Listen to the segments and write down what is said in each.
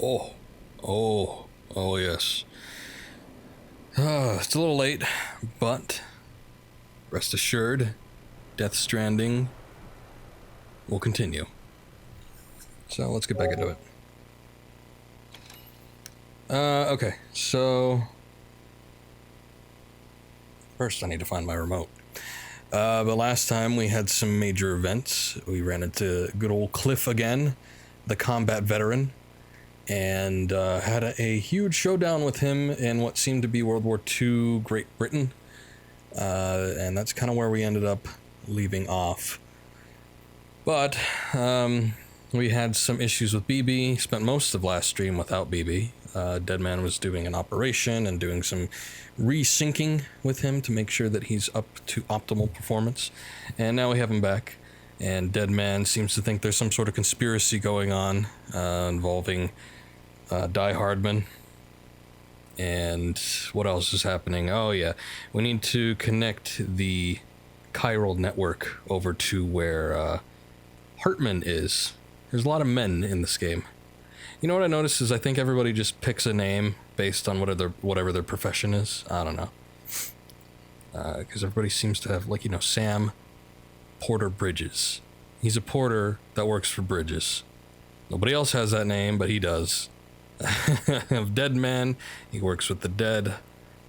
Oh, oh yes. It's a little late, but rest assured, Death Stranding will continue. So let's get back into it. Okay, so first I need to find my remote. But last time we had some major events. We ran into good old Cliff again, the combat veteran, and had a huge showdown with him in what seemed to be World War II Great Britain. And that's kind of where we ended up leaving off. But we had some issues with BB, spent most of last stream without BB. Deadman was doing an operation and doing some resyncing with him to make sure that he's up to optimal performance. And now we have him back. And Deadman seems to think there's some sort of conspiracy going on involving die-hardman. And what else is happening? Oh yeah, we need to connect the chiral network over to where Hartman is. There's a lot of men in this game. You know what I noticed is I think everybody just picks a name based on whatever their profession is. I don't know. Because everybody seems to have, like, you know, Sam Porter Bridges. He's a porter that works for Bridges. Nobody else has that name, but he does. Of Deadman, he works with the dead.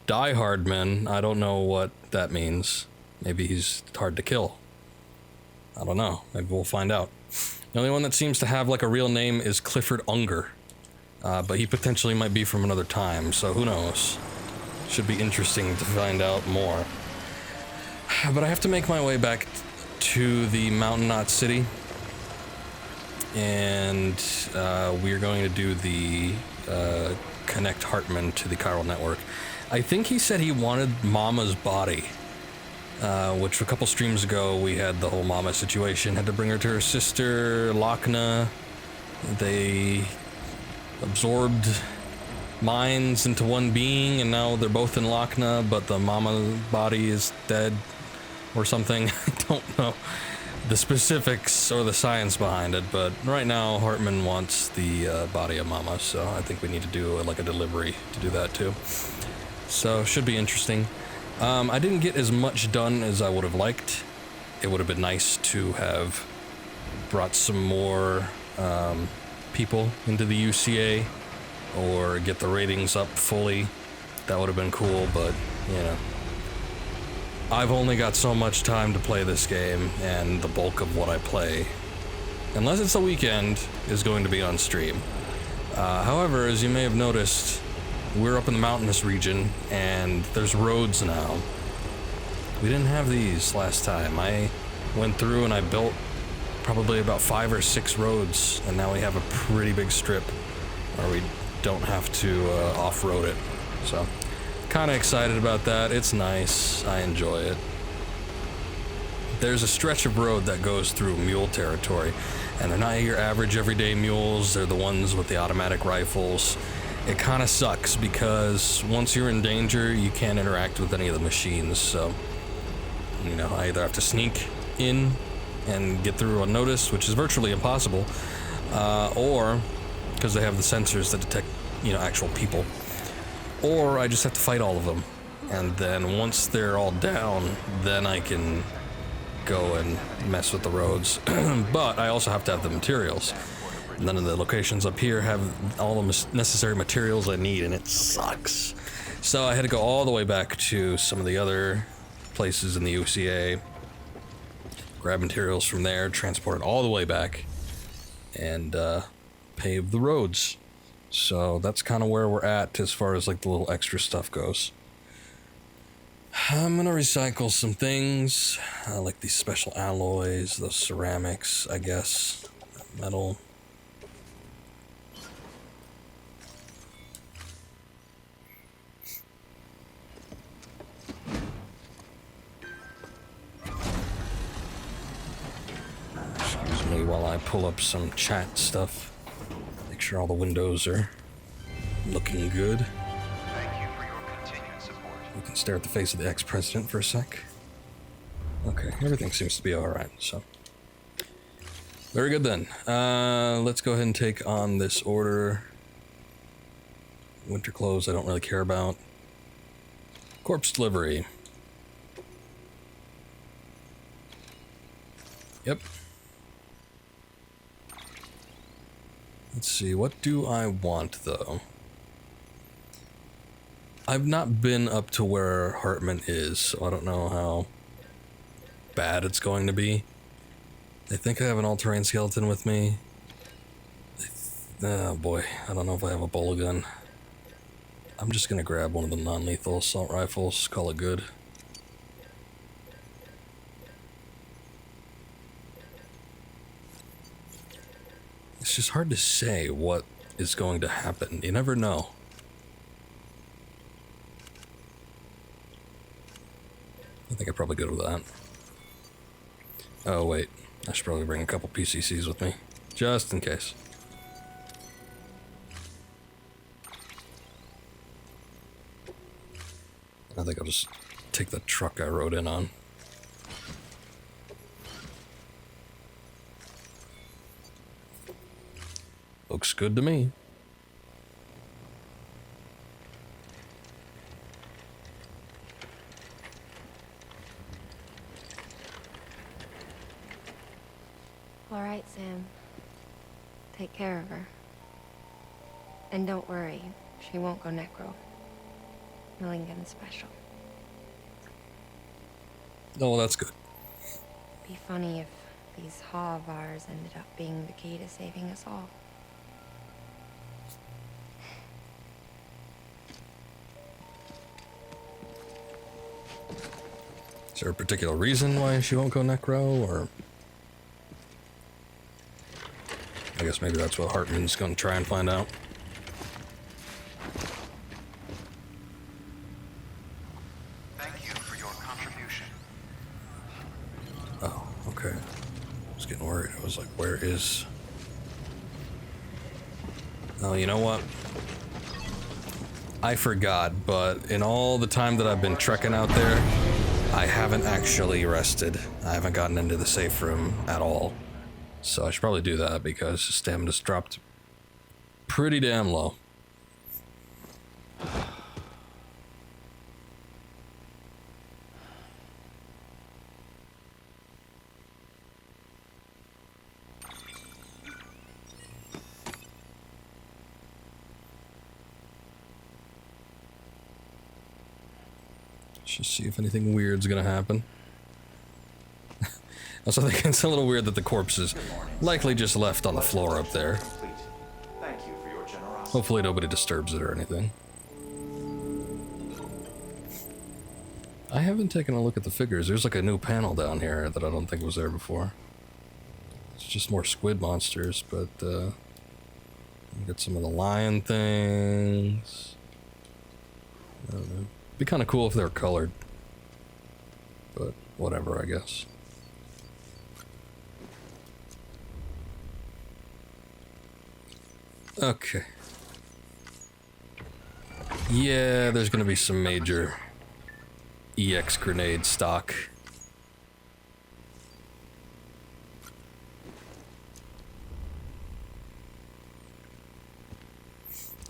Die-hardman, I don't know what that means. Maybe he's hard to kill. I don't know. Maybe we'll find out. The only one that seems to have like a real name is Clifford Unger. But he potentially might be from another time, so who knows. Should be interesting to find out more. But I have to make my way back to the Mountain Knot City. And we're going to do the connect Hartman to the chiral network. I think he said he wanted Mama's body. Which a couple streams ago we had the whole mama situation, had to bring her to her sister, Lochna. They absorbed minds into one being, and now they're both in Lochna, but the mama body is dead or something. I don't know the specifics or the science behind it, but right now Hartman wants the body of Mama, so I think we need to do like a delivery to do that too. So should be interesting. I didn't get as much done as I would have liked. It would have been nice to have brought some more people into the UCA or get the ratings up fully. That would have been cool, but, you know. I've only got so much time to play this game, and the bulk of what I play, unless it's a weekend, is going to be on stream. However, as you may have noticed, we're up in the mountainous region, and there's roads now. We didn't have these last time. I went through and I built probably about 5 or 6 roads, and now we have a pretty big strip where we don't have to off-road it. So, kind of excited about that. It's nice. I enjoy it. There's a stretch of road that goes through mule territory, and they're not your average everyday mules. They're the ones with the automatic rifles. It kind of sucks because once you're in danger, you can't interact with any of the machines. So, you know, I either have to sneak in and get through unnoticed, which is virtually impossible, or because they have the sensors that detect, you know, actual people, or I just have to fight all of them. And then once they're all down, then I can go and mess with the roads. But I also have to have the materials. None of the locations up here have all the necessary materials I need, and it sucks. So I had to go all the way back to some of the other places in the UCA, grab materials from there, transport it all the way back, and pave the roads. So that's kind of where we're at as far as like the little extra stuff goes. I'm gonna recycle some things, like these special alloys, those ceramics, I guess, metal. While I pull up some chat stuff, make sure all the windows are looking good. Thank you for your continued support. We can stare at the face of the ex-president for a sec. Okay, everything seems to be alright, so. Very good then. Let's go ahead and take on this order. Winter clothes I don't really care about. Corpse delivery. Yep. Let's see, what do I want, though? I've not been up to where Hartman is, so I don't know how bad it's going to be. I think I have an all-terrain skeleton with me. Oh boy, I don't know if I have a bola gun. I'm just gonna grab one of the non-lethal assault rifles, call it good. It's just hard to say what is going to happen. You never know. I think I'm probably good with that. Oh wait, I should probably bring a couple PCCs with me, just in case. I think I'll just take the truck I rode in on. Looks good to me. All right, Sam. Take care of her. And don't worry, she won't go necro. Milligan special. Oh, well, that's good. Be funny if these Ha of ours ended up being the key to saving us all. Is there a particular reason why she won't go necro, or... I guess maybe that's what Hartman's gonna try and find out. Thank you for your contribution. Oh, okay. I was getting worried. I was like, where is... Oh, you know what? I forgot, but in all the time that I've been trekking out there, I haven't actually rested. I haven't gotten into the safe room at all. So I should probably do that because stamina's dropped pretty damn low. Just see if anything weird's gonna happen. Also, I think it's a little weird that the corpse is likely just left on the floor up there. Thank you for your generosity. Hopefully nobody disturbs it or anything. I haven't taken a look at the figures. There's like a new panel down here that I don't think was there before. It's just more squid monsters, but you get some of the lion things. I don't know. Be kind of cool if they were colored. But whatever, I guess. Okay. Yeah, there's gonna be some major EX grenade stock.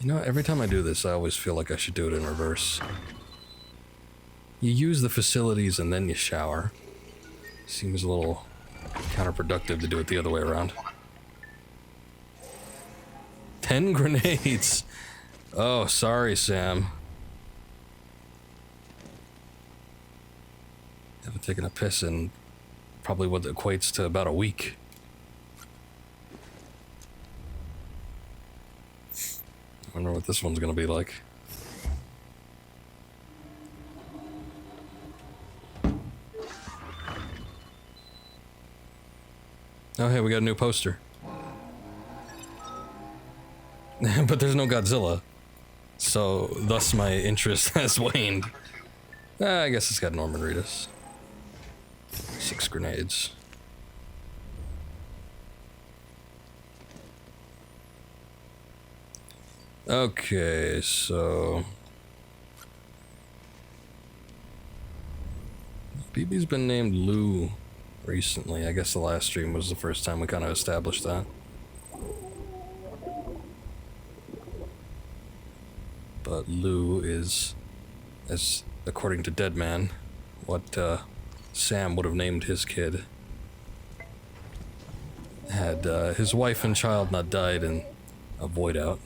You know, every time I do this, I always feel like I should do it in reverse. You use the facilities and then you shower. Seems a little counterproductive to do it the other way around. 10 grenades! Oh, sorry, Sam. Haven't taken a piss in probably what equates to about a week. I wonder what this one's gonna be like. Oh, hey, we got a new poster. But there's no Godzilla. So, thus my interest has waned. I guess it's got Norman Reedus. 6 grenades. Okay, so... BB's been named Lou recently. I guess the last stream was the first time we kind of established that. Lou is, as according to Deadman, what Sam would have named his kid. Had his wife and child not died in a void out.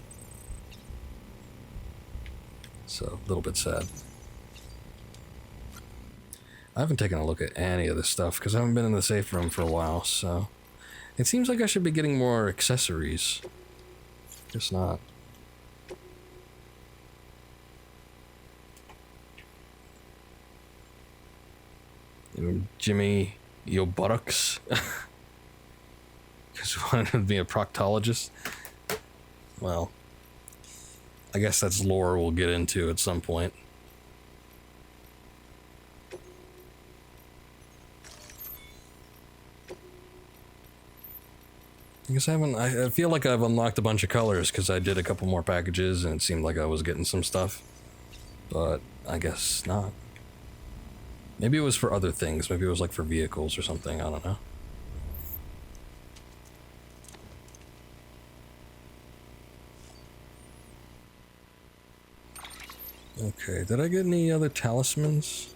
So, a little bit sad. I haven't taken a look at any of this stuff because I haven't been in the safe room for a while, so... It seems like I should be getting more accessories. Guess not. Jimmy, your buttocks? Because you wanted to be a proctologist? Well, I guess that's lore we'll get into at some point. I guess I feel like I've unlocked a bunch of colors because I did a couple more packages and it seemed like I was getting some stuff. But I guess not. Maybe it was for other things. Maybe it was like for vehicles or something. I don't know. Okay, did I get any other talismans?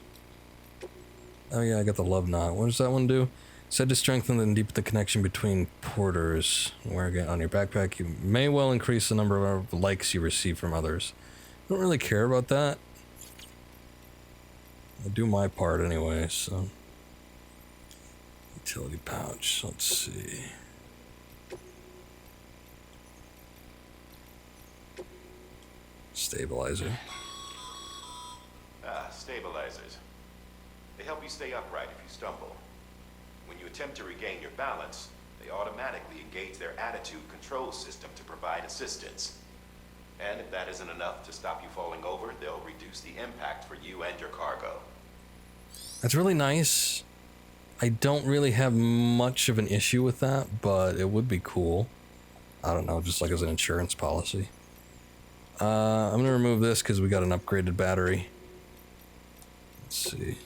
Oh yeah, I got the love knot. What does that one do? Said to strengthen and deepen the connection between porters. Wear it on your backpack. You may well increase the number of likes you receive from others. I don't really care about that. I do my part anyway, so. Utility pouch, let's see. Stabilizer. Stabilizers. They help you stay upright if you stumble. When you attempt to regain your balance, they automatically engage their attitude control system to provide assistance. And if that isn't enough to stop you falling over, they'll reduce the impact for you and your cargo. That's really nice. I don't really have much of an issue with that, but it would be cool. I don't know, just like as an insurance policy. I'm gonna remove this because we got an upgraded battery. Let's see.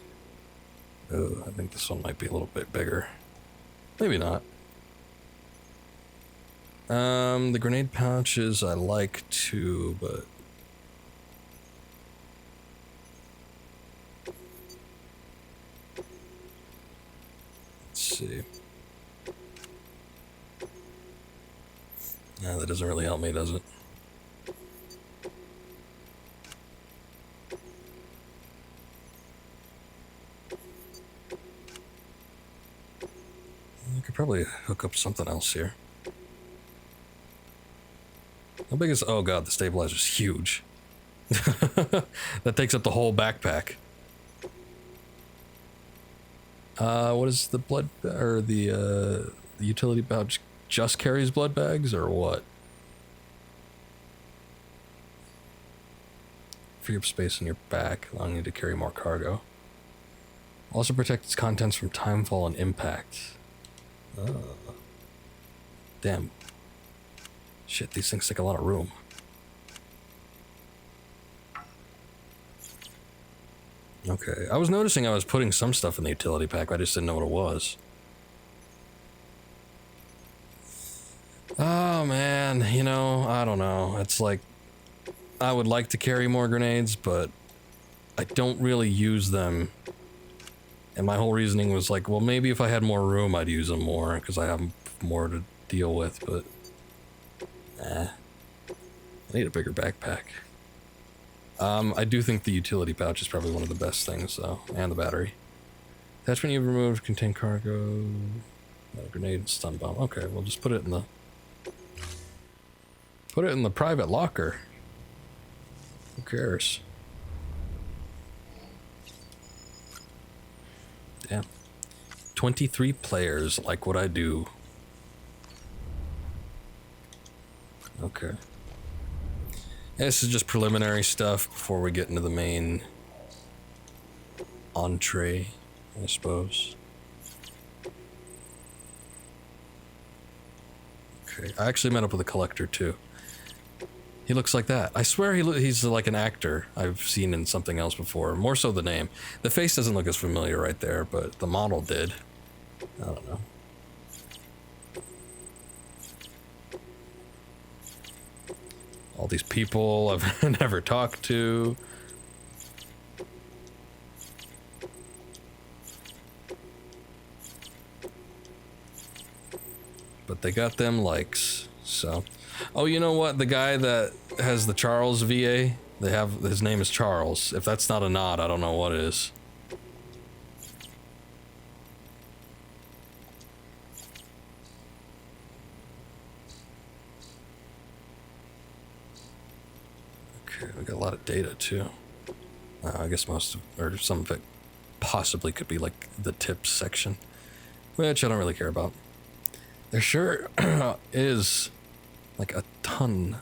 Oh, I think this one might be a little bit bigger. Maybe not. The grenade pouches I like too, but... Let's see. Nah, that doesn't really help me, does it? I could probably hook up something else here. How big is... Oh god, the stabilizer's huge. That takes up the whole backpack. What is the blood... or the utility pouch just carries blood bags, or what? Free up space in your back, allowing you to carry more cargo. Also protect its contents from timefall and impact. Oh. Damn. Shit, these things take a lot of room. Okay, I was noticing I was putting some stuff in the utility pack, I just didn't know what it was. Oh man, you know, I don't know. It's like, I would like to carry more grenades, but I don't really use them. And my whole reasoning was like, well, maybe if I had more room, I'd use them more, because I have more to deal with, but... I need a bigger backpack. I do think the utility pouch is probably one of the best things, though, and the battery. Attachment you've removed contain cargo, grenade, and stun bomb. Okay, we'll just put it in the... Put it in the private locker. Who cares? Damn. 23 players like what I do. Okay. This is just preliminary stuff before we get into the main entree, I suppose. Okay, I actually met up with a collector too. He looks like that. I swear he's like an actor I've seen in something else before. More so the name. The face doesn't look as familiar right there, but the model did. I don't know. All these people I've never talked to. But they got them likes, so. Oh, you know what? The guy that has the Charles VA, his name is Charles. If that's not a nod, I don't know what is. Okay, we got a lot of data too. I guess most of, or some of it possibly could be like the tips section, which I don't really care about. There sure is like a ton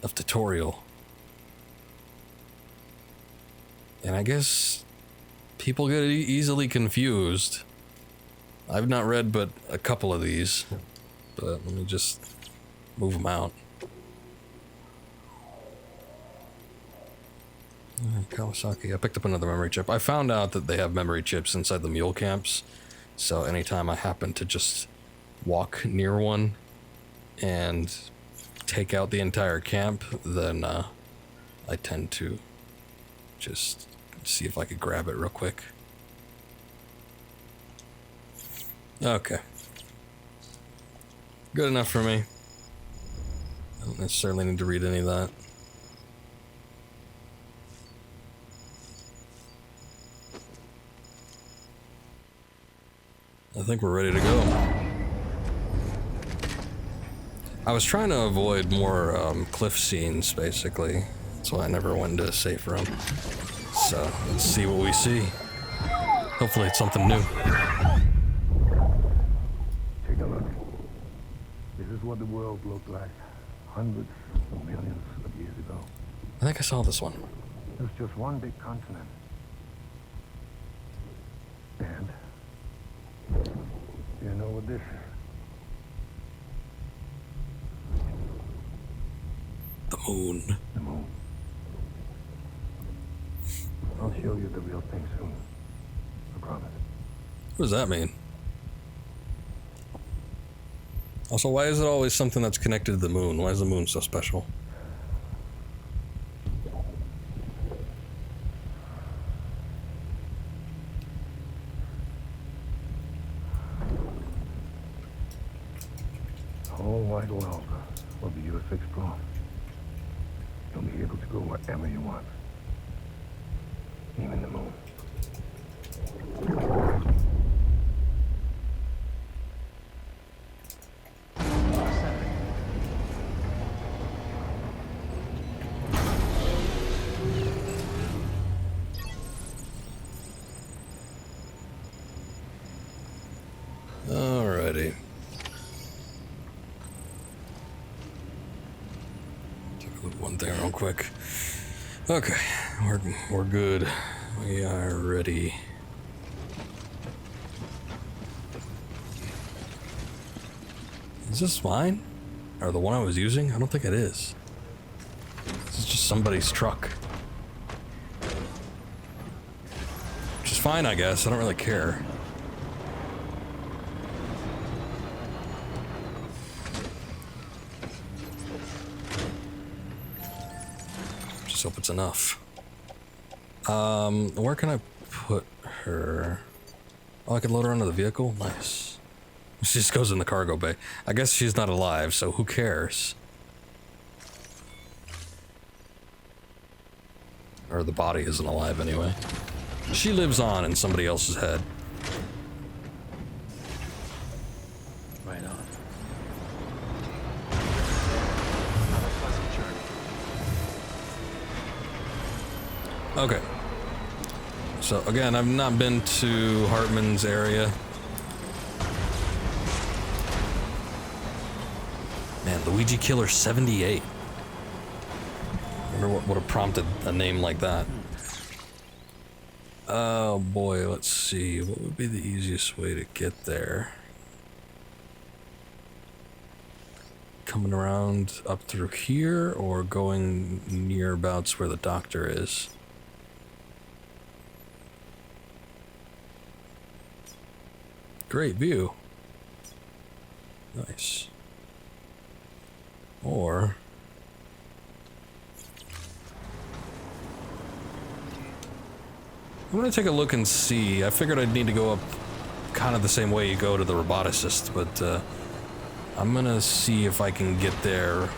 of tutorial. And I guess people get easily confused. I've not read but a couple of these, but let me just move them out. Kawasaki, I picked up another memory chip. I found out that they have memory chips inside the mule camps, so anytime I happen to just walk near one and take out the entire camp, then I tend to just see if I could grab it real quick. Okay. Good enough for me. I don't necessarily need to read any of that. I think we're ready to go. I was trying to avoid more cliff scenes, basically. That's why I never went into a safe room. So, let's see what we see. Hopefully it's something new. Take a look. This is what the world looked like hundreds of millions of years ago. I think I saw this one. It was just one big continent. And you know what this is? The moon. The moon. I'll show you the real thing soon. I promise. What does that mean? Also, why is it always something that's connected to the moon? Why is the moon so special? The whole wide world will be yours to explore. You'll be able to go wherever you want. Even the moon. Alrighty. Take a look at one thing real quick. Okay, we're good. We are ready. Is this mine? Or the one I was using? I don't think it is. This is just somebody's truck. Which is fine, I guess. I don't really care. Just hope it's enough. Where can I put her? Oh, I can load her onto the vehicle? Nice. She just goes in the cargo bay. I guess she's not alive, so who cares? Or the body isn't alive anyway. She lives on in somebody else's head. Right on. Okay. So again, I've not been to Hartman's area. Man, Luigi Killer 78. I wonder what would have prompted a name like that. Oh boy, let's see. What would be the easiest way to get there? Coming around up through here or going nearabouts where the doctor is? Great view. Nice. Or I'm gonna take a look and see. I figured I'd need to go up kind of the same way you go to the roboticist, but I'm gonna see if I can get there.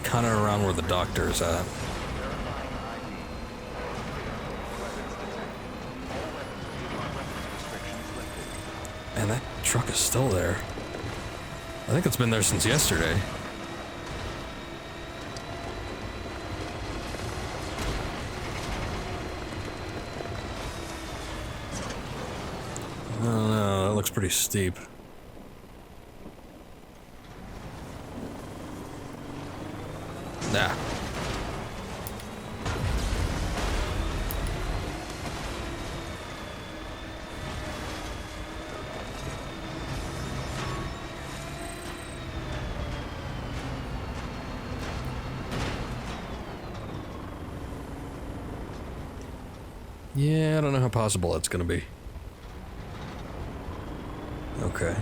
Kind of around where the doctor is at. Man, that truck is still there. I think it's been there since yesterday. I don't know, that looks pretty steep. Nah. Yeah, I don't know how possible that's gonna be. Okay.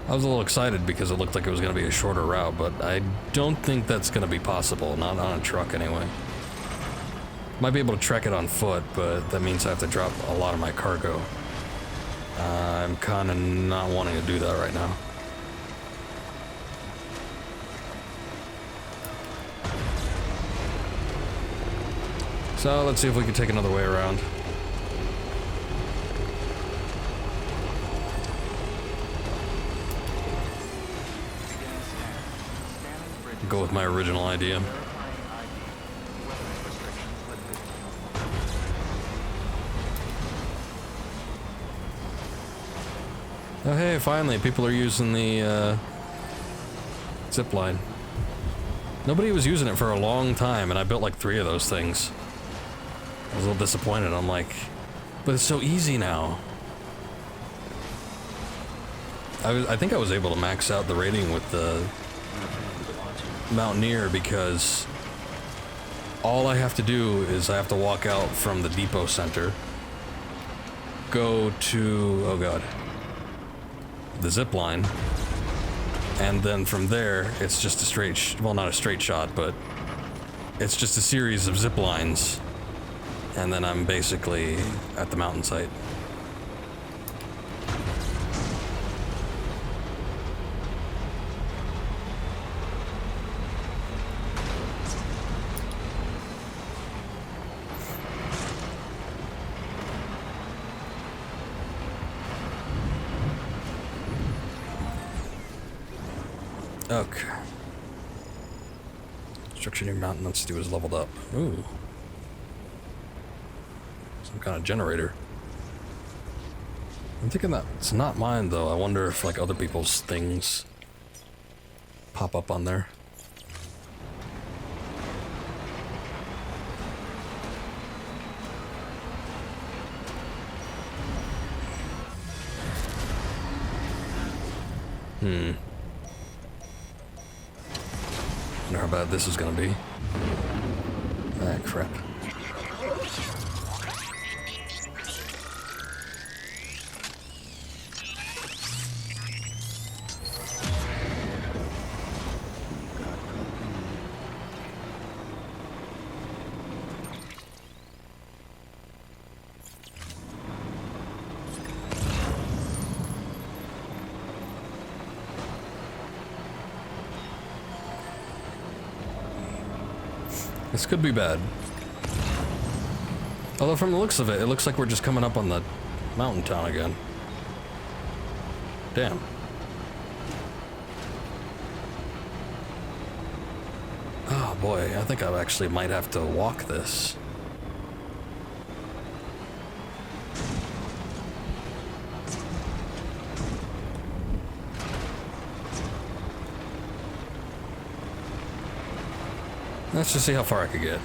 I was a little excited because it looked like it was gonna be a shorter route, but I don't think that's gonna be possible, not on a truck anyway. Might be able to trek it on foot, but that means I have to drop a lot of my cargo. I'm kinda not wanting to do that right now. So let's see if we can take another way around. Go with my original idea. Oh hey, finally, people are using the zip line. Nobody was using it for a long time, and I built like 3 of those things. I was a little disappointed. I'm like, but it's so easy now. I think I was able to max out the rating with the Mountaineer because all I have to do is I have to walk out from the depot center, go to, oh god, the zip line, and then from there it's just a straight, well, not a straight shot, but it's just a series of zip lines, and then I'm basically at the mountain site. Okay. Structure near mountain, let's do is leveled up. Ooh. Some kind of generator. I'm thinking that it's not mine though. I wonder if like other people's things pop up on there. Wonder how bad this is gonna be. Ah, crap. This could be bad. Although from the looks of it, it looks like we're just coming up on the mountain town again. Damn. Oh boy, I think I actually might have to walk this. Let's just see how far I could get.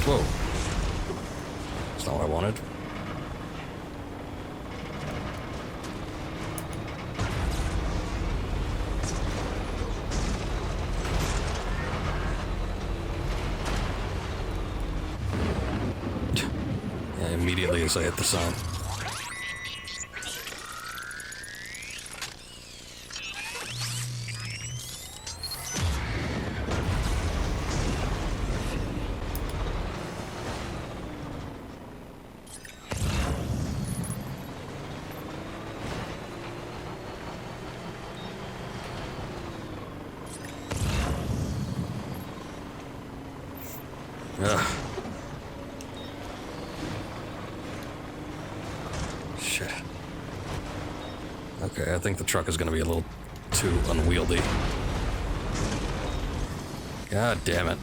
Whoa. That's not what I wanted. immediately as I hit the sign. Ugh. Shit. Okay, I think the truck is gonna be a little too unwieldy. God damn it.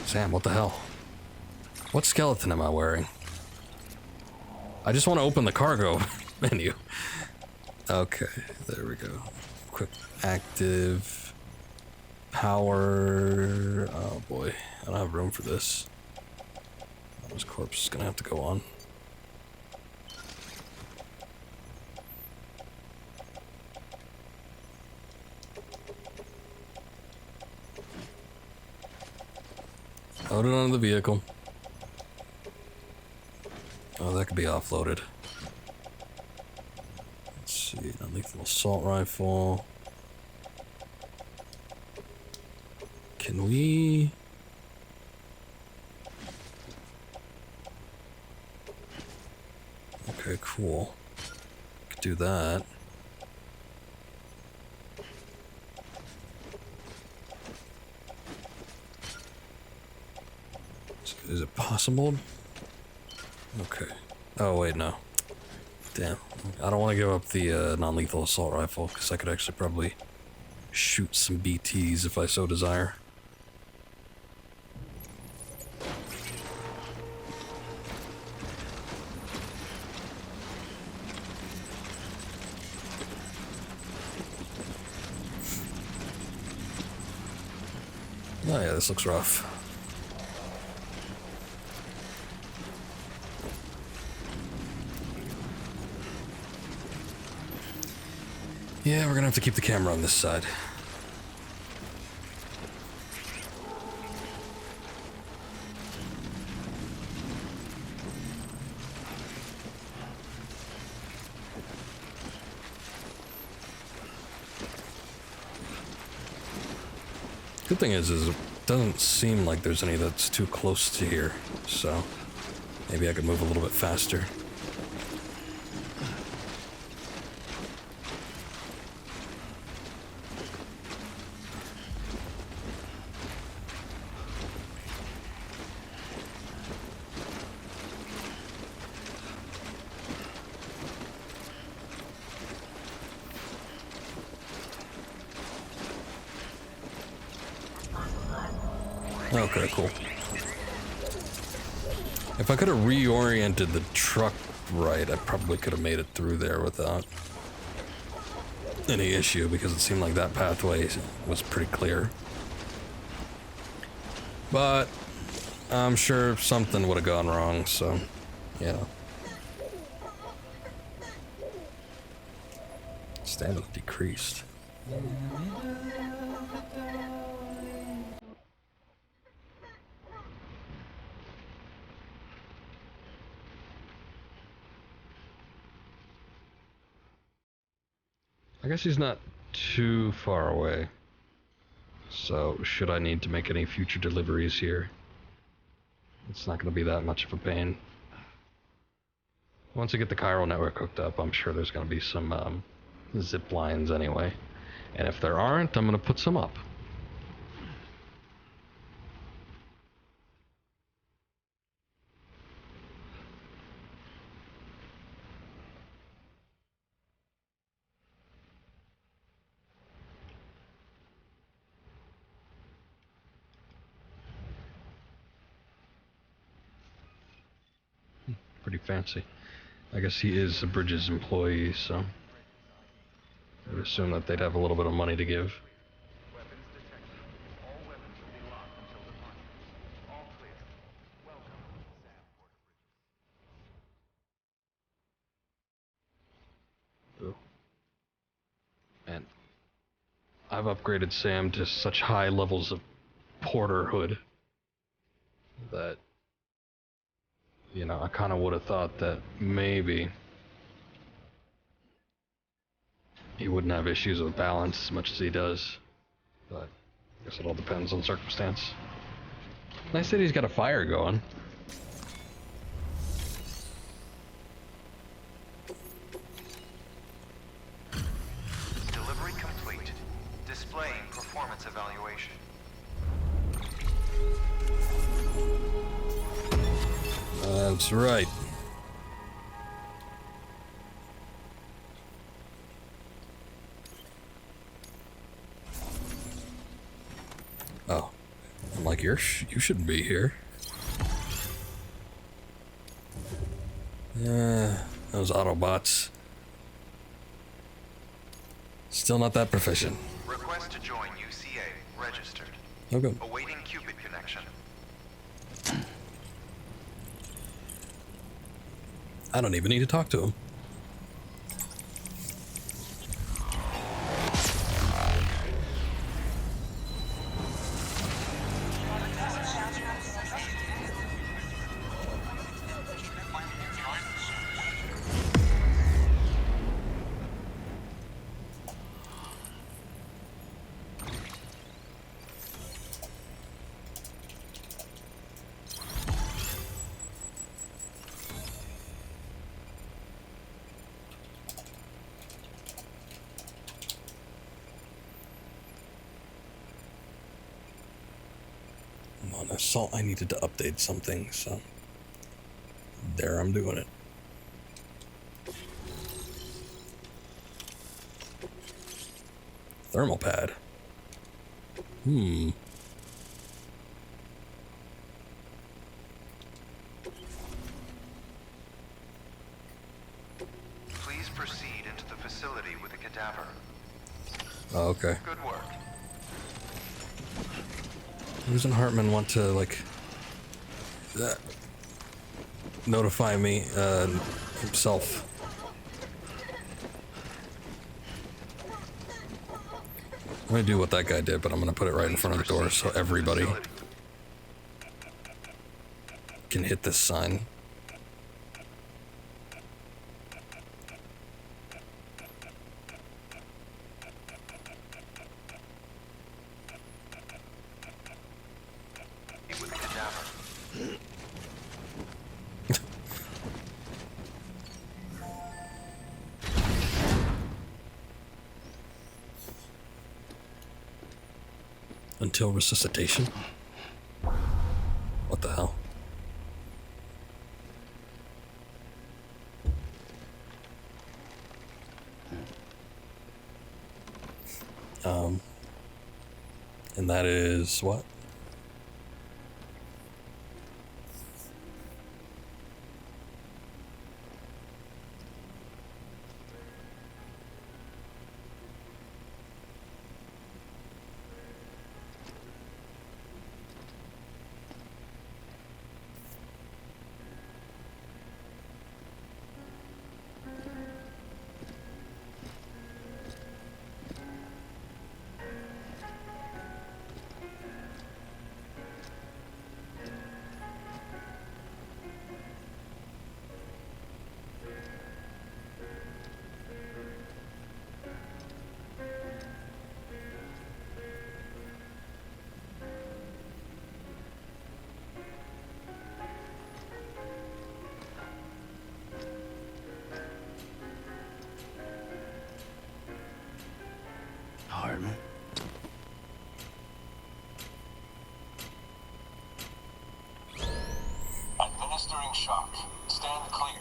Sam, what the hell? What skeleton am I wearing? I just want to open the cargo menu. Okay, there we go. Quick active power. Oh boy, I don't have room for this. This corpse is gonna have to go on. Load it onto the vehicle. Oh, that could be offloaded. Let's see, non-lethal assault rifle. Can we... Okay, cool. Could do that. Is it possible? Okay. Oh, wait, no. Damn. I don't want to give up the non-lethal assault rifle, because I could actually probably shoot some BTs if I so desire. Oh yeah, this looks rough. Yeah, we're gonna have to keep the camera on this side. Good thing is it doesn't seem like there's any that's too close to here, so maybe I could move a little bit faster. Okay, cool. If I could have reoriented the truck right, I probably could have made it through there without any issue, because it seemed like that pathway was pretty clear. But I'm sure something would have gone wrong, so yeah. Stamina decreased. I guess he's not too far away. So, should I need to make any future deliveries here, it's not going to be that much of a pain. Once I get the chiral network hooked up, I'm sure there's going to be some zip lines anyway. And if there aren't, I'm going to put some up. Pretty fancy. I guess he is a Bridges employee, so I would assume that they'd have a little bit of money to give. Weapons detected. All weapons will be locked until departure. All clear. Welcome, Sam Porter Bridges. I've upgraded Sam to such high levels of porterhood that, you know, I kind of would have thought that maybe he wouldn't have issues with balance as much as he does. But I guess it all depends on circumstance. Nice that he's got a fire going. Delivery complete. Displaying performance evaluation. That's right. Oh, I'm like, you shouldn't be here. Those Autobots. Still not that proficient. Request to join UCA. Registered. Okay. Awaiting Cupid connection. I don't even need to talk to him. On Assault, I needed to update something, so there, I'm doing it. Thermal pad. Please proceed into the facility with a cadaver. Oh, okay. Good work. Doesn't Hartman want to, like, notify me himself? I'm gonna do what that guy did, but I'm gonna put it right in front of the door so everybody can hit this sign. With a cadaver. Until resuscitation? What the hell? And that is what? Hardman. Administering shock. Stand clear.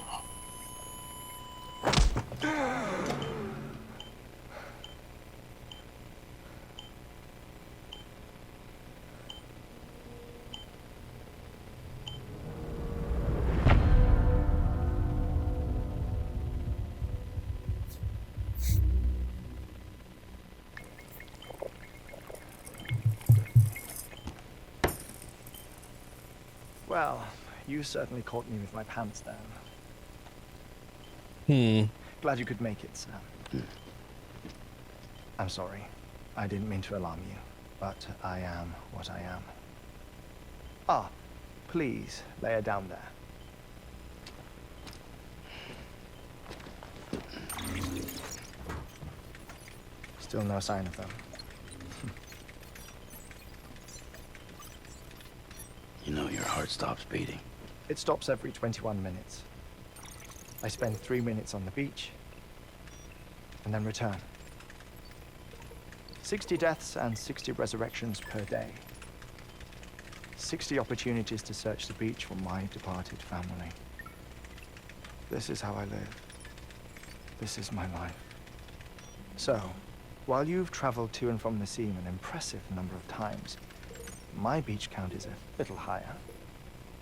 Well, you certainly caught me with my pants down. Glad you could make it, Sam. I'm sorry. I didn't mean to alarm you, but I am what I am. Ah, please lay her down there. Still no sign of them. You know your heart stops beating. It stops every 21 minutes. I spend 3 minutes on the beach, and then return. 60 deaths and 60 resurrections per day. 60 opportunities to search the beach for my departed family. This is how I live. This is my life. So, while you've traveled to and from the scene an impressive number of times, my beach count is a little higher.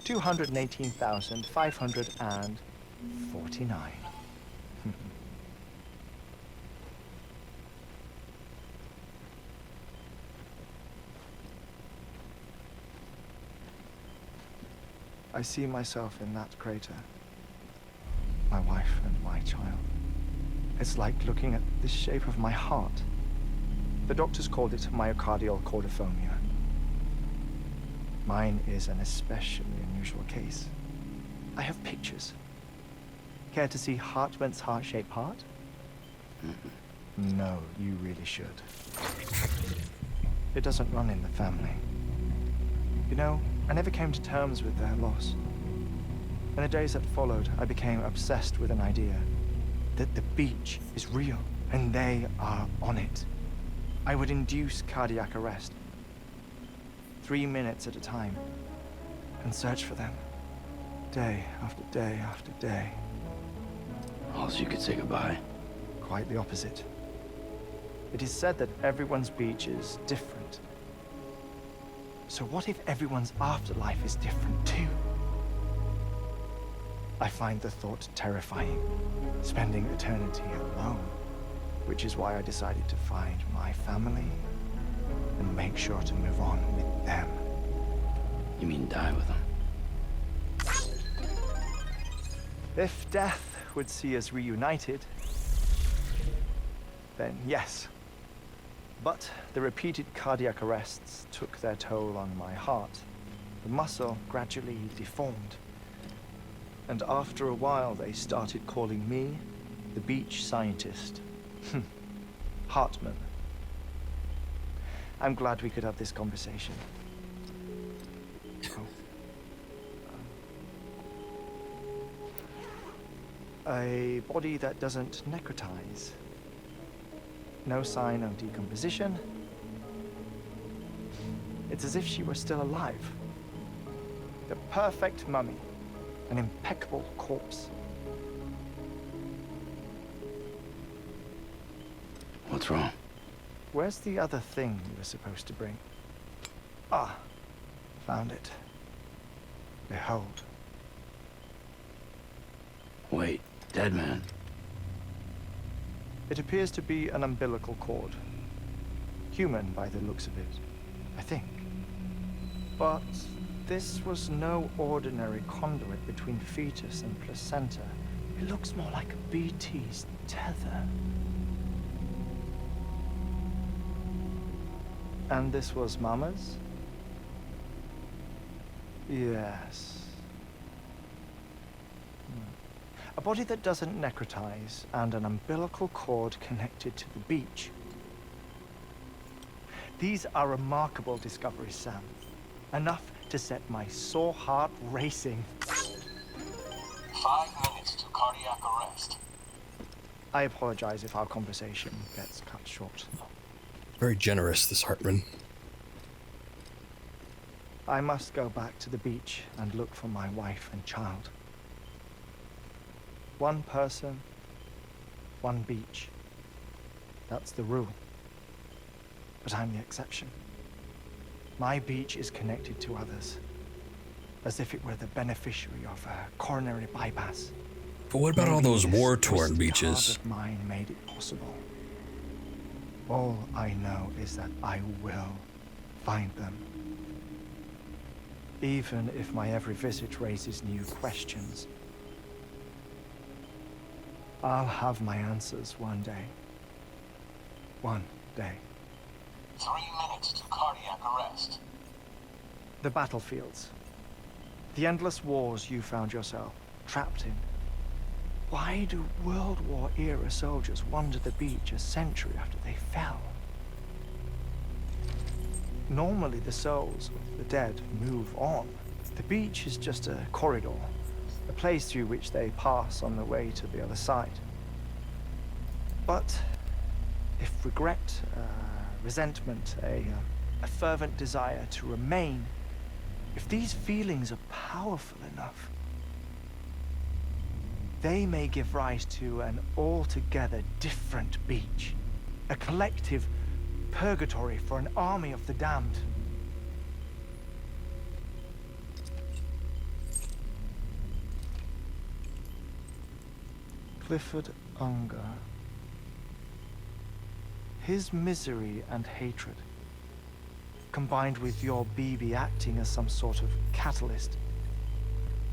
218,549. I see myself in that crater. My wife and my child. It's like looking at the shape of my heart. The doctors called it myocardial cordophobia. Mine is an especially unusual case. I have pictures. Care to see Hartman's heart-shaped heart? No, you really should. It doesn't run in the family. You know, I never came to terms with their loss. In the days that followed, I became obsessed with an idea that the beach is real and they are on it. I would induce cardiac arrest, 3 minutes at a time, and search for them, day after day after day. Also, you could say goodbye. Quite the opposite. It is said that everyone's beach is different. So what if everyone's afterlife is different too? I find the thought terrifying, spending eternity alone, which is why I decided to find my family and make sure to move on with them. You mean die with them? If death would see us reunited, then yes. But the repeated cardiac arrests took their toll on my heart. The muscle gradually deformed. And after a while, they started calling me the beach scientist. Hartman. I'm glad we could have this conversation. A body that doesn't necrotize. No sign of decomposition. It's as if she were still alive. The perfect mummy. An impeccable corpse. What's wrong? Where's the other thing you were supposed to bring? Ah, found it. Behold. Wait, dead man. It appears to be an umbilical cord. Human by the looks of it, I think. But this was no ordinary conduit between fetus and placenta. It looks more like a BT's tether. And this was Mama's? Yes. A body that doesn't necrotize and an umbilical cord connected to the beach. These are remarkable discoveries, Sam. Enough to set my sore heart racing. 5 minutes to cardiac arrest. I apologize if our conversation gets cut short. Very generous, this Hartman. I must go back to the beach and look for my wife and child. One person, one beach. That's the rule. But I'm the exception. My beach is connected to others, as if it were the beneficiary of a coronary bypass. But what about all Maybe those this war-torn twisted beaches? heart of mine made it possible. All I know is that I will find them. Even if my every visit raises new questions. I'll have my answers one day. One day. 3 minutes to cardiac arrest. The battlefields. The endless wars you found yourself trapped in. Why do World War era soldiers wander the beach a century after they fell? Normally the souls of the dead move on. The beach is just a corridor, a place through which they pass on the way to the other side. But if regret, resentment, a fervent desire to remain, if these feelings are powerful enough, they may give rise to an altogether different beach, a collective purgatory for an army of the damned. Clifford Unger. His misery and hatred, combined with your BB acting as some sort of catalyst,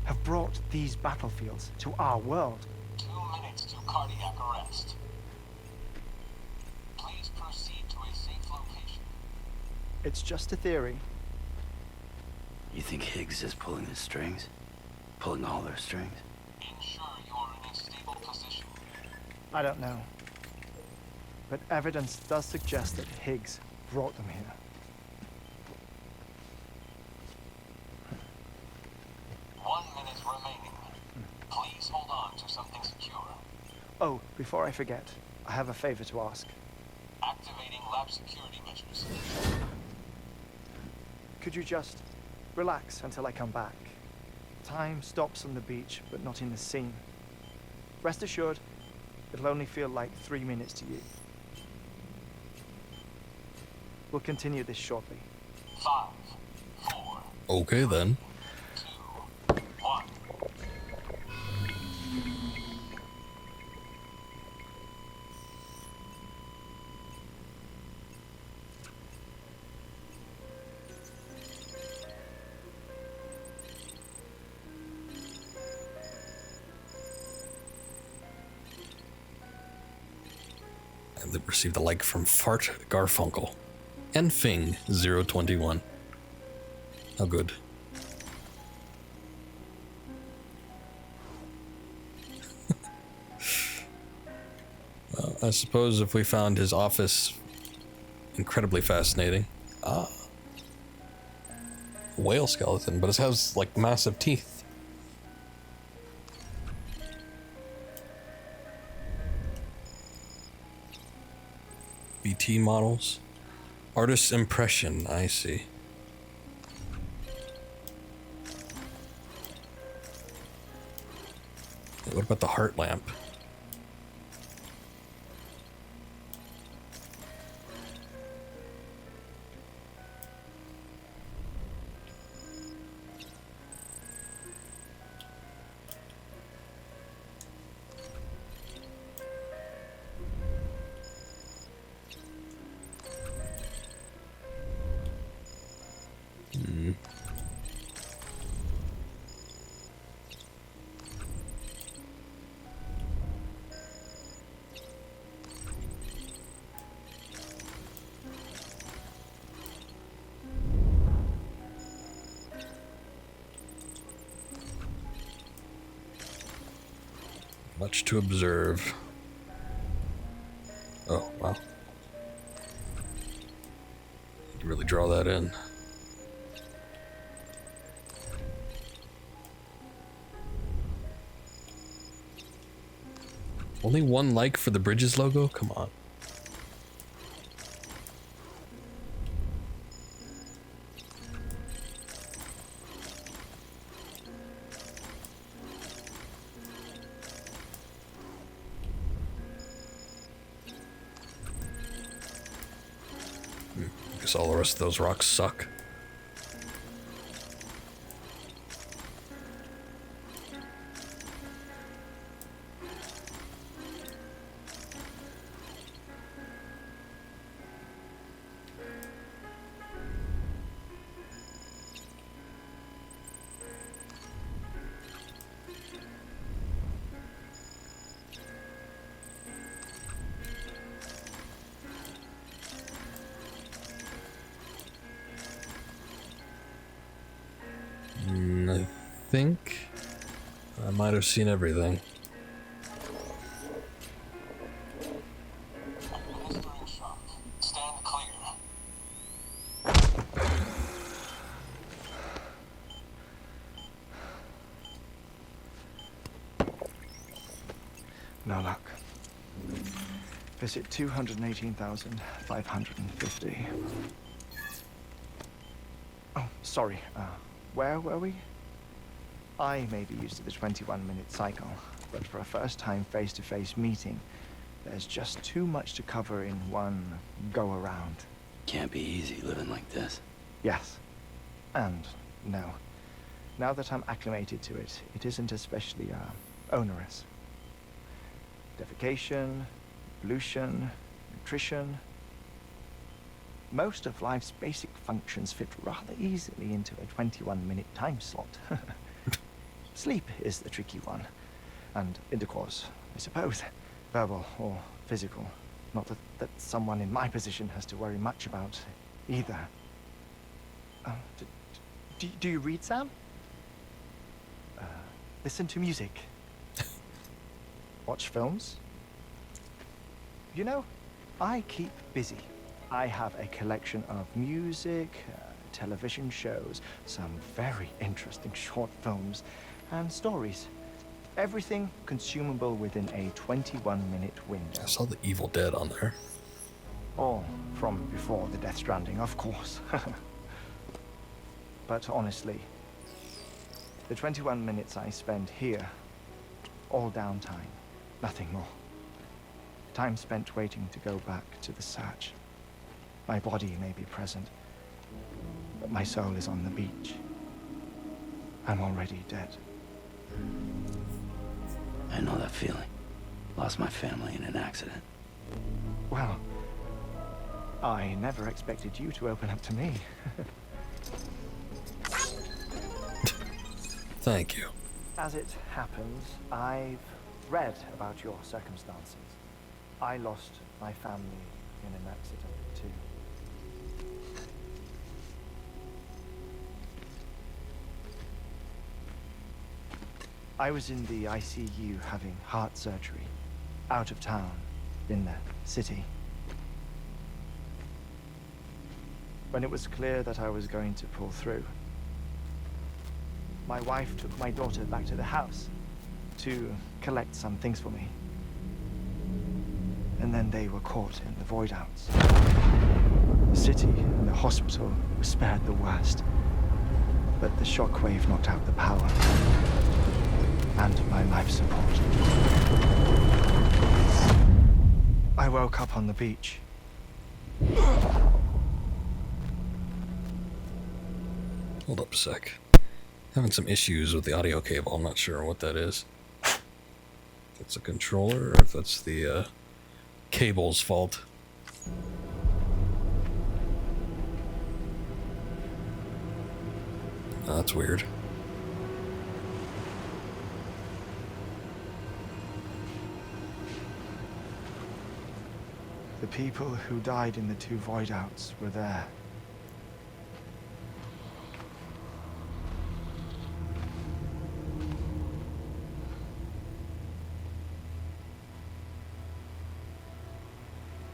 have brought these battlefields to our world. 2 minutes to cardiac arrest. Please proceed to a safe location. It's just a theory. You think Higgs is pulling the strings? Pulling all their strings? Ensure you're in a stable position. I don't know. But evidence does suggest that Higgs brought them here. 1 minute remaining. Please hold on to something secure. Oh, before I forget, I have a favor to ask. Activating lab security measures. Could you just relax until I come back? Time stops on the beach, but not in the scene. Rest assured, it'll only feel like 3 minutes to you. We'll continue this shortly. 5, 4, Okay then. 2, 1. And they received a like from Fart Garfunkel and Fing 021. How good. Well, I suppose if we found his office incredibly fascinating. Ah. Whale skeleton, but it has like massive teeth. BT models. Artist's impression, I see. What about the heart lamp? Much to observe. Oh, wow. You really draw that in. Only 1 like for the Bridges logo? Come on. Guess all the rest of those rocks suck. think I might have seen everything. Administering shock. Stand clear. No luck. Visit 218,550. Oh, sorry. Where were we? I may be used to the 21-minute cycle, but for a first-time face-to-face meeting, there's just too much to cover in one go-around. Can't be easy living like this. Yes. And no. Now that I'm acclimated to it, it isn't especially, onerous. Defecation, pollution, nutrition. Most of life's basic functions fit rather easily into a 21-minute time slot. Sleep is the tricky one. And intercourse, I suppose. Verbal or physical. Not that someone in my position has to worry much about either. Do you read, Sam? Listen to music. Watch films? You know, I keep busy. I have a collection of music, television shows, some very interesting short films, and stories. Everything consumable within a 21-minute window. I saw the Evil Dead on there. All from before the Death Stranding, of course. But honestly, the 21 minutes I spend here, all downtime, nothing more. Time spent waiting to go back to the search. My body may be present, but my soul is on the beach. I'm already dead. I know that feeling. Lost my family in an accident. Well, I never expected you to open up to me. Thank you. As it happens, I've read about your circumstances. I lost my family in an accident, too. I was in the ICU having heart surgery, out of town, in the city. When it was clear that I was going to pull through, my wife took my daughter back to the house to collect some things for me. And then they were caught in the void outs. The city and the hospital were spared the worst, but the shockwave knocked out the power and my life support. I woke up on the beach. Hold up a sec. Having some issues with the audio cable. I'm not sure what that is. If it's a controller or if that's the cable's fault. Oh, that's weird. The people who died in the two void outs were there.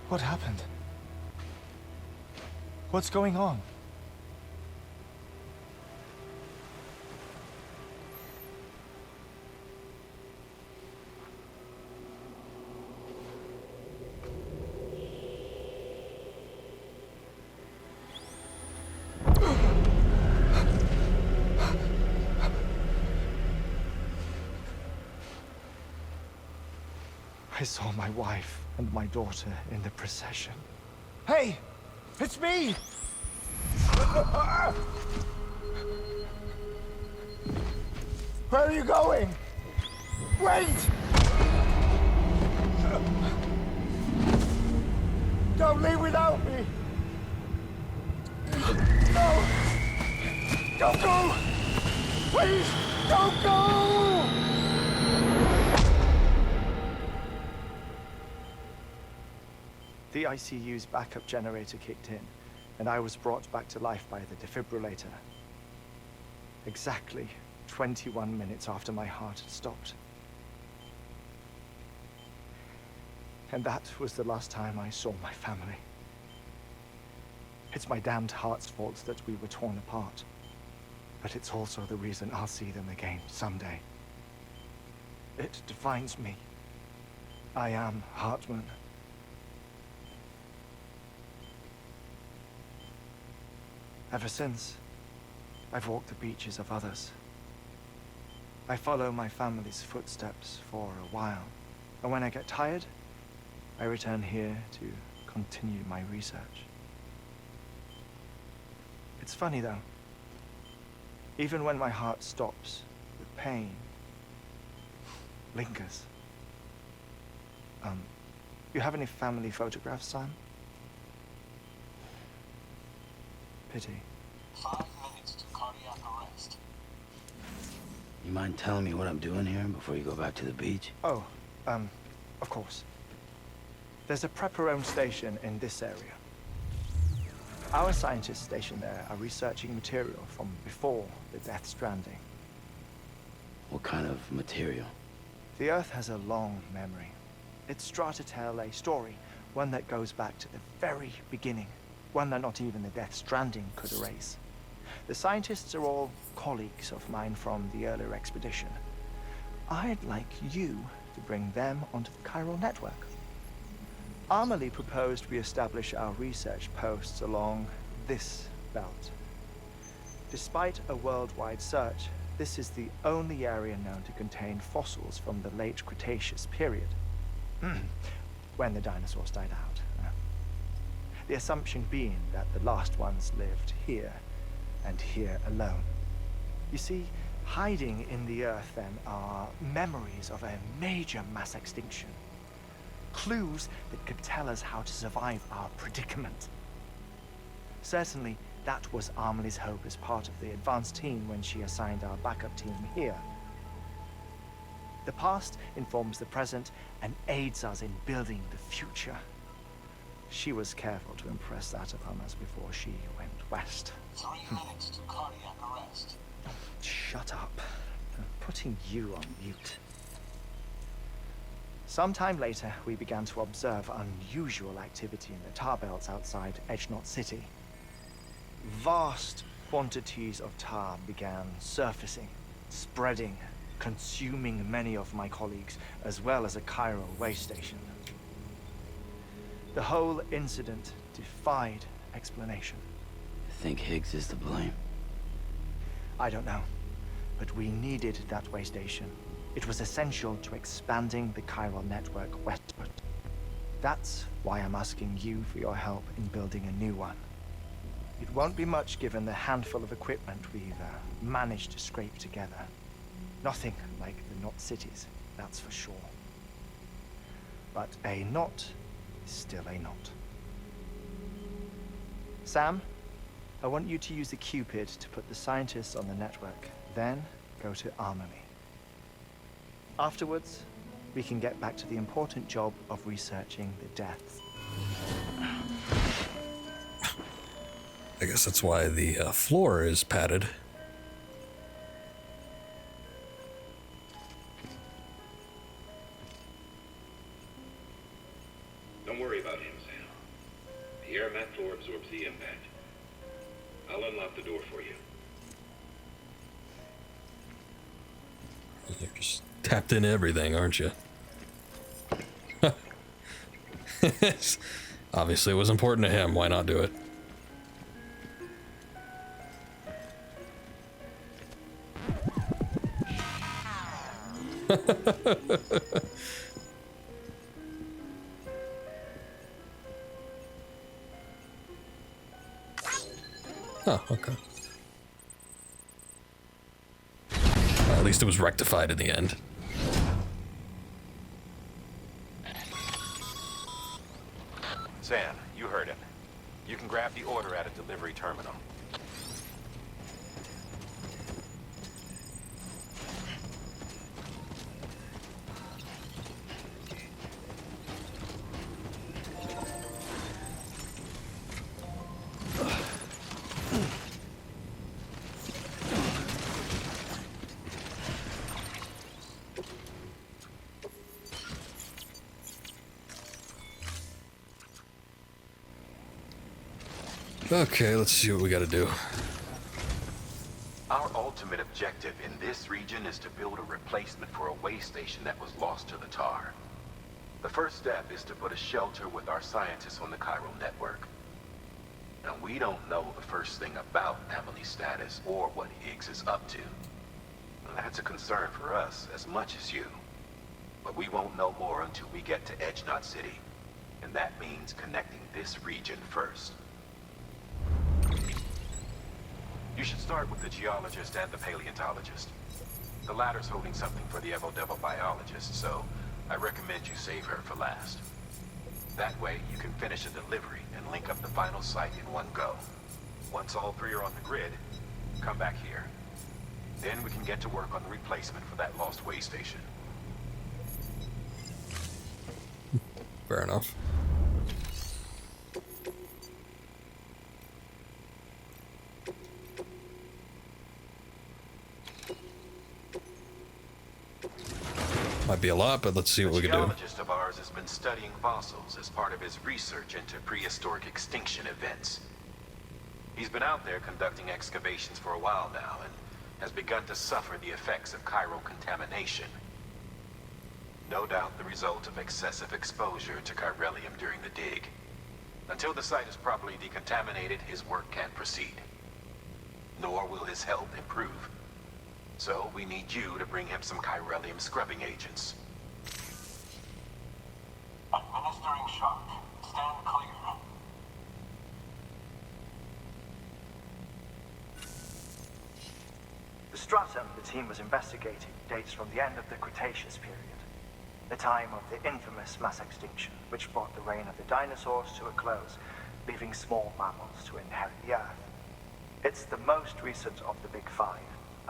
What happened? What's going on? I saw my wife and my daughter in the procession. Hey! It's me! Where are you going? Wait! Don't leave without me! No! Don't go! Please, don't go! The ICU's backup generator kicked in, and I was brought back to life by the defibrillator. Exactly 21 minutes after my heart had stopped. And that was the last time I saw my family. It's my damned heart's fault that we were torn apart. But it's also the reason I'll see them again someday. It defines me. I am Hartman. Ever since, I've walked the beaches of others. I follow my family's footsteps for a while, and when I get tired, I return here to continue my research. It's funny though. Even when my heart stops, the pain lingers. You have any family photographs, Sam? Pity. 5 minutes to cardiac arrest. You mind telling me what I'm doing here before you go back to the beach? Oh, of course. There's a prepper-owned station in this area. Our scientists stationed there are researching material from before the Death Stranding. What kind of material? The Earth has a long memory. It's trying to tell a story, one that goes back to the very beginning, one that not even the Death Stranding could erase. The scientists are all colleagues of mine from the earlier expedition. I'd like you to bring them onto the chiral network. Amelie proposed we establish our research posts along this belt. Despite a worldwide search, this is the only area known to contain fossils from the late Cretaceous period, when the dinosaurs died out. The assumption being that the last ones lived here, and here alone. You see, hiding in the Earth then are memories of a major mass extinction. Clues that could tell us how to survive our predicament. Certainly, that was Amelie's hope as part of the advanced team when she assigned our backup team here. The past informs the present and aids us in building the future. She was careful to impress that upon us before she went west. 3 minutes to cardiac arrest. Shut up. I'm putting you on mute. Sometime later, we began to observe unusual activity in the tar belts outside Edgenot City. Vast quantities of tar began surfacing, spreading, consuming many of my colleagues, as well as a chiral waste station. The whole incident defied explanation. Think Higgs is to blame? I don't know, but we needed that way station. It was essential to expanding the chiral network westward. That's why I'm asking you for your help in building a new one. It won't be much given the handful of equipment we've managed to scrape together. Nothing like the knot cities, that's for sure. But a knot is still a knot. Sam, I want you to use the Cupid to put the scientists on the network, then go to Amelie. Afterwards, we can get back to the important job of researching the deaths. I guess that's why the floor is padded. Don't worry about him, Sam. The air mat floor absorbs the impact. I'll unlock the door for you. You're just tapped into everything, aren't you? Obviously it was important to him. Why not do it? Oh, okay. Well, at least it was rectified in the end. Sam, you heard him. You can grab the order at a delivery terminal. Okay, let's see what we gotta do. Our ultimate objective in this region is to build a replacement for a way station that was lost to the tar. The first step is to put a shelter with our scientists on the Cairo network. Now, we don't know the first thing about Emily's status or what Higgs is up to. Well, that's a concern for us as much as you. But we won't know more until we get to Edge Knot City. And that means connecting this region first. You should start with the geologist and the paleontologist. The latter's holding something for the Evo-Devo biologist, so I recommend you save her for last. That way, you can finish a delivery and link up the final site in one go. Once all three are on the grid, come back here. Then we can get to work on the replacement for that lost way station. Fair enough. Might be a lot, but let's see what we can do. A geologist of ours has been studying fossils as part of his research into prehistoric extinction events. He's been out there conducting excavations for a while now and has begun to suffer the effects of chiral contamination. No doubt the result of excessive exposure to chiralium during the dig. Until the site is properly decontaminated, his work can't proceed. Nor will his health improve. So we need you to bring him some chiralium scrubbing agents. Administering shock. Stand clear. The stratum the team was investigating dates from the end of the Cretaceous period, the time of the infamous mass extinction, which brought the reign of the dinosaurs to a close, leaving small mammals to inherit the Earth. It's the most recent of the Big Five,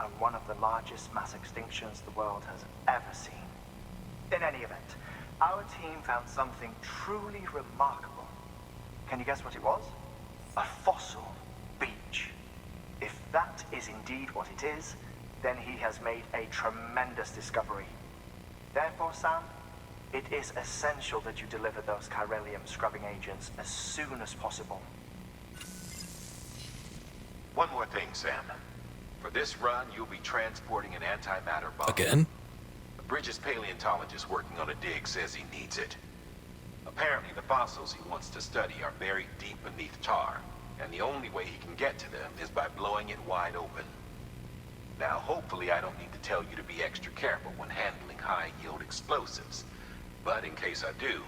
and one of the largest mass extinctions the world has ever seen. In any event, our team found something truly remarkable. Can you guess what it was? A fossil beach. If that is indeed what it is, then he has made a tremendous discovery. Therefore, Sam, it is essential that you deliver those chiralium scrubbing agents as soon as possible. One more thing, Sam. For this run, you'll be transporting an antimatter bomb. Again? The Bridges paleontologist working on a dig says he needs it. Apparently, the fossils he wants to study are buried deep beneath tar, and the only way he can get to them is by blowing it wide open. Now, hopefully I don't need to tell you to be extra careful when handling high-yield explosives. But in case I do,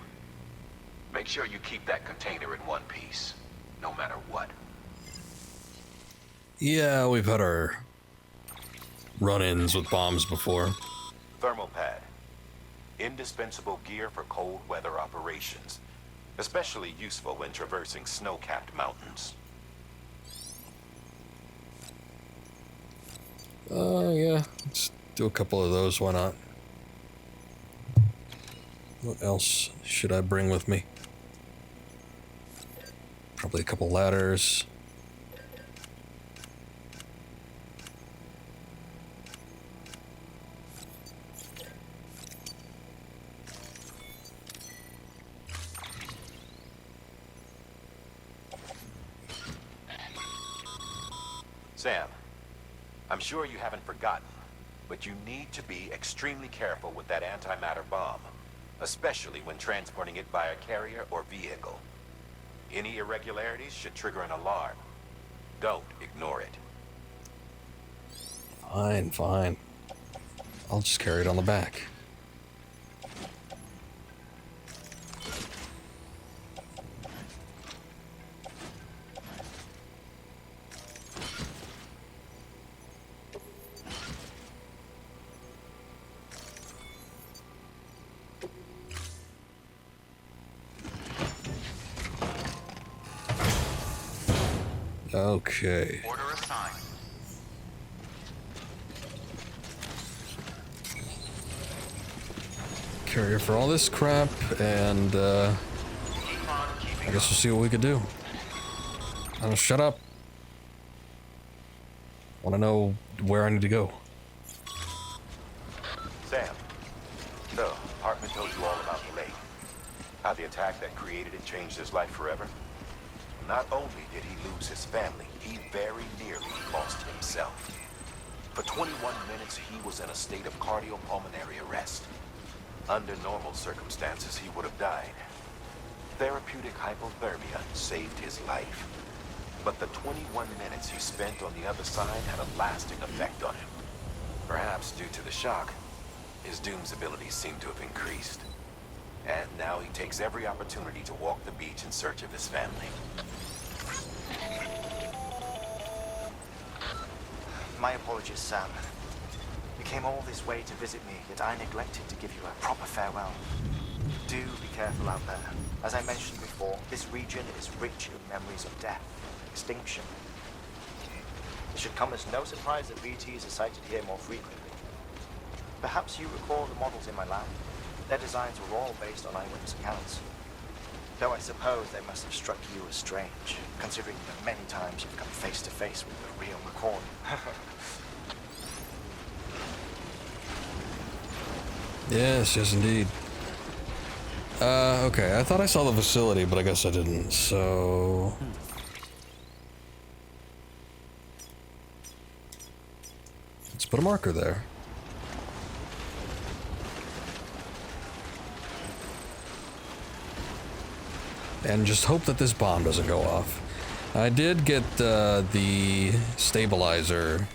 make sure you keep that container in one piece, no matter what. Yeah, we've had our run-ins with bombs before. Thermal pad. Indispensable gear for cold weather operations. Especially useful when traversing snow-capped mountains. Yeah, let's do a couple of those, why not? What else should I bring with me? Probably a couple ladders. Sam, I'm sure you haven't forgotten, but you need to be extremely careful with that antimatter bomb, especially when transporting it by a carrier or vehicle. Any irregularities should trigger an alarm. Don't ignore it. Fine, fine. I'll just carry it on the back. Okay. Order assigned. Carrier for all this crap, and I guess we'll see what we can do. I don't shut up. Want to know where I need to go. Sam, so Hartman told you all about the lake. How the attack that created it changed his life forever. Not only did he lose his family, he very nearly lost himself. For 21 minutes, he was in a state of cardiopulmonary arrest. Under normal circumstances, he would have died. Therapeutic hypothermia saved his life. But the 21 minutes he spent on the other side had a lasting effect on him. Perhaps due to the shock, his Doom's abilities seem to have increased. And now he takes every opportunity to walk the beach in search of his family. My apologies, Sam. You came all this way to visit me, yet I neglected to give you a proper farewell. Do be careful out there. As I mentioned before, this region is rich in memories of death, extinction. It should come as no surprise that BTs are sighted here more frequently. Perhaps you recall the models in my lab? Their designs were all based on eyewitness accounts. Though I suppose they must have struck you as strange, considering the many times you've come face to face with the real McCoy. Yes, yes indeed. Okay, I thought I saw the facility, but I guess I didn't, so... Let's put a marker there. And just hope that this bomb doesn't go off. I did get the stabilizer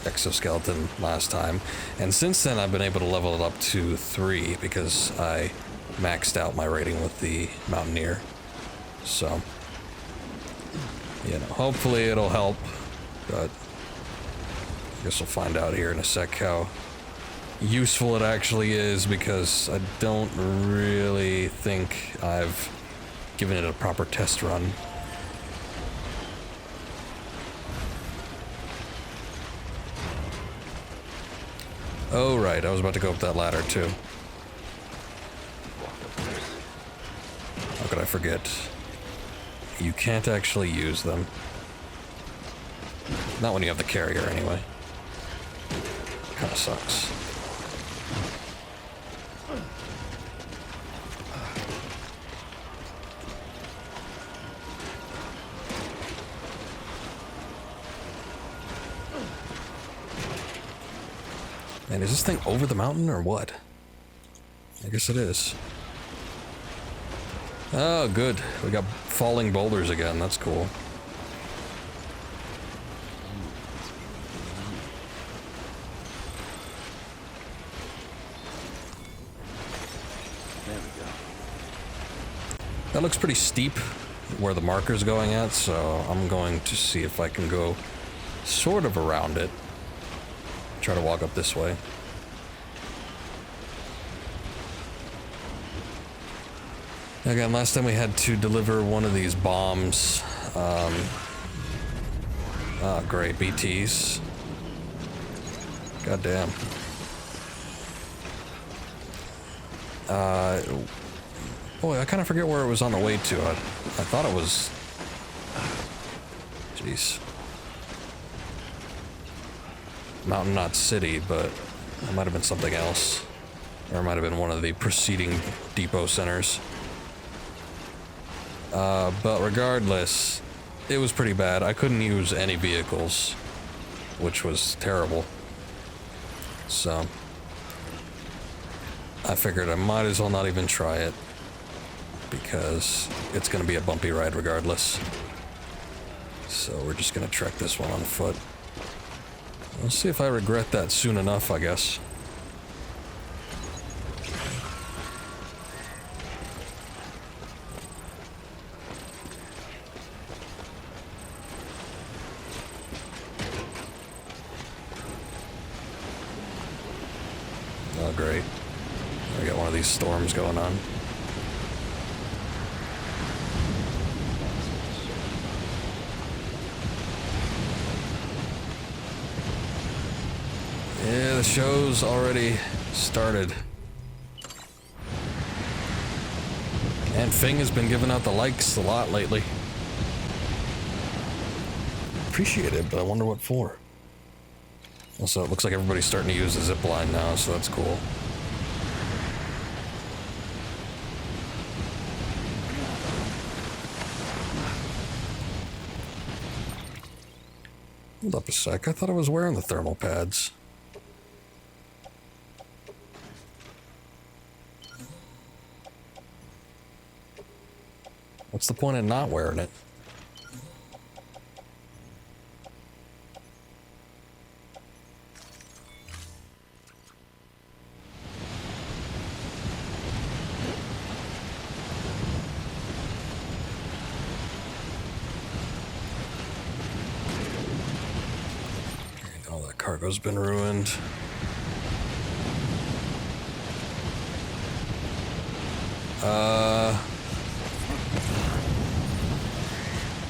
exoskeleton last time, and since then I've been able to level it up to 3 because I maxed out my rating with the Mountaineer. So, you know, hopefully it'll help, but I guess we'll find out here in a sec how useful it actually is, because I don't really think I've given it a proper test run. Oh right, I was about to go up that ladder too. How could I forget? You can't actually use them. Not when you have the carrier anyway. Kinda sucks. And is this thing over the mountain or what? I guess it is. Oh, good. We got falling boulders again. That's cool. There we go. That looks pretty steep where the marker's going at, so I'm going to see if I can go sort of around it. Try to walk up this way. Again, last time we had to deliver one of these bombs. Oh, great, BTs. Goddamn. Boy, I kind of forget where it was on the way to. I thought it was... Jeez. Mountain Knot City, but it might have been something else. Or it might have been one of the preceding depot centers. But regardless, it was pretty bad. I couldn't use any vehicles, which was terrible. So, I figured I might as well not even try it, because it's going to be a bumpy ride regardless. So we're just going to trek this one on foot. We'll see if I regret that soon enough, I guess. Oh, great. I got one of these storms going on. Yeah, the show's already started. And Fing has been giving out the likes a lot lately. Appreciate it, but I wonder what for. Also, it looks like everybody's starting to use the zip line now, so that's cool. Hold up a sec. I thought I was wearing the thermal pads. What's the point in not wearing it? All that cargo's been ruined.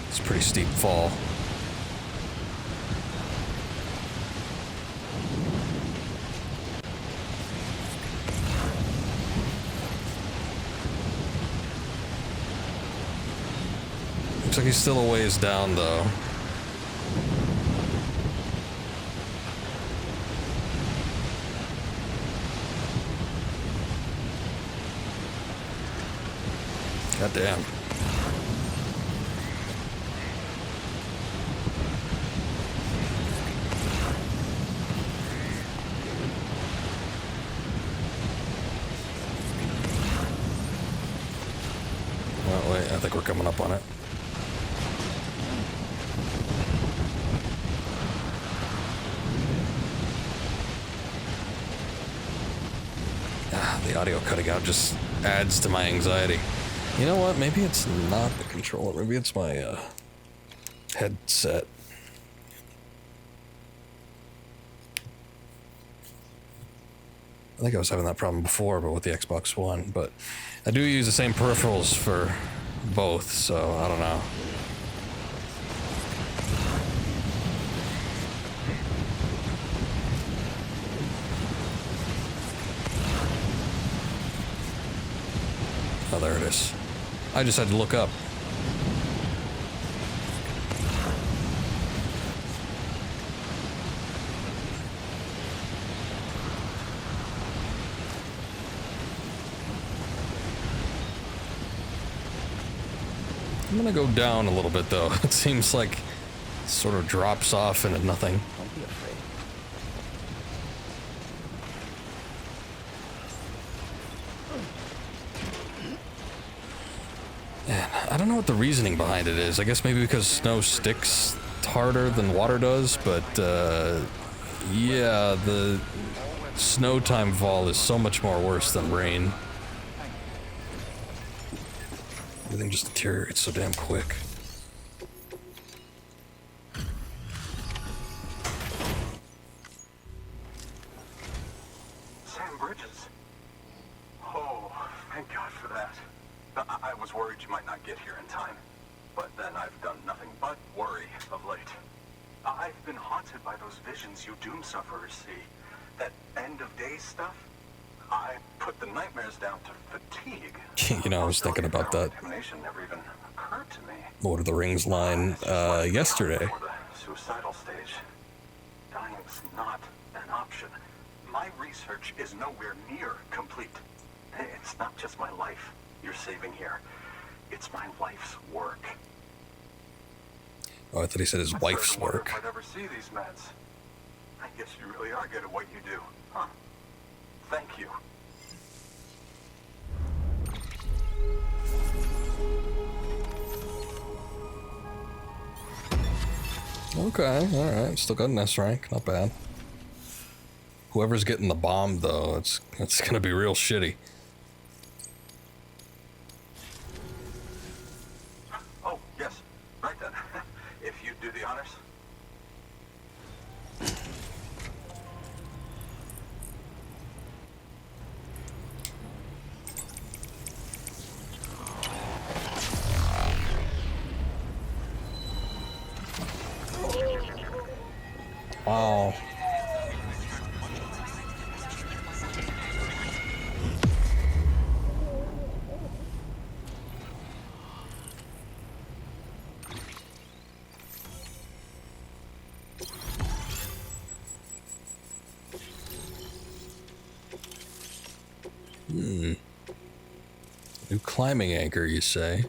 It's a pretty steep fall. Looks like he's still a ways down, though. God damn. Well, wait, I think we're coming up on it. The audio cutting out just adds to my anxiety. You know what? Maybe it's not the controller. Maybe it's my headset. I think I was having that problem before, but with the Xbox One. But I do use the same peripherals for both, so I don't know. Oh, there it is. I just had to look up. I'm gonna go down a little bit, though. It seems like it sort of drops off into nothing. Don't be afraid. I don't know what the reasoning behind it is. I guess maybe because snow sticks harder than water does, but yeah, the snow time fall is so much more worse than rain. Everything just deteriorates so damn quick. Sam Bridges. Oh, thank God for that. I was worried you might not get here in time, but then I've done nothing but worry of late. I've been haunted by those visions you doom sufferers see. That end of days stuff. I put the nightmares down to fatigue. You know, I was thinking about that Never even occurred to me. Lord of the Rings line yesterday. For the suicidal stage. Dying's not an option. My research is nowhere near complete. It's not just my life you're saving here. It's my life's work. Oh, I thought he said his wife's work. If I'd ever see these meds. I guess you really are good at what you do, huh? Thank you. Okay, alright. Still got an S rank. Not bad. Whoever's getting the bomb, though, it's gonna be real shitty. Oh, yes. Right then. If you do the honors. Wow. New climbing anchor, you say?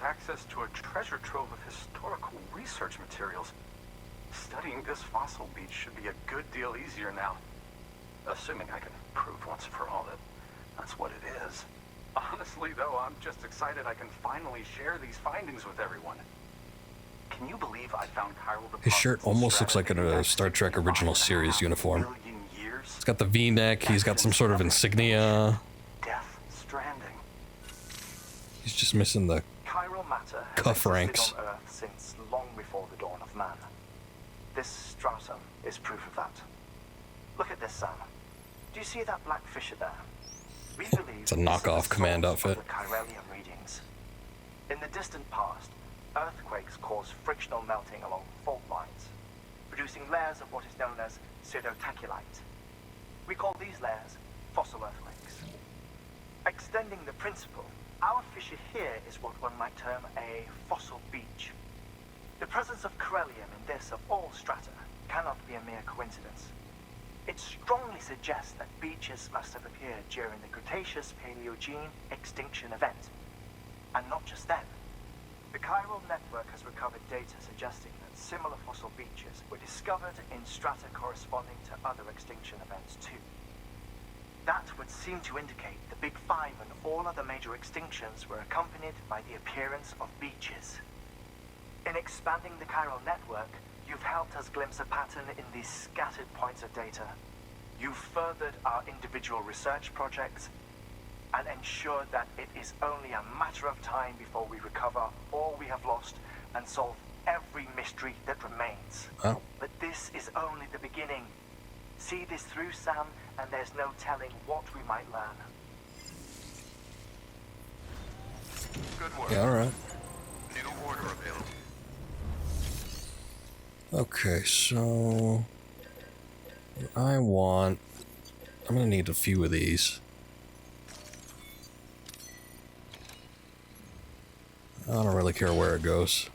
with access to a treasure trove of historical research materials. Studying this fossil beach should be a good deal easier now. Assuming I can prove once for all that that's what it is. Honestly, though, I'm just excited I can finally share these findings with everyone. Can you believe I found chiral deposits? His shirt almost looks like a Star Trek original series uniform. It's got the V-neck, he's got some sort of insignia. Death Stranding. He's just missing the Chiral matter has cuff existed ranks. on Earth since long before the dawn of man. This stratum is proof of that. Look at this, Sam. Do you see that black fissure there? We believe It's a this is the knockoff command source outfit. of the chiralium readings. In the distant past, earthquakes caused frictional melting along fault lines, producing layers of what is known as pseudotaculite. We call these layers fossil earthquakes. Extending the principle, our fissure here is what one might term a fossil beach. The presence of chiralium in this of all strata cannot be a mere coincidence. It strongly suggests that beaches must have appeared during the Cretaceous-Paleogene extinction event. And not just then. The chiral network has recovered data suggesting that similar fossil beaches were discovered in strata corresponding to other extinction events too. That would seem to indicate the Big Five and all other major extinctions were accompanied by the appearance of beaches. In expanding the chiral network, you've helped us glimpse a pattern in these scattered points of data. You've furthered our individual research projects and ensured that it is only a matter of time before we recover all we have lost and solve every mystery that remains. Oh. But this is only the beginning. See this through, Sam, and there's no telling what we might learn. Good work. Yeah, alright. New order available. Okay, so I'm gonna need a few of these. I don't really care where it goes.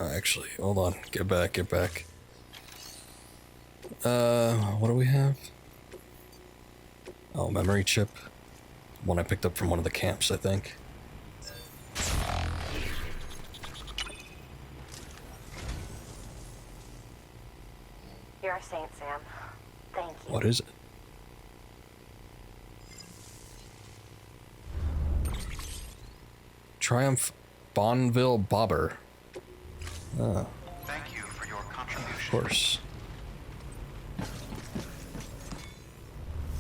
Oh, actually, hold on. Get back. What do we have? Oh, memory chip. One I picked up from one of the camps, I think. You're a saint, Sam. Thank you. What is it? Triumph Bonneville Bobber. Oh, Thank you for your contribution. of course.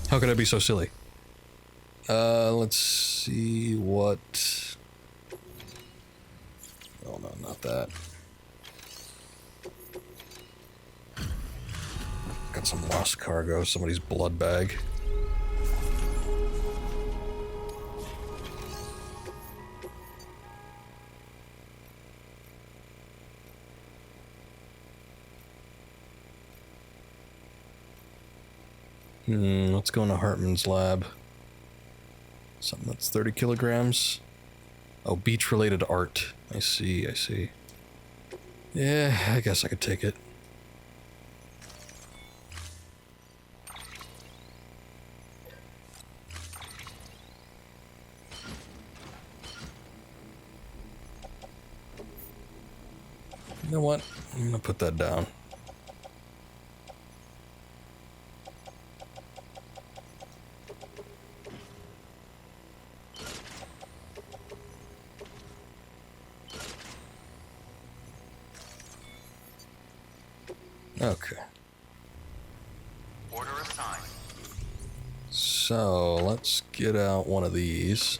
How could I be so silly? Let's see what... Oh no, not that. Got some lost cargo, somebody's blood bag. Let's go into Hartman's lab. Something that's 30 kilograms. Oh, beach-related art. I see. Yeah, I guess I could take it. You know what? I'm gonna put that down. Okay. Order assigned. So, let's get out one of these.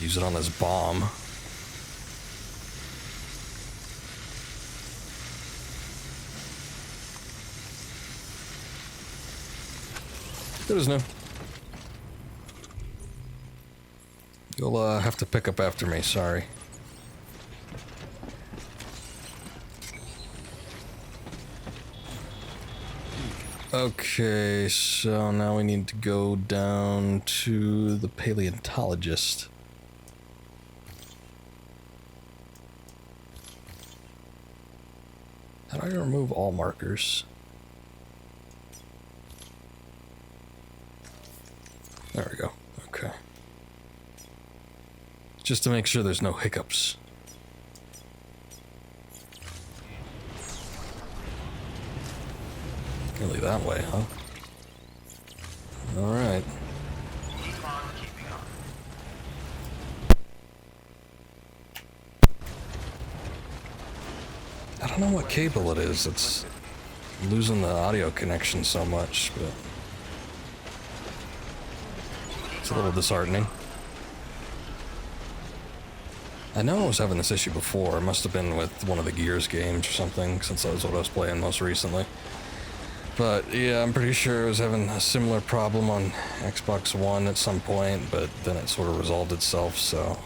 Use it on this bomb. Good as new. You'll have to pick up after me, sorry. Okay, so now we need to go down to the paleontologist. How do I remove all markers? There we go. Okay. Just to make sure there's no hiccups. Really that way, huh? Alright. Keep on keeping on. I don't know what cable it is. It's losing the audio connection so much, but it's a little disheartening. I know I was having this issue before. It must have been with one of the Gears games or something, since that was what I was playing most recently. But yeah, I'm pretty sure I was having a similar problem on Xbox One at some point, but then it sort of resolved itself, so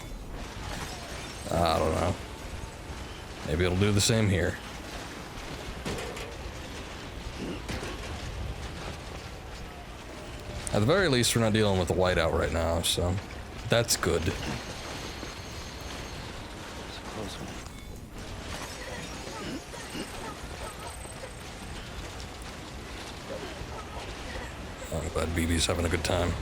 I don't know. Maybe it'll do the same here. At the very least, we're not dealing with the whiteout right now, so that's good. It's a close one. I'm glad BB's having a good time.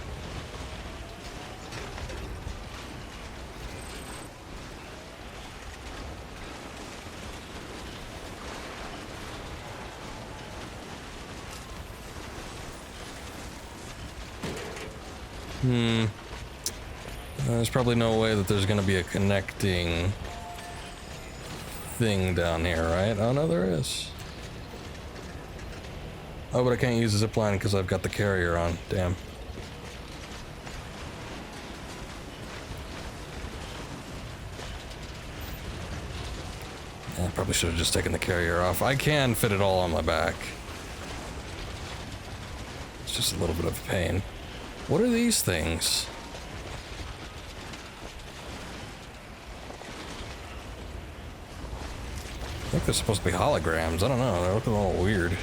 There's probably no way that there's gonna be a connecting thing down here, right? Oh no, there is. Oh, but I can't use the zipline because I've got the carrier on. Damn. I probably should have just taken the carrier off. I can fit it all on my back. It's just a little bit of a pain. What are these things? I think they're supposed to be holograms. I don't know. They're looking a little weird.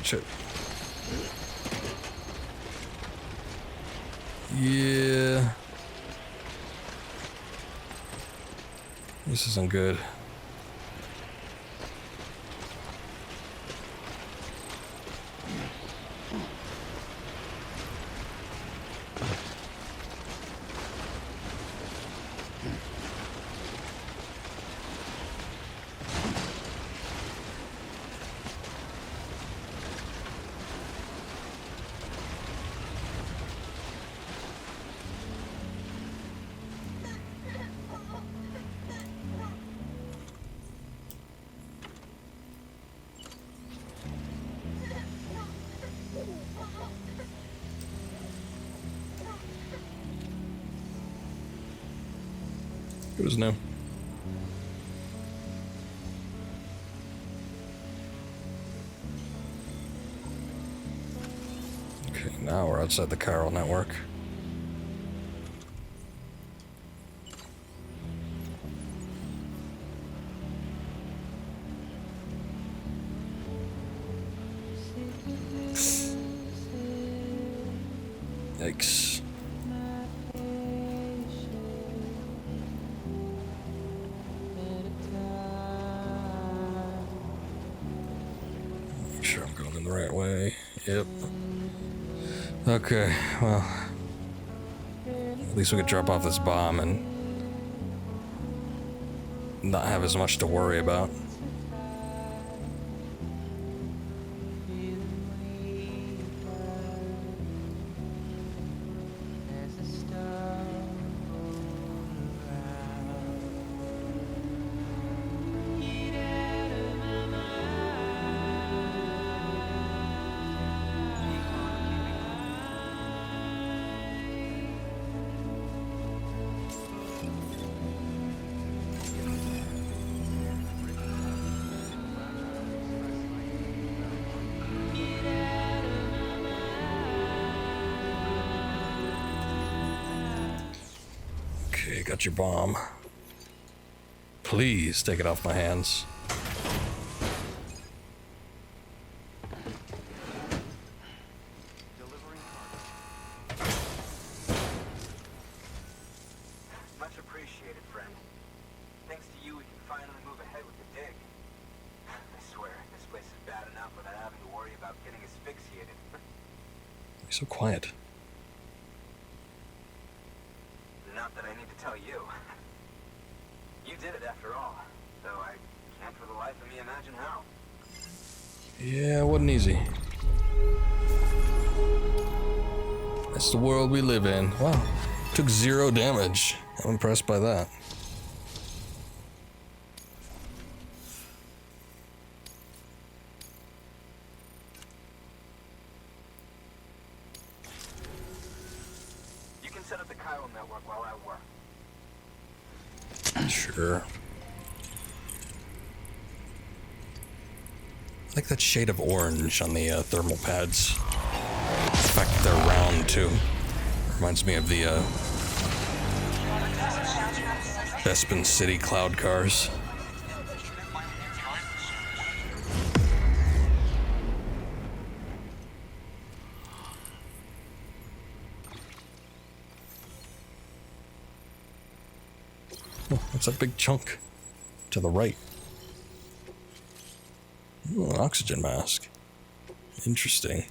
Shit. Yeah. This isn't good. Good as new. Okay, now we're outside the chiral network. Yikes. Make sure I'm going in the right way. Yep. Okay, well, at least we could drop off this bomb and not have as much to worry about. Okay, got your bomb. Please take it off my hands. Delivering Much appreciated, friend. Thanks to you, we can finally move ahead with the dig. I swear, this place is bad enough without having to worry about getting asphyxiated. You're so quiet. Not that I need to tell you. You did it after all, though I can't for the life of me imagine how. Yeah, it wasn't easy. That's the world we live in. Wow, took 0 damage. I'm impressed by that. You can set up the chiral network while I work. Sure. I like that shade of orange on the thermal pads. The fact that they're round too. Reminds me of the Bespin City cloud cars. Oh, what's that big chunk to the right? Ooh, an oxygen mask. Interesting.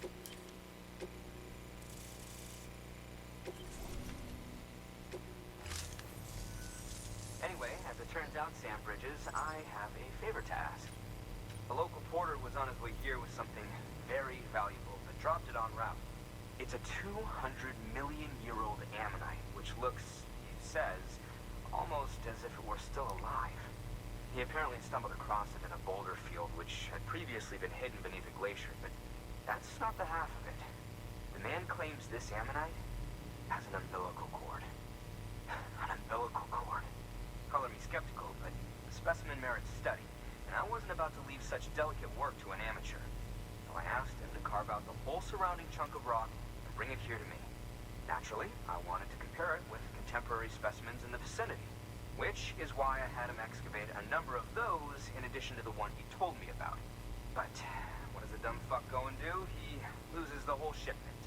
Anyway, as it turns out, Sam Bridges, I have a favor to ask. The local porter was on his way here with something very valuable, but dropped it en route. It's a 200-million-year-old ammonite, which looks, he says, almost as if it were still alive. He apparently stumbled across it in a boulder field, which had previously been hidden beneath a glacier, but that's not the half of it. The man claims this ammonite has an umbilical cord. An umbilical cord. Color me skeptical, but the specimen merits study, and I wasn't about to leave such delicate work to an amateur. So I asked him to carve out the whole surrounding chunk of rock and bring it here to me. Naturally, I wanted to compare it with contemporary specimens in the vicinity, which is why I had him excavate a number of those in addition to the one he told me about. But what does a dumb fuck go and do? He loses the whole shipment.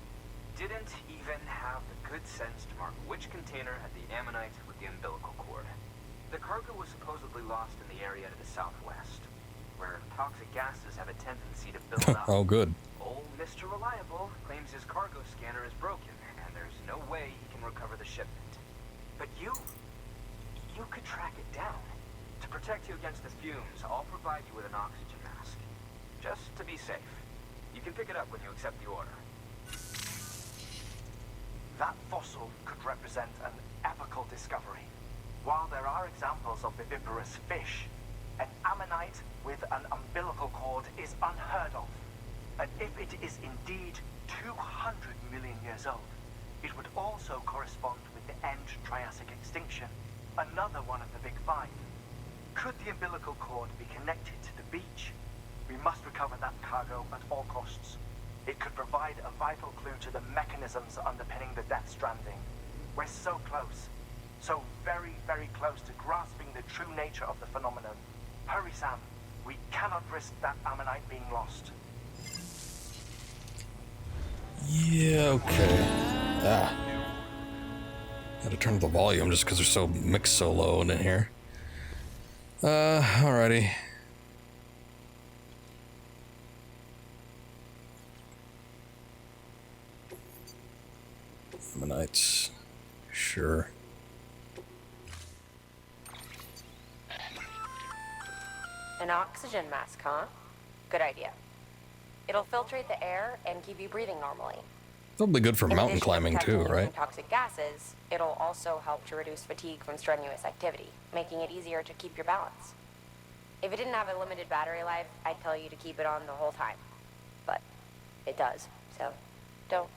Didn't even have the good sense to mark which container had the ammonite with the umbilical cord. The cargo was supposedly lost in the area to the southwest, where toxic gases have a tendency to build up. Oh, good. Old Mr. Reliable claims his cargo scanner is broken, and there's no way he can recover the shipment. But you could track it down. To protect you against the fumes, I'll provide you with an oxygen mask. Just to be safe. You can pick it up when you accept the order. That fossil could represent an epochal discovery. While there are examples of viviparous fish, an ammonite with an umbilical cord is unheard of. And if it is indeed 200 million years old, it would also correspond with the end Triassic extinction, another one of the big five. Could the umbilical cord be connected to the beach? We must recover that cargo at all costs. It could provide a vital clue to the mechanisms underpinning the Death Stranding. We're so close. So very, very close to grasping the true nature of the phenomenon. Hurry, Sam. We cannot risk that ammonite being lost. Yeah, okay. Ah. Had to turn the volume just because they're so mixed so low in here. Alrighty. Ammonites. Sure. An oxygen mask, huh? Good idea. It'll filtrate the air and keep you breathing normally. Probably good for In mountain addition to climbing protecting too, you right? from toxic gases, it'll also help to reduce fatigue from strenuous activity, making it easier to keep your balance. If it didn't have a limited battery life, I'd tell you to keep it on the whole time. But it does, so don't.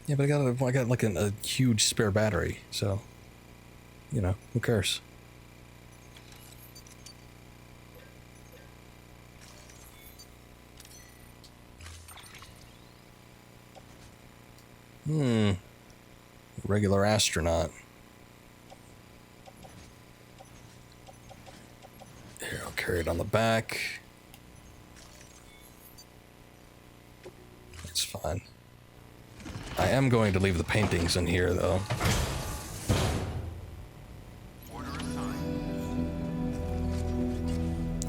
Yeah, but I got like a huge spare battery, so you know, who cares? Regular astronaut. Crate on the back. It's fine. I am going to leave the paintings in here, though.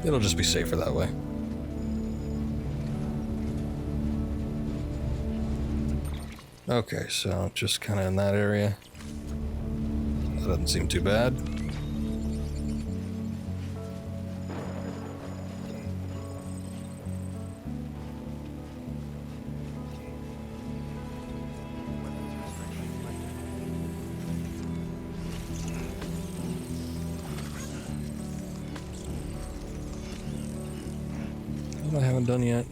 It'll just be safer that way. Okay, so just kind of in that area. That doesn't seem too bad. What I haven't done yet.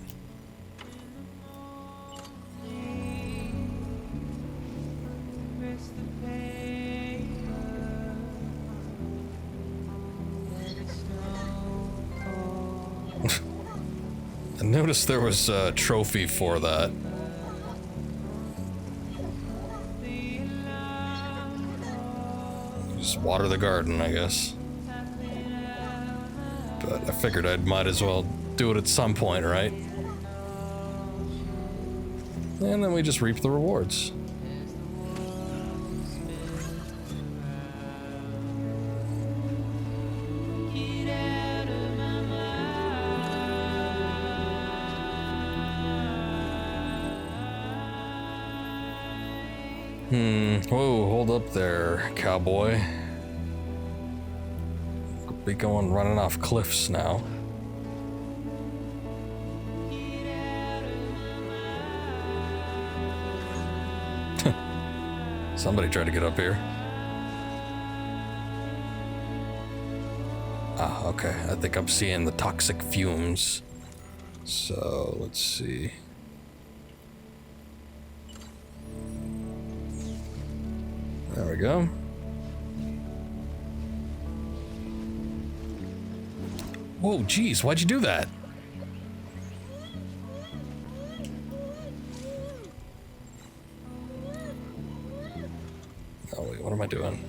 I noticed there was a trophy for that. Just water the garden, I guess. But I figured I might as well do it at some point, right? And then we just reap the rewards. Whoa, hold up there, cowboy. We'll be going running off cliffs now. Somebody tried to get up here. Ah, okay. I think I'm seeing the toxic fumes. So, let's see. There we go. Whoa, geez, why'd you do that? Oh, wait, what am I doing?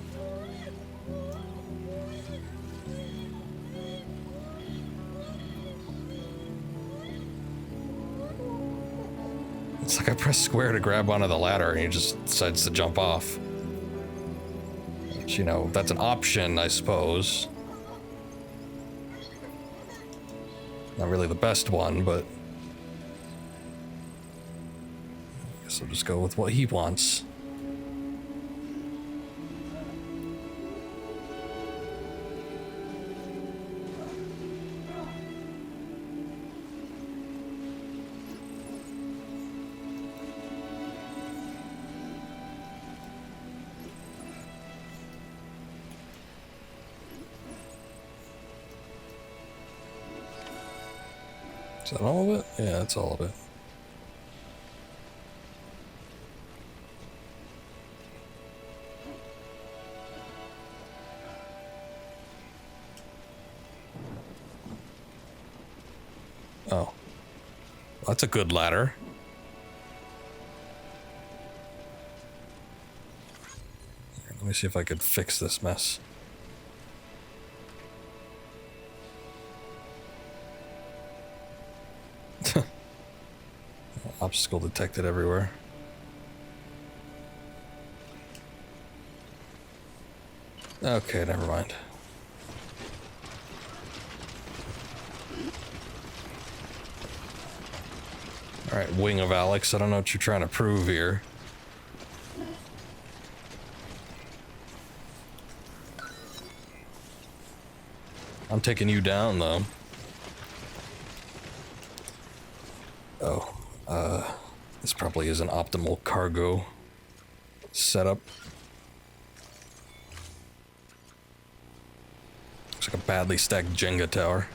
It's like I press square to grab onto the ladder and he just decides to jump off. Which, you know, that's an option, I suppose. Not really the best one, but I guess I'll just go with what he wants. Is that all of it? Yeah, that's all of it. Oh. Well, that's a good ladder. Let me see if I could fix this mess. Obstacle detected everywhere. Okay, never mind. Alright, Wing of Alex, I don't know what you're trying to prove here. I'm taking you down, though. Oh. This probably is an optimal cargo setup. Looks like a badly stacked Jenga tower.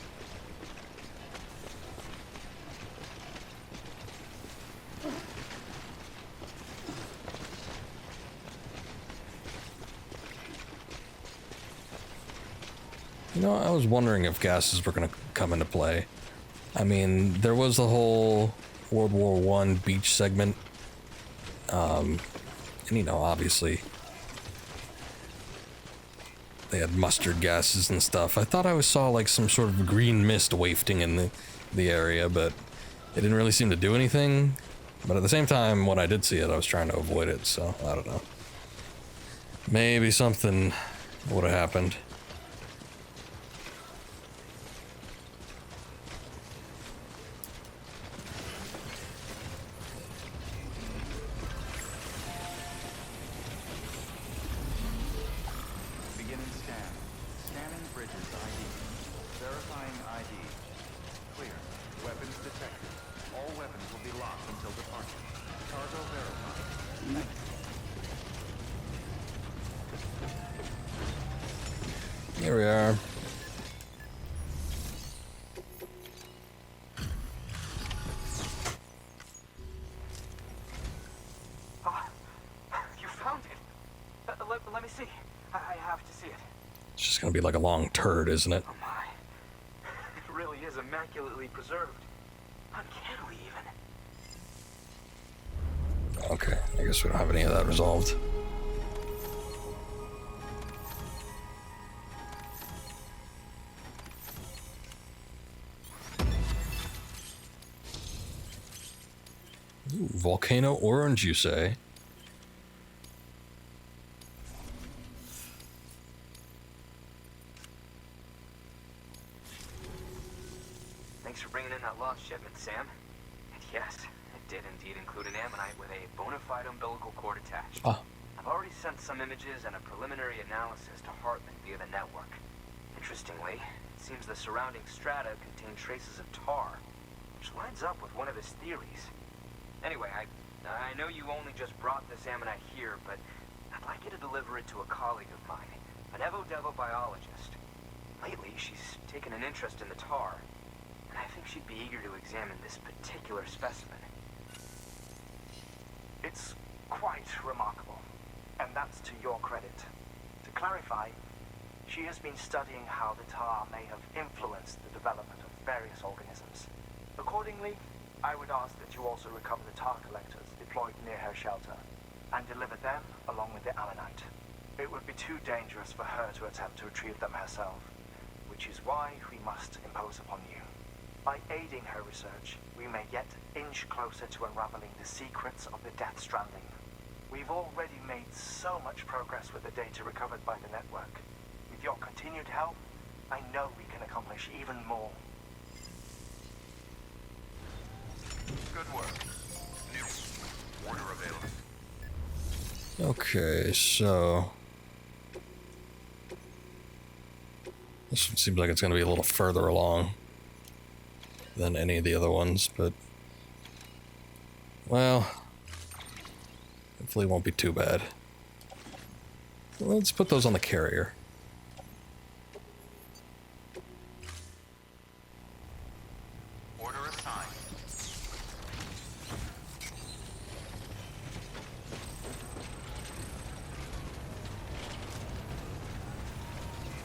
You know, I was wondering if gases were going to come into play. I mean, there was the whole World War I beach segment, and you know, obviously they had mustard gases and stuff. I thought I saw like some sort of green mist wafting in the area, but it didn't really seem to do anything. But at the same time, when I did see it, I was trying to avoid it, so I don't know. Maybe something would have happened. Beginning scan. Scanning bridges ID. Verifying ID. Clear. Weapons detected. All weapons will be locked until departure. Cargo verified. Thank you. Here we are. You found it. Let me see. I have to see it. It's just gonna be like a long turd, isn't it? Oh my. It really is immaculately preserved. Uncannily even. Okay, I guess we don't have any of that resolved. Ooh, volcano orange, you say? Thanks for bringing in that lost shipment, Sam. And yes, it did indeed include an ammonite with a bona fide umbilical cord attached. Ah. I've already sent some images and a preliminary analysis to Hartman via the network. Interestingly, it seems the surrounding strata contain traces of tar, which lines up with one of his theories. Anyway, I know you only just brought this ammonite here, but I'd like you to deliver it to a colleague of mine, an Evo-Devo biologist. Lately, she's taken an interest in the tar, and I think she'd be eager to examine this particular specimen. It's quite remarkable, and that's to your credit. To clarify, she has been studying how the tar may have influenced the development of various organisms. Accordingly, I would ask that you also recover the tar collectors deployed near her shelter, and deliver them along with the ammonite. It would be too dangerous for her to attempt to retrieve them herself, which is why we must impose upon you. By aiding her research, we may yet inch closer to unraveling the secrets of the Death Stranding. We've already made so much progress with the data recovered by the network. With your continued help, I know we can accomplish even more. Good work. New order available. Okay, so this one seems like it's going to be a little further along than any of the other ones, but well, hopefully it won't be too bad. Let's put those on the carrier. Order assigned.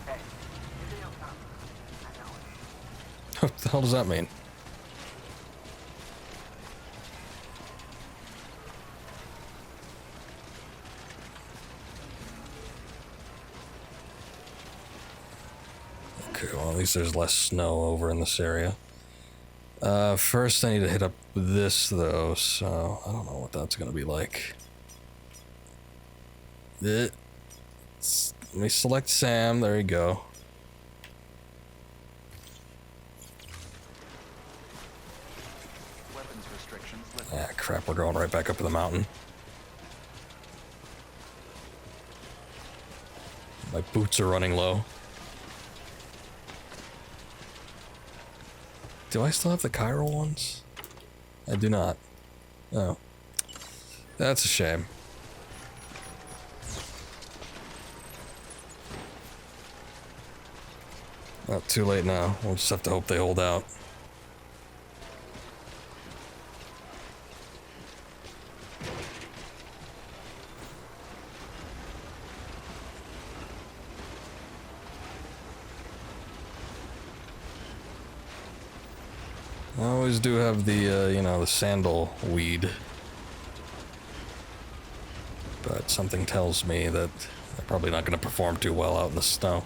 Hey, you deal, Tom. I know it. What the hell does that mean? Okay, well at least there's less snow over in this area. First I need to hit up this though, so I don't know what that's gonna be like. Let me select Sam, there you go. Weapons restrictions lifted. Ah, crap, we're going right back up to the mountain. My boots are running low. Do I still have the chiral ones? I do not. Oh. That's a shame. Not too late now. We'll just have to hope they hold out. I always do have the, you know, the sandal weed. But something tells me that They're probably not going to perform too well out in the snow.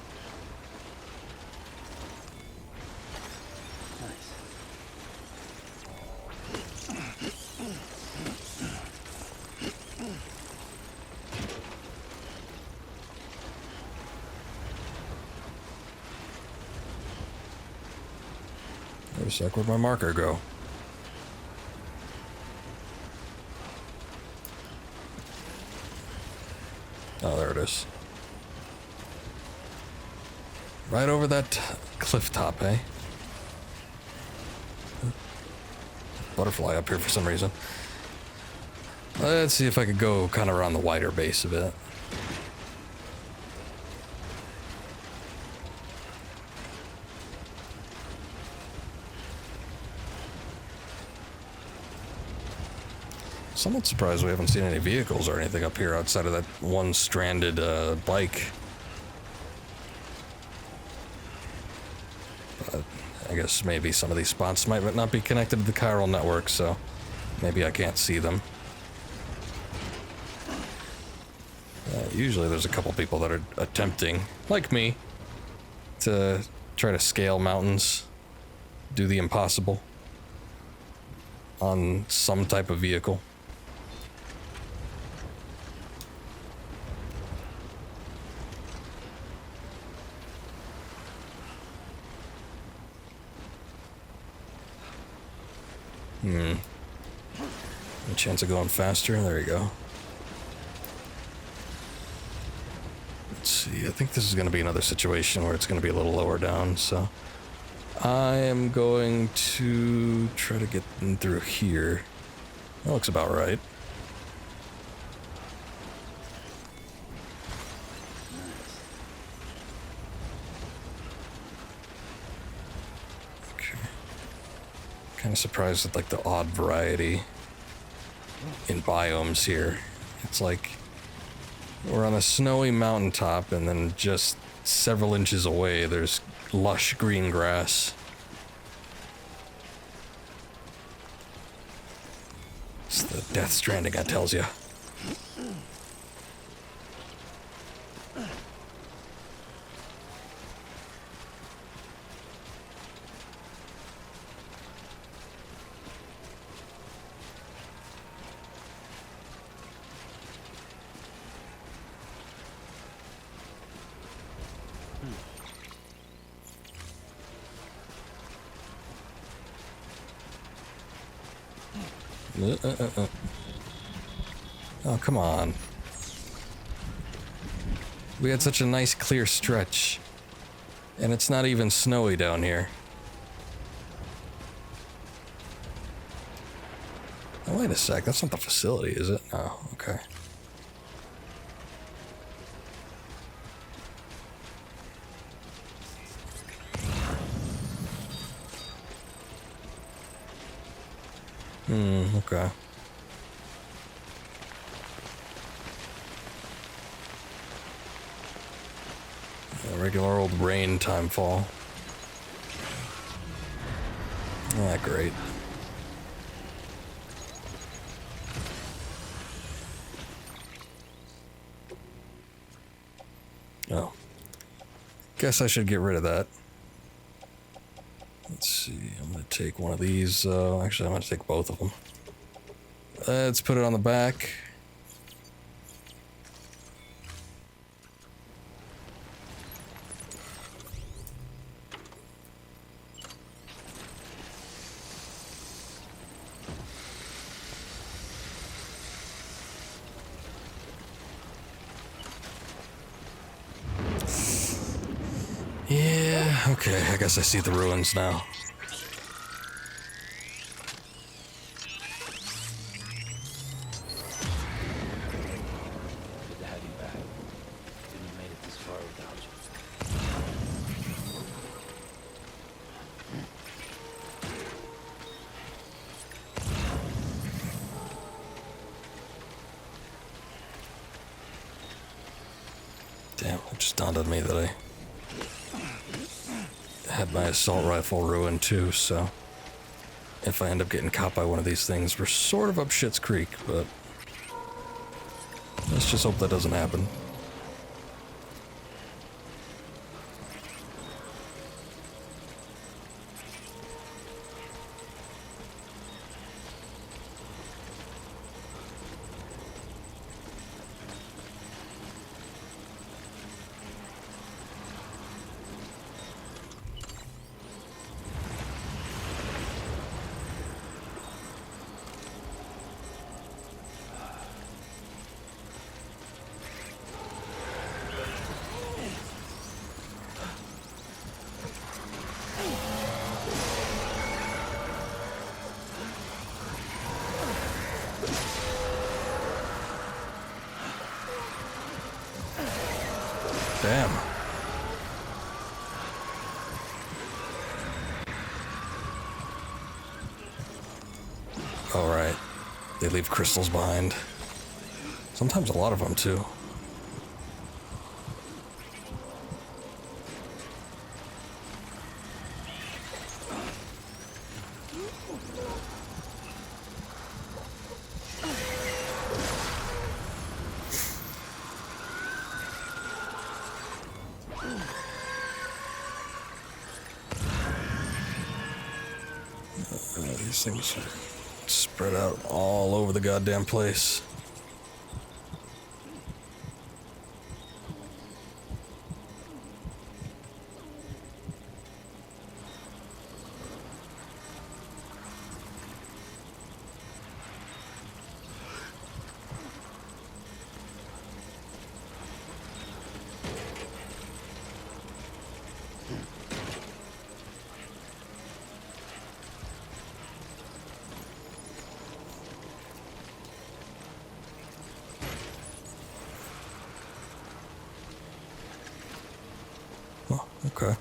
Wait a sec, where'd my marker go? Oh, there it is. Right over that cliff top, eh? Butterfly up here for some reason. Let's see if I could go kind of around the wider base a bit. Somewhat surprised we haven't seen any vehicles or anything up here outside of that one stranded bike. But I guess maybe some of these spots might not be connected to the chiral network, so maybe I can't see them. Usually there's a couple people that are attempting, like me, to try to scale mountains, do the impossible on some type of vehicle. A chance of going faster? There you go. Let's see, I think this is going to be another situation where it's going to be a little lower down, so I am going to try to get in through here. That looks about right. Okay. Kind of surprised at like the odd variety in biomes here. It's like we're on a snowy mountaintop, and then just several inches away there's lush green grass. It's the Death Stranding, I tells ya. Oh, come on. We had such a nice clear stretch, and it's not even snowy down here. Oh, wait a sec, that's not the facility, is it? Oh, okay. Okay. A regular old rain time fall. Ah, great. Oh. Guess I should get rid of that. Let's see, I'm gonna take one of these, actually I'm gonna take both of them. Let's put it on the back. Yeah, okay, I guess I see the ruins now. Damn, it just dawned on me that I had my assault rifle ruined too, so if I end up getting caught by one of these things, we're sort of up shit's creek, but let's just hope that doesn't happen. Damn. All right. They leave crystals behind. Sometimes a lot of them, too. These things are spread out all over the goddamn place. Okay.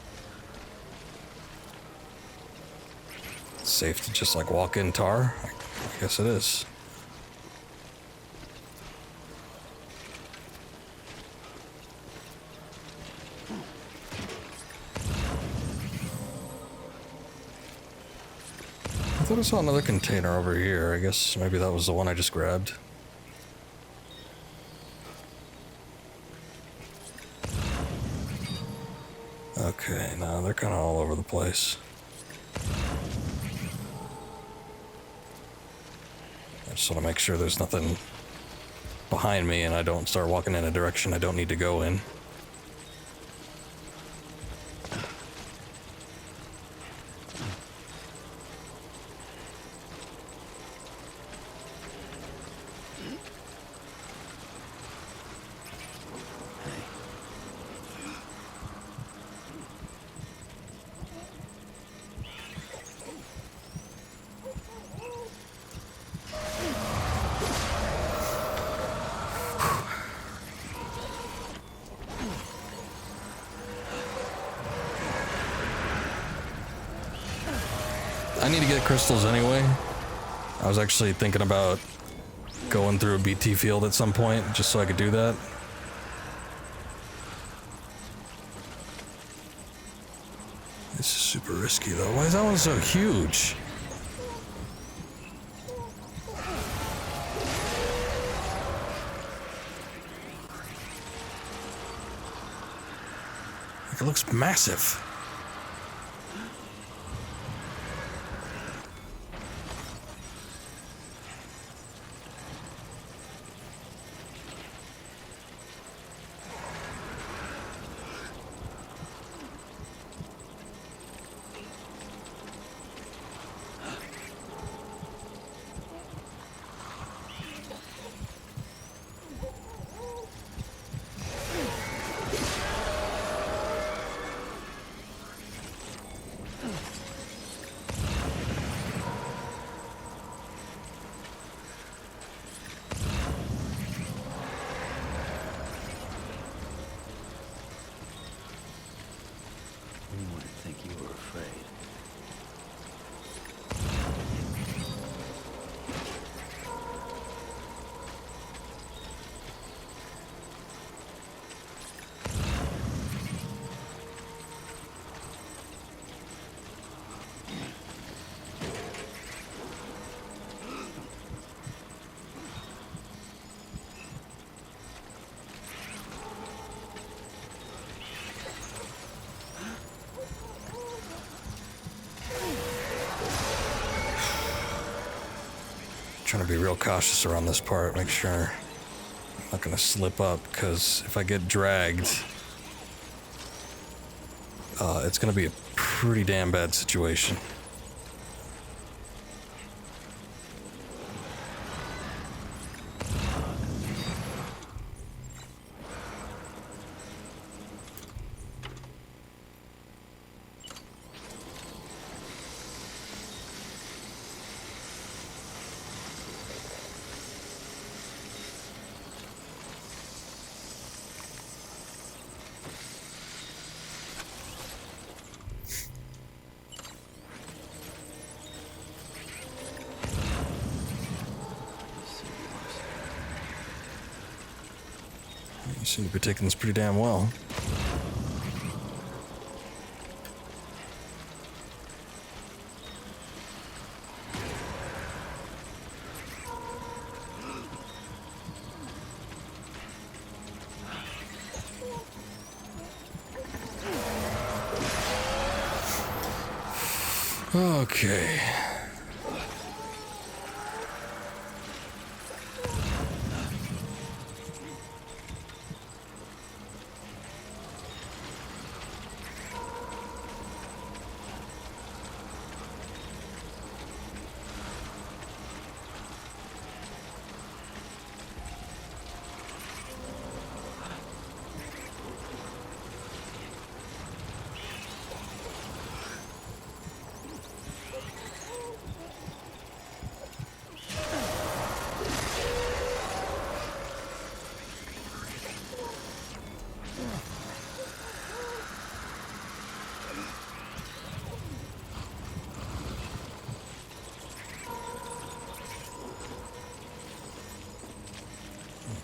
Safe to just like walk in tar? I guess it is. I thought I saw another container over here. I guess maybe that was the one I just grabbed. Okay, no, they're kind of all over the place. I just want to make sure there's nothing behind me and I don't start walking in a direction I don't need to go in. I need to get crystals anyway. I was actually thinking about going through a BT field at some point just so I could do that. This is super risky though. Why is that one so huge? Like, it looks massive. Anyone would think you were afraid. Trying to be real cautious around this part, make sure I'm not gonna slip up, because if I get dragged, it's gonna be a pretty damn bad situation. You seem to be taking this pretty damn well. Okay.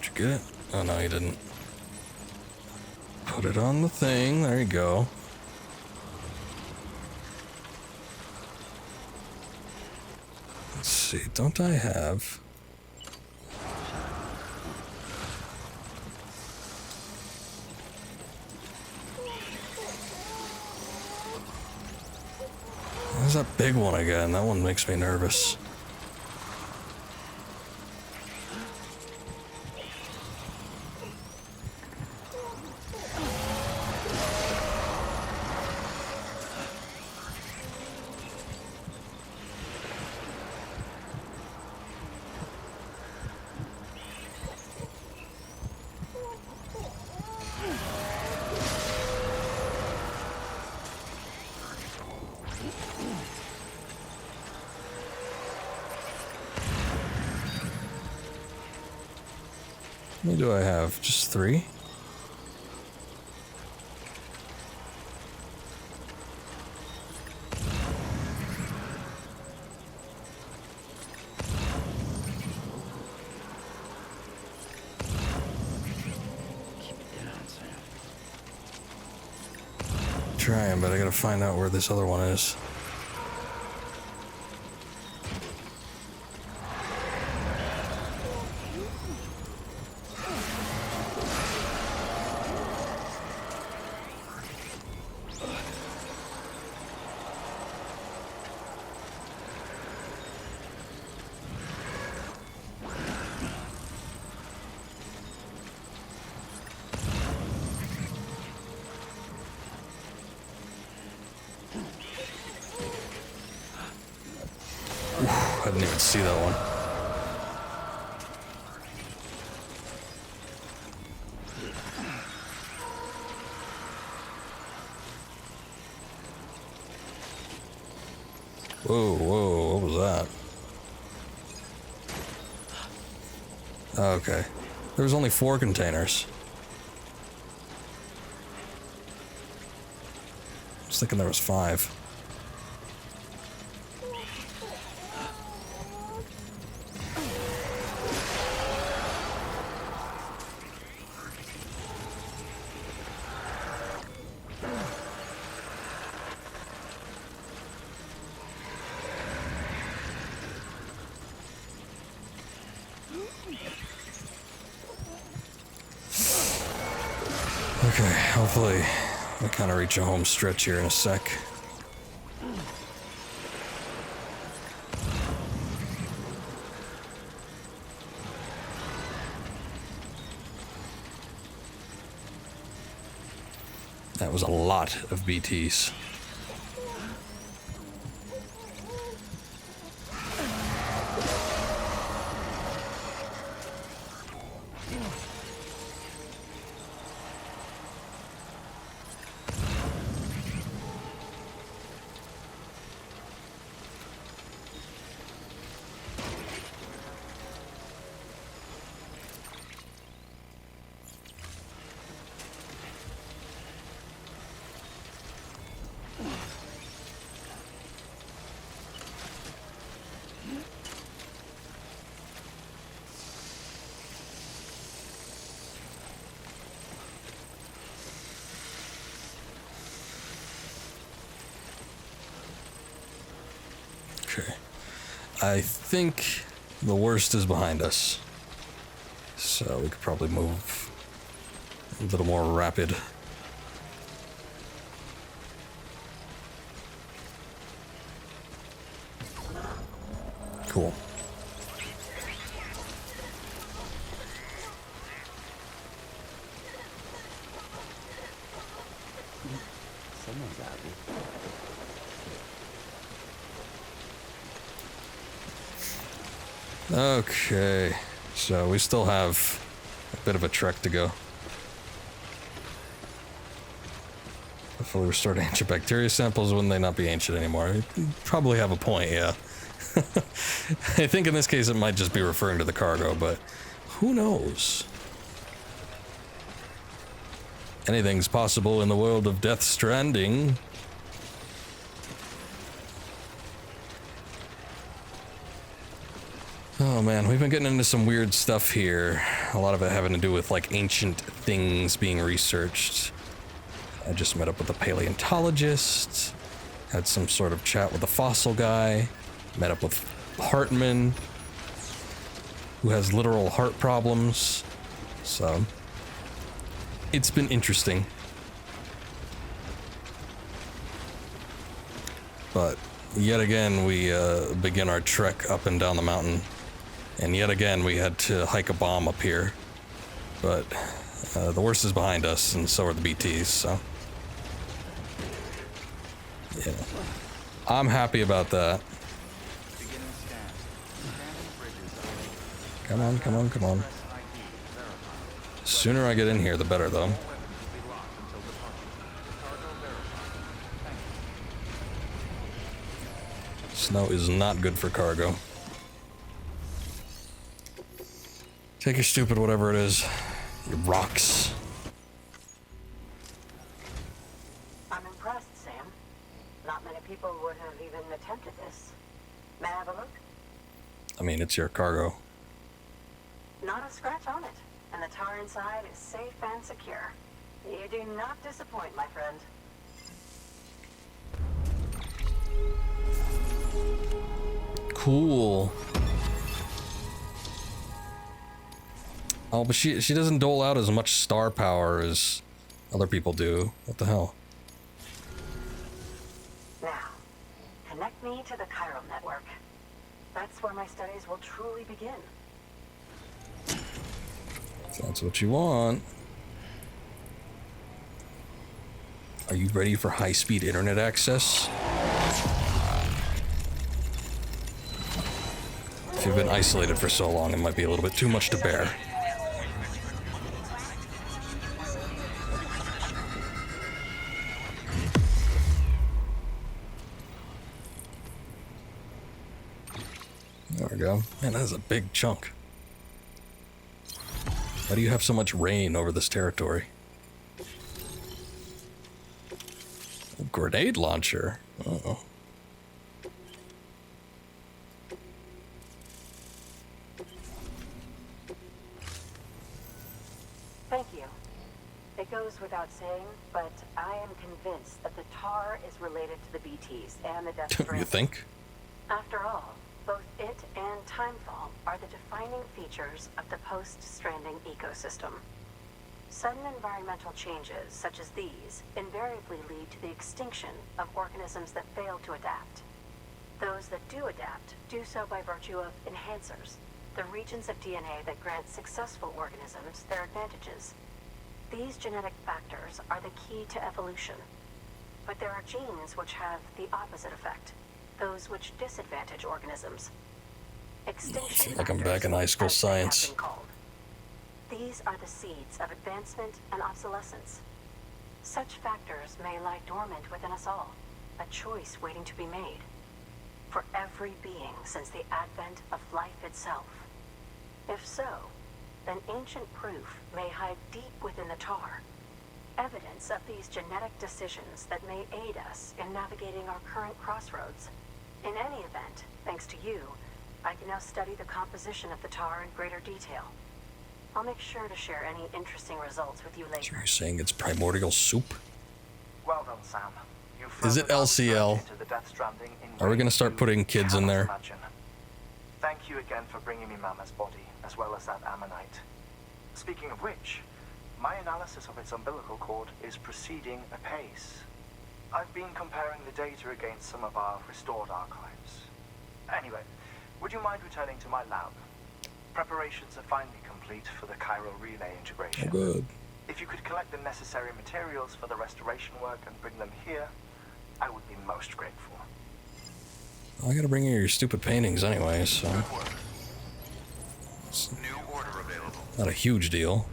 Did you get it? Oh, no, you didn't. Put it on the thing. There you go. Let's see. Don't I have... There's that big one again. That one makes me nervous. How many do I have? Just 3? Trying, but I gotta find out where this other one is. I didn't even see that one. Whoa, whoa, what was that? Okay. There was only 4 containers. I was thinking there was 5. Okay, hopefully I kind of reach a home stretch here in a sec. That was a lot of BTs. I think the worst is behind us. So we could probably move a little more rapid. Cool. Someone's happy. Okay, so we still have a bit of a trek to go. Hopefully restore to ancient bacteria samples. Wouldn't they not be ancient anymore? You probably have a point, yeah. I think in this case it might just be referring to the cargo, but who knows? Anything's possible in the world of Death Stranding. Oh man, we've been getting into some weird stuff here. A lot of it having to do with like ancient things being researched. I just met up with a paleontologist, had some sort of chat with a fossil guy, met up with Hartman, who has literal heart problems. So, it's been interesting. But yet again, we begin our trek up and down the mountain. And yet again, we had to hike a bomb up here. But the worst is behind us, and so are the BTs, so. Yeah. I'm happy about that. Come on, come on, come on. Sooner I get in here, the better, though. Snow is not good for cargo. Take your stupid whatever it is. Your rocks. I'm impressed, Sam. Not many people would have even attempted this. May I have a look? I mean, it's your cargo. Not a scratch on it, and the tar inside is safe and secure. You do not disappoint, my friend. Cool. Oh, but she doesn't dole out as much star power as other people do. What the hell? Now, connect me to the chiral network. That's where my studies will truly begin. If that's what you want. Are you ready for high-speed internet access? If you've been isolated for so long, it might be a little bit too much to bear. There we go. Man, that is a big chunk. Why do you have so much rain over this territory? A grenade launcher? Uh-oh. Thank you. It goes without saying, but I am convinced that the tar is related to the BTs and the Death Stranding. You think? After all, both it and Timefall are the defining features of the post-Stranding ecosystem. Sudden environmental changes such as these invariably lead to the extinction of organisms that fail to adapt. Those that do adapt do so by virtue of enhancers, the regions of DNA that grant successful organisms their advantages. These genetic factors are the key to evolution. But there are genes which have the opposite effect, those which disadvantage organisms. Extinction Like I'm back in high school factors, as they have science. been called. These are the seeds of advancement and obsolescence. Such factors may lie dormant within us all, a choice waiting to be made. For every being since the advent of life itself. If so, then ancient proof may hide deep within the tar. Evidence of these genetic decisions that may aid us in navigating our current crossroads. In any event, thanks to you, I can now study the composition of the tar in greater detail. I'll make sure to share any interesting results with you So later. you're saying it's primordial soup? Well done, Sam. You Is it further LCL? into the Death Stranding in Are we ways gonna start you putting kids in cannot there? imagine. you again for bringing me Mama's body, as well as that ammonite. Speaking of which, my analysis of its umbilical cord is proceeding apace. I've been comparing the data against some of our restored archives. Anyway, would you mind returning to my lab? Preparations are finally complete for the chiral relay integration. Oh, good. If you could collect the necessary materials for the restoration work and bring them here, I would be most grateful. I gotta bring you your stupid paintings anyway, so... New order available. Not a huge deal.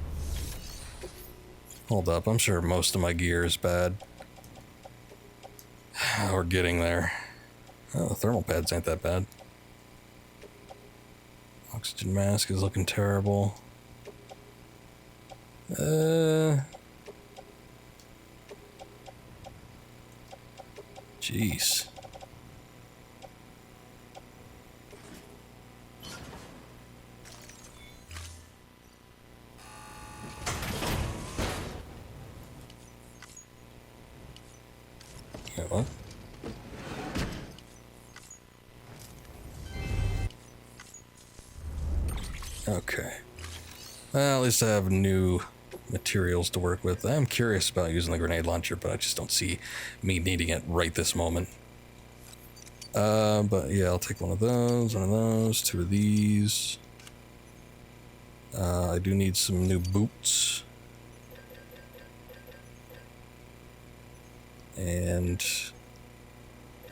Hold up, I'm sure most of my gear is bad. We're getting there. Oh, the thermal pads ain't that bad. Oxygen mask is looking terrible. Jeez. Wait, what? Okay. Well, at least I have new materials to work with. I am curious about using the grenade launcher, but I just don't see me needing it right this moment. But yeah, I'll take one of those, two of these. I do need some new boots. And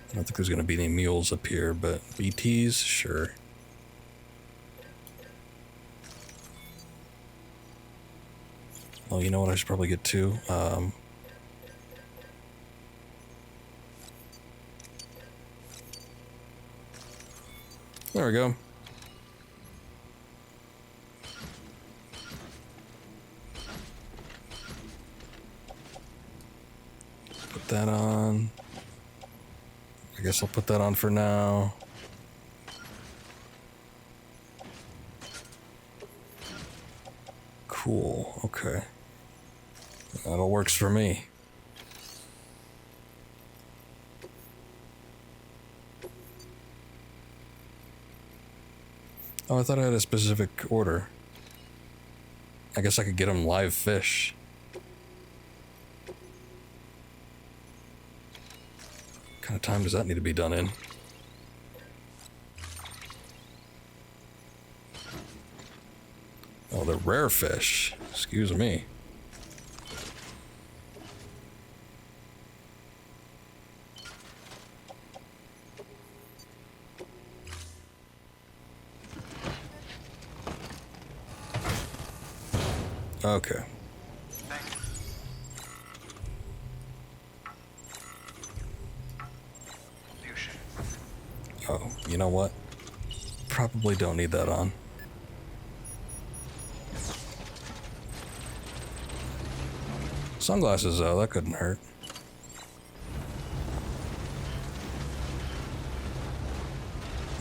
I don't think there's going to be any mules up here, but BTs, sure. Oh, you know what I should probably get to? There we go. Put that on. I guess I'll put that on for now. Cool, okay. That all works for me. Oh, I thought I had a specific order. I guess I could get them live fish. What kind of time does that need to be done in? Oh, they're rare fish. Excuse me. Okay. Oh, you know what? Probably don't need that on. Sunglasses, though, that couldn't hurt.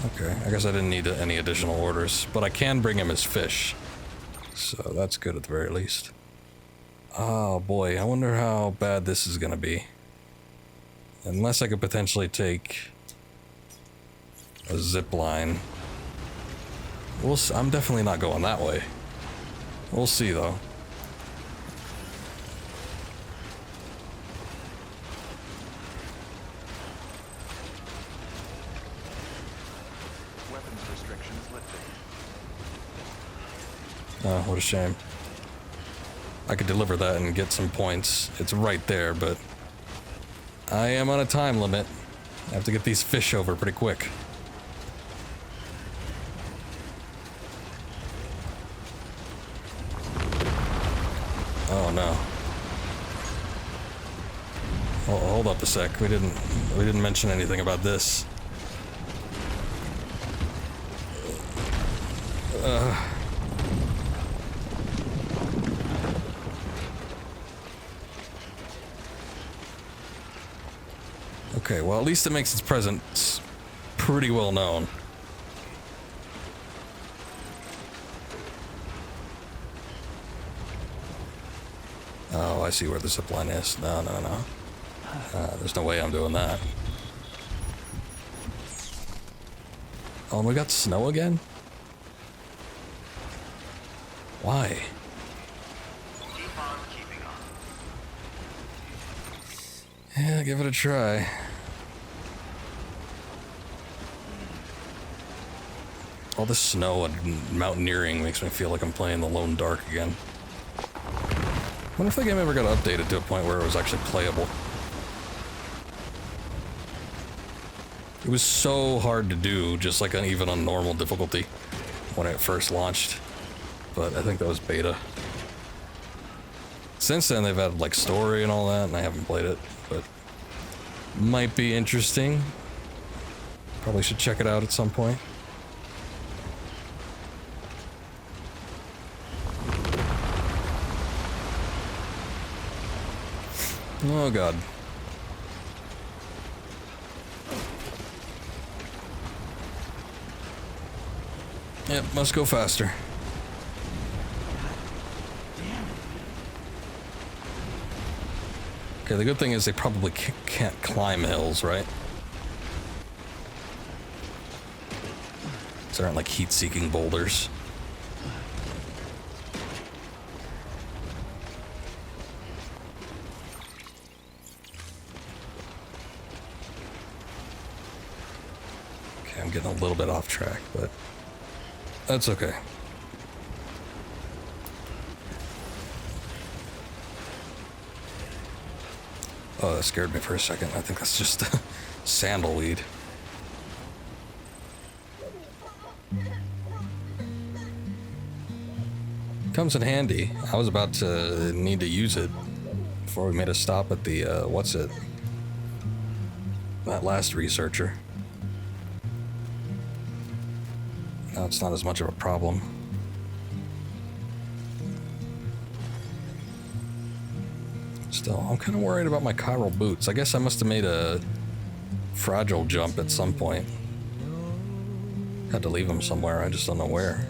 Okay, I guess I didn't need any additional orders, but I can bring him as fish. So that's good at the very least. Oh boy, I wonder how bad this is gonna be. Unless I could potentially take a zip line. I'm definitely not going that way. We'll see though. Weapons restrictions lifted. Oh, what a shame. I could deliver that and get some points. It's right there, but I am on a time limit. I have to get these fish over pretty quick. Oh no. Oh, hold up a sec. We didn't mention anything about this. Okay, well, at least it makes its presence pretty well known. Oh, I see where the zipline is. No. There's no way I'm doing that. Oh, and we got snow again? Why? Keep on keeping on. Yeah, give it a try. All this snow and mountaineering makes me feel like I'm playing the Lone Dark again. I wonder if the game ever got updated to a point where it was actually playable. It was so hard to do, just like even on normal difficulty when it first launched. But I think that was beta. Since then they've added like story and all that, and I haven't played it, but might be interesting. Probably should check it out at some point. Oh god. Yep, must go faster. Okay, the good thing is they probably can't climb hills, right? So there aren't like heat-seeking boulders. Okay, I'm getting a little bit off track, but that's okay. Oh, that scared me for a second. I think that's just sandalweed. Comes in handy. I was about to need to use it before we made a stop at the, what's it? That last researcher. Now it's not as much of a problem. Still, I'm kind of worried about my chiral boots. I guess I must have made a fragile jump at some point. Had to leave them somewhere, I just don't know where.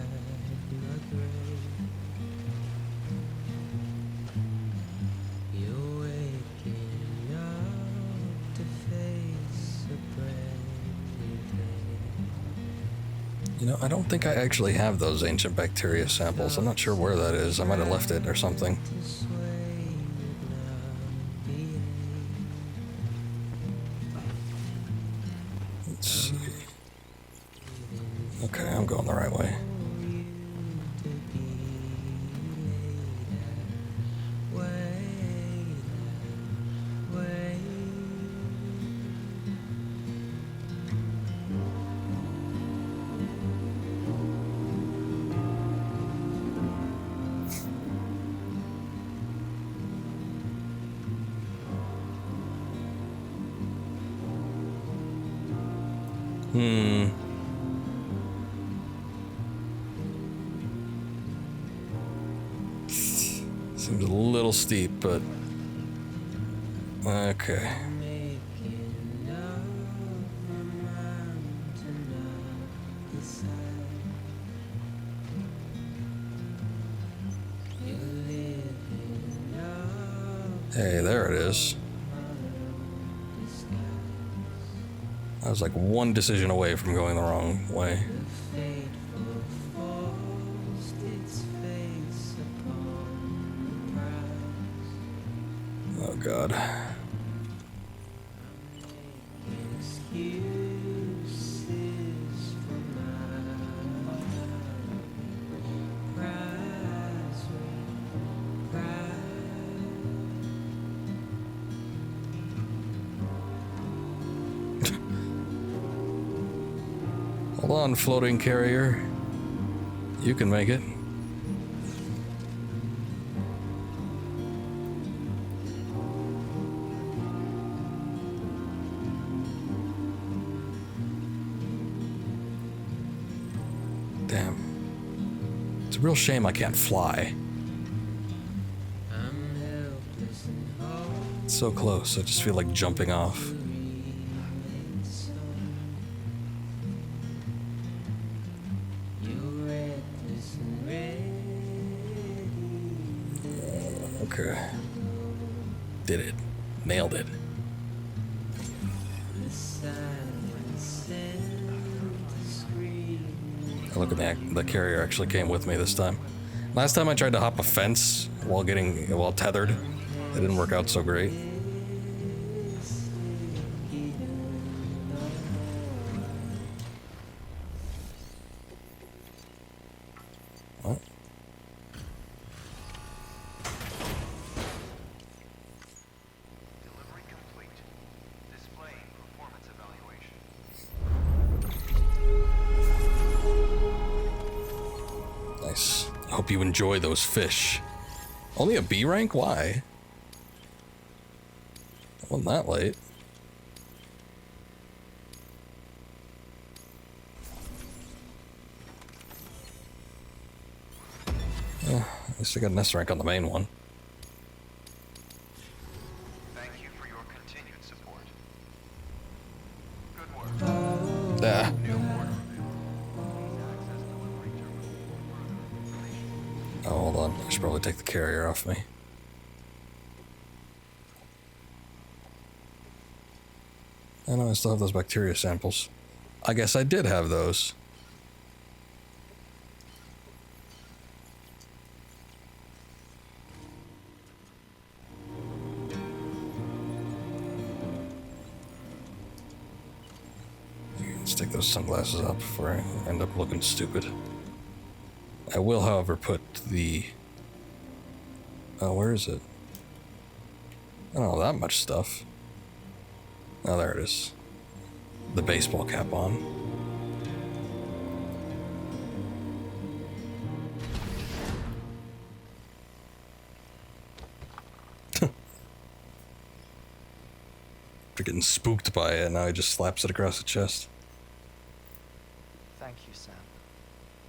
You know, I don't think I actually have those ancient bacteria samples. I'm not sure where that is. I might have left it or something. Let's see. Okay, I'm going the right way. Seems a little steep, but okay. Hey, there it is. I was like one decision away from going the wrong way. Oh God. Hold on, floating carrier. You can make it. Damn. It's a real shame I can't fly. It's so close, I just feel like jumping off. Okay. Did it. Nailed it. Oh, look at that. The carrier actually came with me this time. Last time I tried to hop a fence while tethered, it didn't work out so great. What? Delivery complete. Displaying performance evaluation. Nice. I hope you enjoy those fish. Only a B rank? Why? It wasn't that late. At least I got an S rank on the main one. Thank you for your continued support. Good work. Ah. New order. Oh, hold on. I should probably take the carrier off me. I know I still have those bacteria samples. I guess I did have those. Let's take those sunglasses off before I end up looking stupid. I will, however, put the... Oh, where is it? I don't know that much stuff. Oh, there it is. The baseball cap on. After getting spooked by it, now he just slaps it across the chest. Thank you, Sam.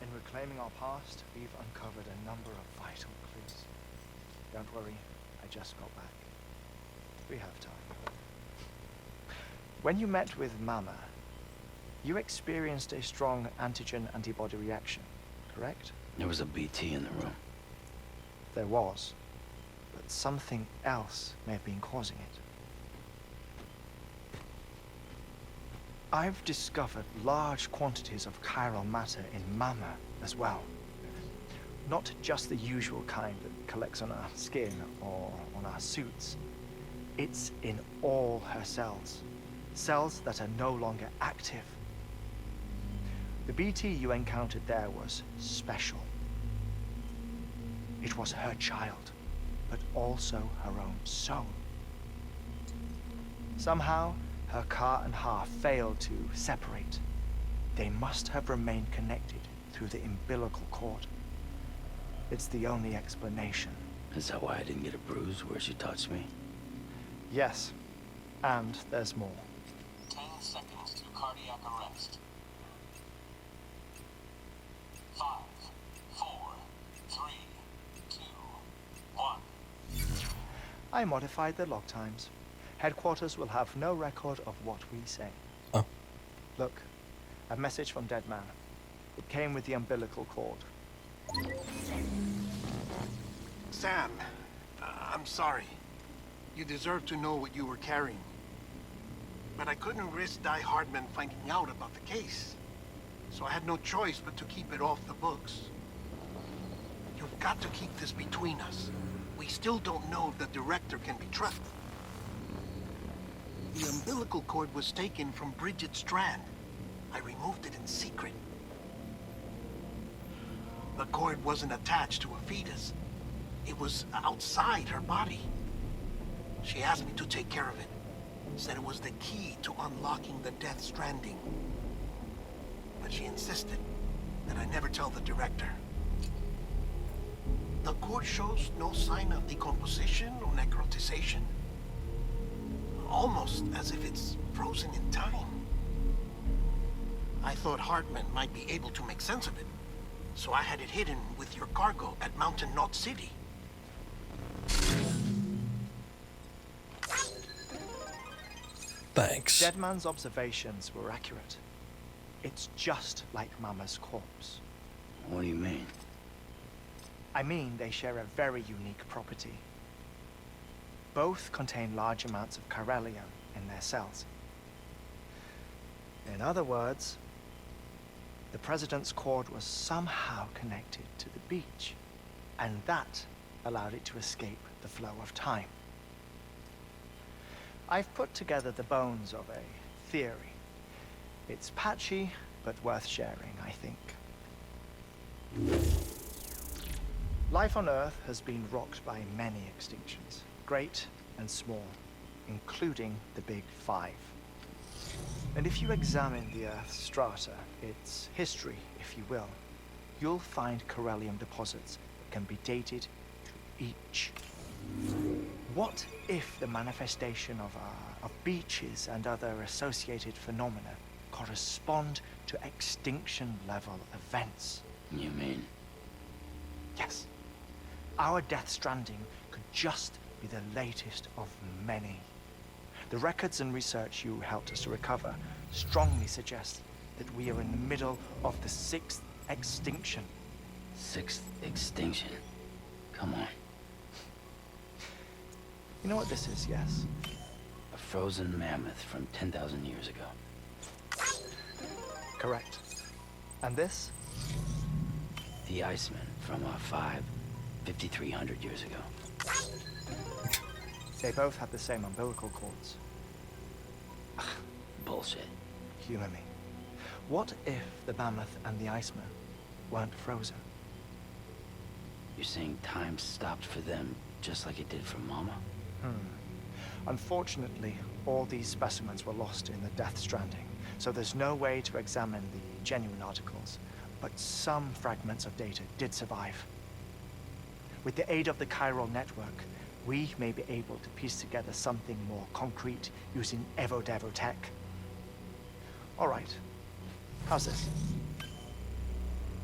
In reclaiming our past, we've uncovered a number of vital clues. Don't worry, I just got back. We have time. When you met with Mama, you experienced a strong antigen-antibody reaction, correct? There was a BT in the room. There was, but something else may have been causing it. I've discovered large quantities of chiral matter in Mama as well. Not just the usual kind that collects on our skin or on our suits. It's in all her cells. Cells that are no longer active. The BT you encountered there was special. It was her child, but also her own soul. Somehow, her car and half failed to separate. They must have remained connected through the umbilical cord. It's the only explanation. Is that why I didn't get a bruise where she touched me? Yes, and there's more. 10 seconds to cardiac arrest. 5, 4, 3, 2, 1. I modified the log times. Headquarters will have no record of what we say. Oh. Look, a message from Dead Man. It came with the umbilical cord. Sam, I'm sorry. You deserve to know what you were carrying. But I couldn't risk die-hardman finding out about the case. So I had no choice but to keep it off the books. You've got to keep this between us. We still don't know if the director can be trusted. The umbilical cord was taken from Bridget Strand. I removed it in secret. The cord wasn't attached to a fetus. It was outside her body. She asked me to take care of it. Said it was the key to unlocking the Death Stranding. But she insisted that I never tell the director. The cord shows no sign of decomposition or necrotization. Almost as if it's frozen in time. I thought Hartman might be able to make sense of it, so I had it hidden with your cargo at Mountain Knot City. Thanks. Dead Man's observations were accurate. It's just like Mama's corpse. What do you mean? I mean, they share a very unique property. Both contain large amounts of chiralium in their cells. In other words, the President's cord was somehow connected to the beach. and that allowed it to escape the flow of time. I've put together the bones of a theory. It's patchy, but worth sharing, I think. Life on Earth has been rocked by many extinctions, great and small, including the Big Five. And if you examine the Earth's strata, its history, if you will, you'll find corallium deposits that can be dated to each. What if the manifestation of beaches and other associated phenomena correspond to extinction-level events? You mean? Yes. Our Death Stranding could just be the latest of many. The records and research you helped us to recover strongly suggest that we are in the middle of the 6th extinction. 6th extinction? Come on. You know what this is, yes? A frozen mammoth from 10,000 years ago. Correct. And this? The Iceman from 5,300 years ago. They both have the same umbilical cords. Bullshit. Humor me. What if the mammoth and the Iceman weren't frozen? You're saying time stopped for them just like it did for Mama? Unfortunately, all these specimens were lost in the Death Stranding, so there's no way to examine the genuine articles. But some fragments of data did survive. With the aid of the chiral network, we may be able to piece together something more concrete using Evo-Devo tech. All right, how's this?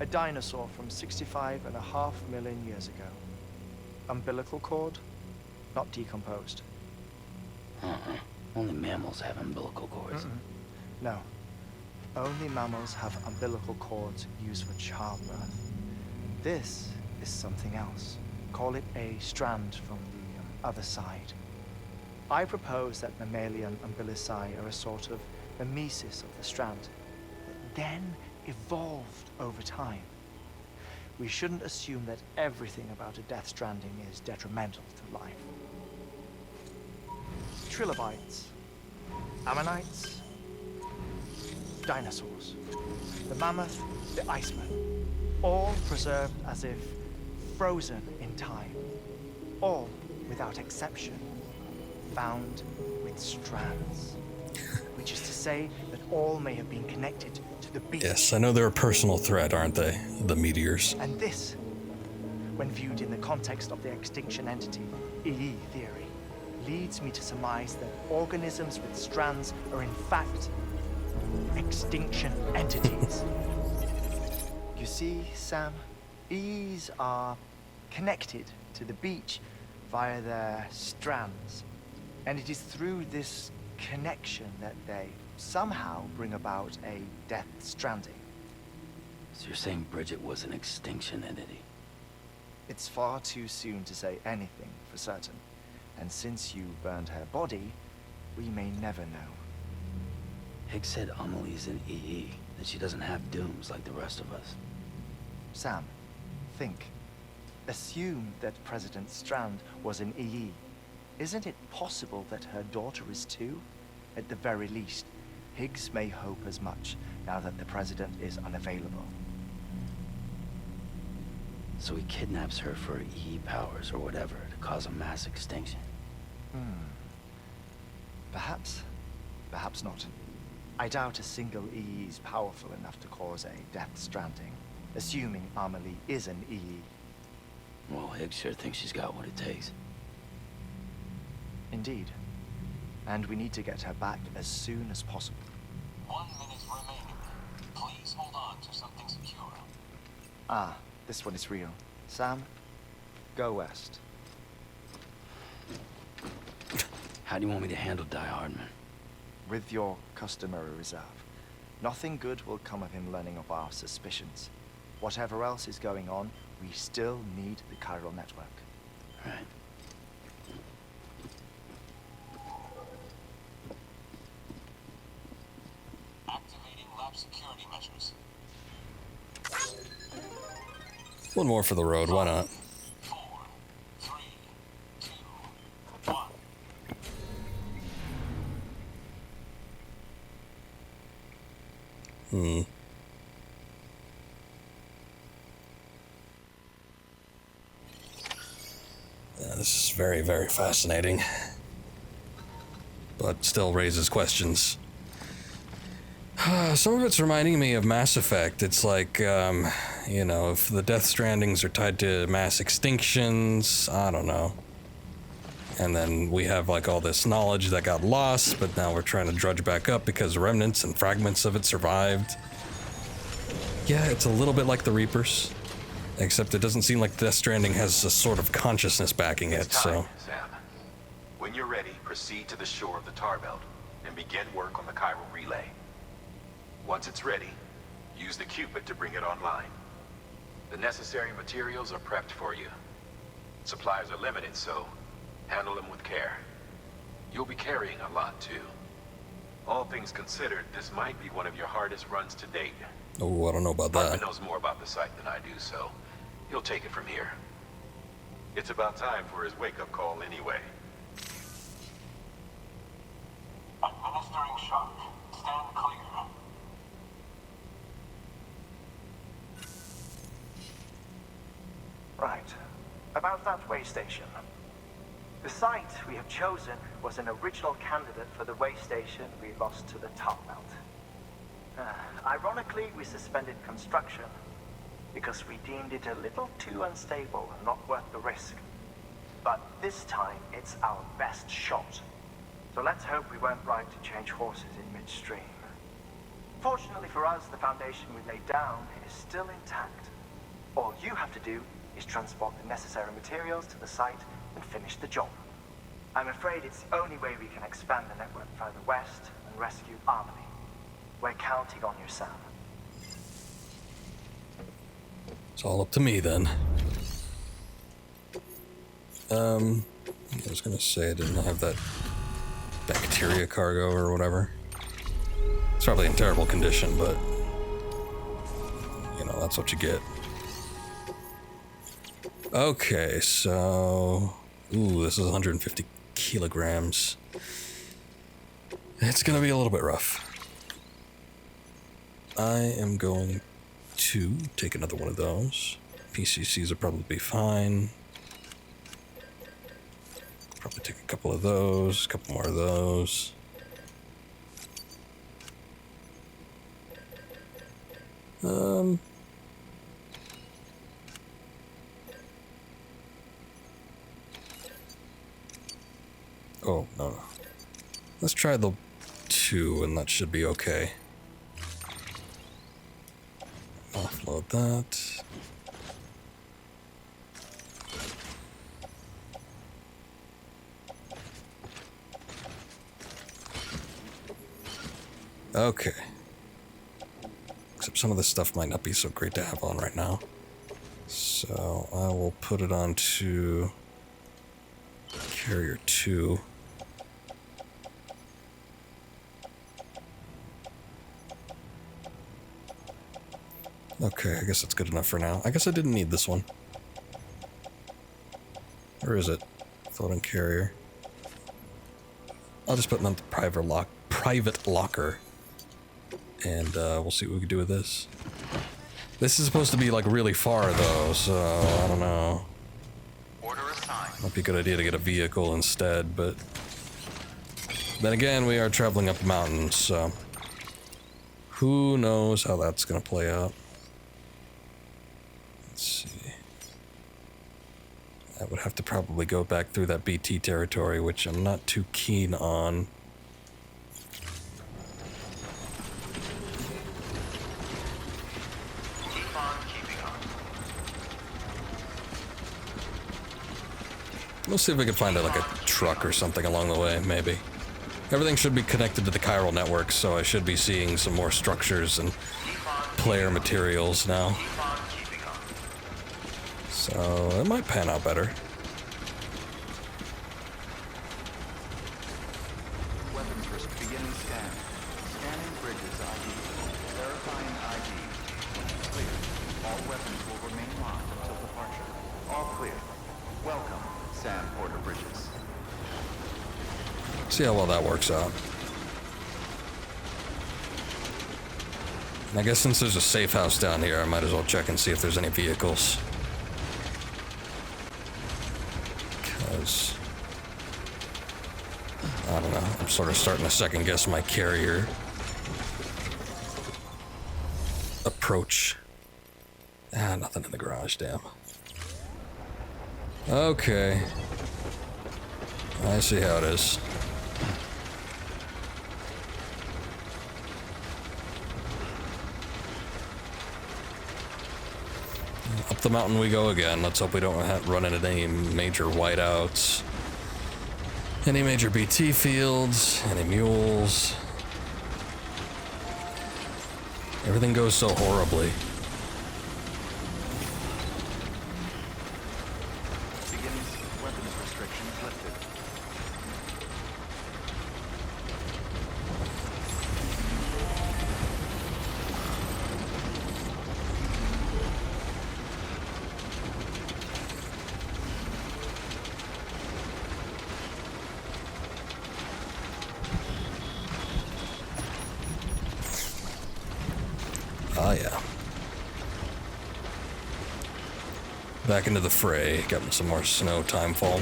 A dinosaur from 65.5 million years ago. Umbilical cord, not decomposed. Only mammals have umbilical cords. No. Only mammals have umbilical cords used for childbirth. This is something else. Call it a strand from the other side. I propose that mammalian umbilici are a sort of mimesis of the strand that then evolved over time. We shouldn't assume that everything about a Death Stranding is detrimental to life. Trilobites, ammonites, dinosaurs, the mammoth, the Iceman, all preserved as if frozen in time, all, without exception, found with strands, which is to say that all may have been connected to the beach. Yes, I know they're a personal threat, aren't they? The meteors. And this, when viewed in the context of the extinction entity, EE theory, leads me to surmise that organisms with strands are in fact extinction entities. You see, Sam, EEs are connected to the beach via their strands. And it is through this connection that they somehow bring about a Death Stranding. So you're saying Bridget was an extinction entity? It's far too soon to say anything for certain. And since you burned her body, we may never know. Higgs said Amelie's an EE, that she doesn't have dooms like the rest of us. Sam, think. Assume that President Strand was an EE. Isn't it possible that her daughter is too? At the very least, Higgs may hope as much now that the President is unavailable. So he kidnaps her for EE powers or whatever to cause a mass extinction. Perhaps. Perhaps not. I doubt a single EE is powerful enough to cause a Death Stranding, assuming Amelie is an EE. Well, Higgs sure thinks she's got what it takes. Indeed. And we need to get her back as soon as possible. 1 minute remaining. Please hold on to something secure. Ah, this one is real. Sam, go west. How do you want me to handle die-hardman? With your customary reserve. Nothing good will come of him learning of our suspicions. Whatever else is going on, we still need the chiral network. Right. Activating lab security measures. One more for the road, why not? This is very, very fascinating. But still raises questions. Some of it's reminding me of Mass Effect. It's like, you know, if the Death Strandings are tied to mass extinctions, I don't know. And then we have like all this knowledge that got lost, but now we're trying to drudge back up because remnants and fragments of it survived. Yeah, it's a little bit like the Reapers, except it doesn't seem like Death Stranding has a sort of consciousness backing it, so... Sam. When you're ready, proceed to the shore of the tar belt and begin work on the chiral relay. Once it's ready, use the Cupid to bring it online. The necessary materials are prepped for you. Supplies are limited, so handle them with care. You'll be carrying a lot, too. All things considered, this might be one of your hardest runs to date. Oh, I don't know about that. Hartman knows more about the site than I do, so he'll take it from here. It's about time for his wake-up call anyway. Administering shock. Stand clear. Right. About that way station. The site we have chosen was an original candidate for the way station we lost to the tar belt. Ironically, we suspended construction because we deemed it a little too unstable and not worth the risk. But this time, it's our best shot. So let's hope we weren't right to change horses in midstream. Fortunately for us, the foundation we laid down is still intact. All you have to do is transport the necessary materials to the site and finish the job. I'm afraid it's the only way we can expand the network further west and rescue Harmony. We're counting on you, Sam. It's all up to me, then. I was gonna say I didn't have that bacteria cargo or whatever. It's probably in terrible condition, but... you know, that's what you get. Okay, so... ooh, this is 150 kilograms. It's gonna be a little bit rough. I am going to take another one of those. PCCs will probably be fine. Probably take a couple of those, a couple more of those. Oh, no. Let's try the 2, and that should be okay. Offload that. Okay. Except some of this stuff might not be so great to have on right now. So I will put it onto carrier 2. Okay, I guess that's good enough for now. I guess I didn't need this one. Where is it? Floating carrier. I'll just put it on the private locker. And we'll see what we can do with this. This is supposed to be like really far though, so I don't know. Order assigned. Might be a good idea to get a vehicle instead, but then again, we are traveling up mountains, so who knows how that's gonna play out. Let's see. I would have to probably go back through that BT territory, which I'm not too keen on. We'll see if we can find like a truck or something along the way, maybe. Everything should be connected to the chiral network, so I should be seeing some more structures and player materials now. So it might pan out better. Weapons risk beginning scan. Scanning bridges ID. Verifying ID. Clear. All weapons will remain locked until departure. All clear. Welcome, Sam Porter Bridges. See how well that works out. And I guess since there's a safe house down here, I might as well check and see if there's any vehicles. Because, I don't know, I'm sort of starting to second guess my carrier approach. Ah, nothing in the garage, damn. Okay. I see how it is. Up the mountain we go again. Let's hope we don't run into any major whiteouts. Any major BT fields, any mules. Everything goes so horribly. Begins weapons restrictions lifted. Oh yeah. Back into the fray, getting some more snow timefall.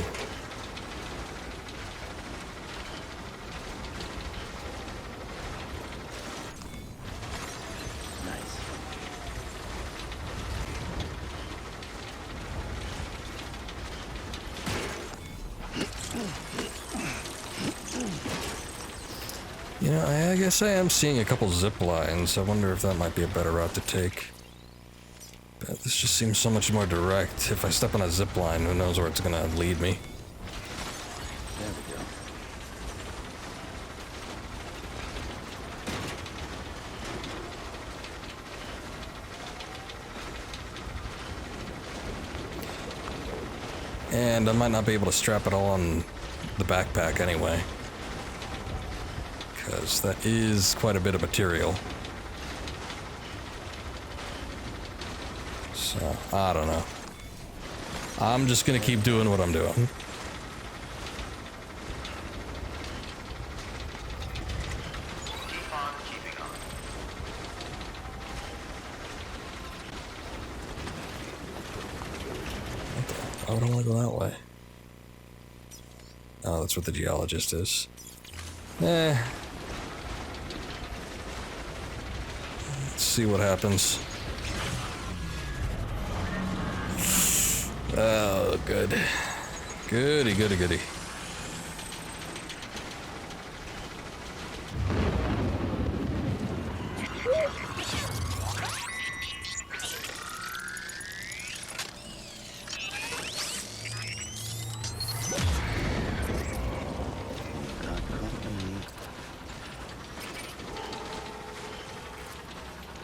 You know, I guess I am seeing a couple zip lines. I wonder if that might be a better route to take. But this just seems so much more direct. If I step on a zip line, who knows where it's gonna lead me. There we go. And I might not be able to strap it all on the backpack anyway. Because that is quite a bit of material. So, I don't know. I'm just gonna keep doing what I'm doing. Keep on keeping on. I don't want to go that way. Oh, that's what the geologist is. Eh. Let's see what happens. Oh, good. Goody, goody, goody.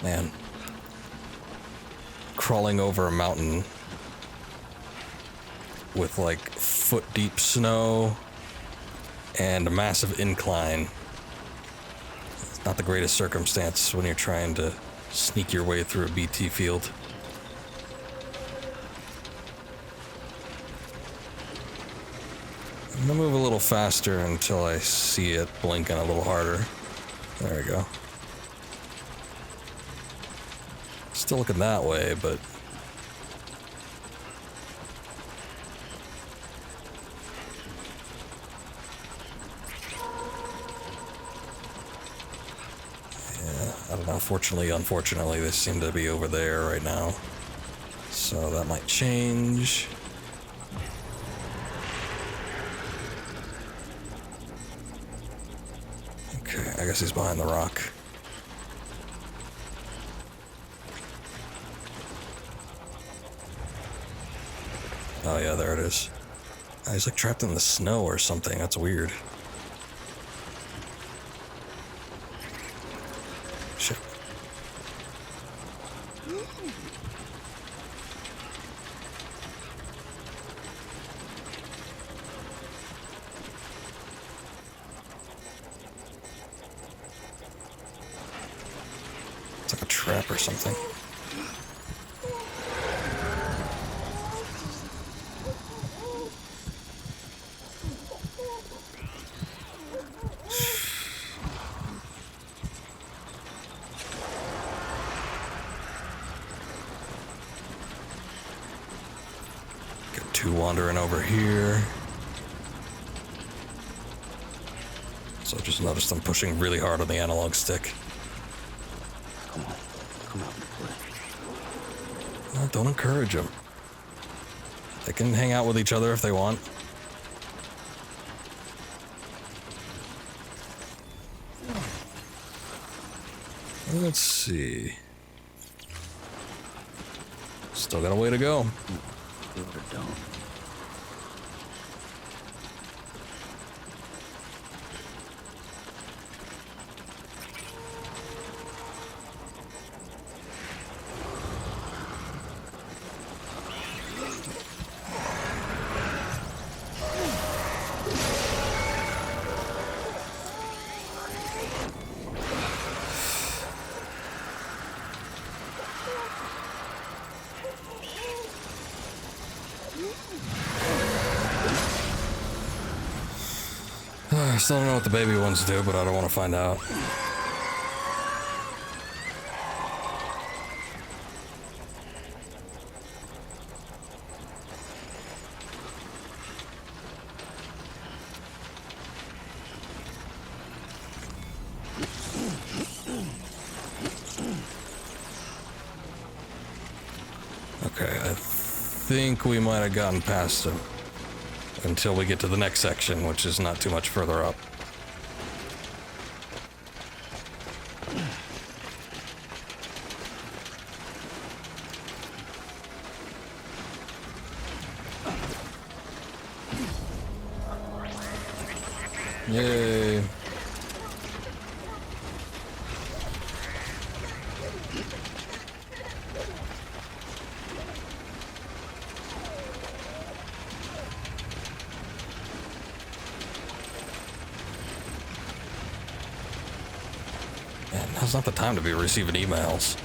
Man. Crawling over a mountain with like foot deep snow and a massive incline. It's not the greatest circumstance when you're trying to sneak your way through a BT field. I'm gonna move a little faster until I see it blinking a little harder. There we go. Still looking that way, but yeah, I don't know. Fortunately, unfortunately, they seem to be over there right now. So that might change. Okay, I guess he's behind the rock. Oh yeah, there it is. Oh, he's like trapped in the snow or something. That's weird. Shit. It's like a trap or something. Got two wandering over here. So I just noticed I'm pushing really hard on the analog stick. Come on. Come out and play. Don't encourage them. They can hang out with each other if they want. Let's see. Still got a way to go. Do it or don't. I still don't know what the baby ones do, but I don't want to find out. Okay, I think we might have gotten past him. Until we get to the next section, which is not too much further up. Yay. Now's not the time to be receiving emails.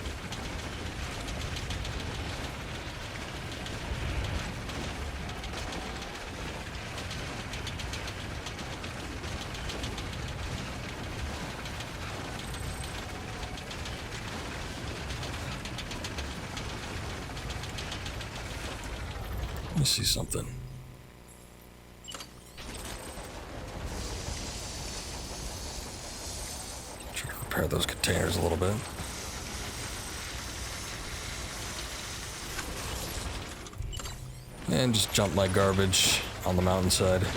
Let me see something. Repair those containers a little bit. And just dump my garbage on the mountainside.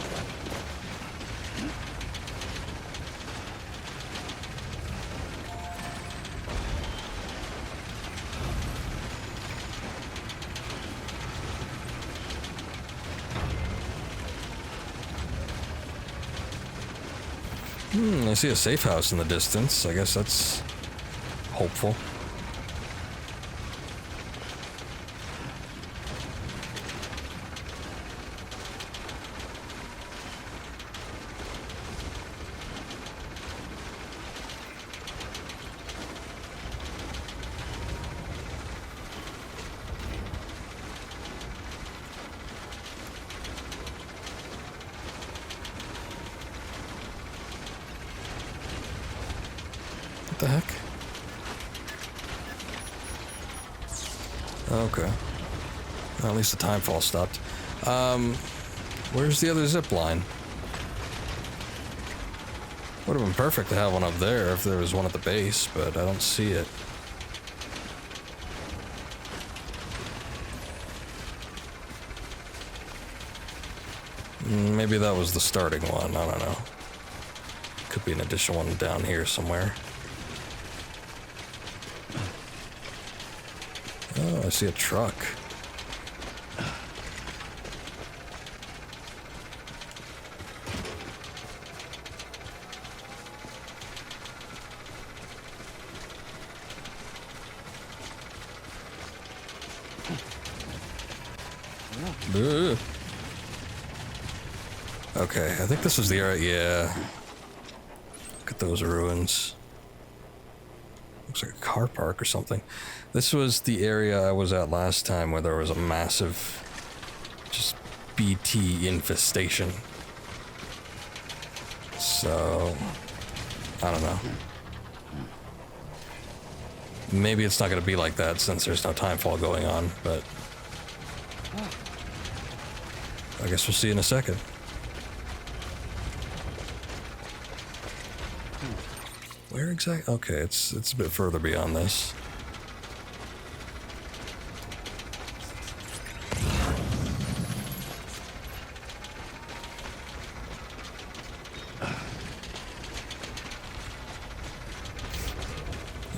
I see a safe house in the distance. I guess that's hopeful. What the heck? Okay. Well, at least the time fall stopped. Where's the other zip line? Would have been perfect to have one up there if there was one at the base, but I don't see it. Maybe that was the starting one, I don't know. Could be an additional one down here somewhere. Oh, I see a truck. Ugh. Okay, I think this was the area, yeah. Look at those ruins. Looks like a car park or something. This was the area I was at last time where there was a massive, just BT infestation. So, I don't know. Maybe it's not going to be like that since there's no timefall going on, but I guess we'll see in a second. Where exactly? Okay, it's a bit further beyond this.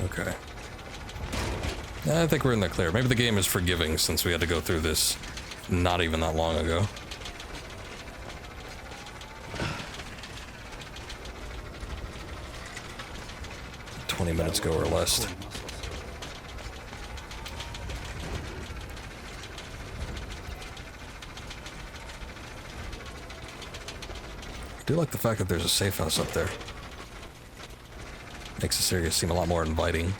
Okay. I think we're in the clear. Maybe the game is forgiving since we had to go through this not even that long ago. Minutes ago or less. I do like the fact that there's a safe house up there. Makes this area seem a lot more inviting.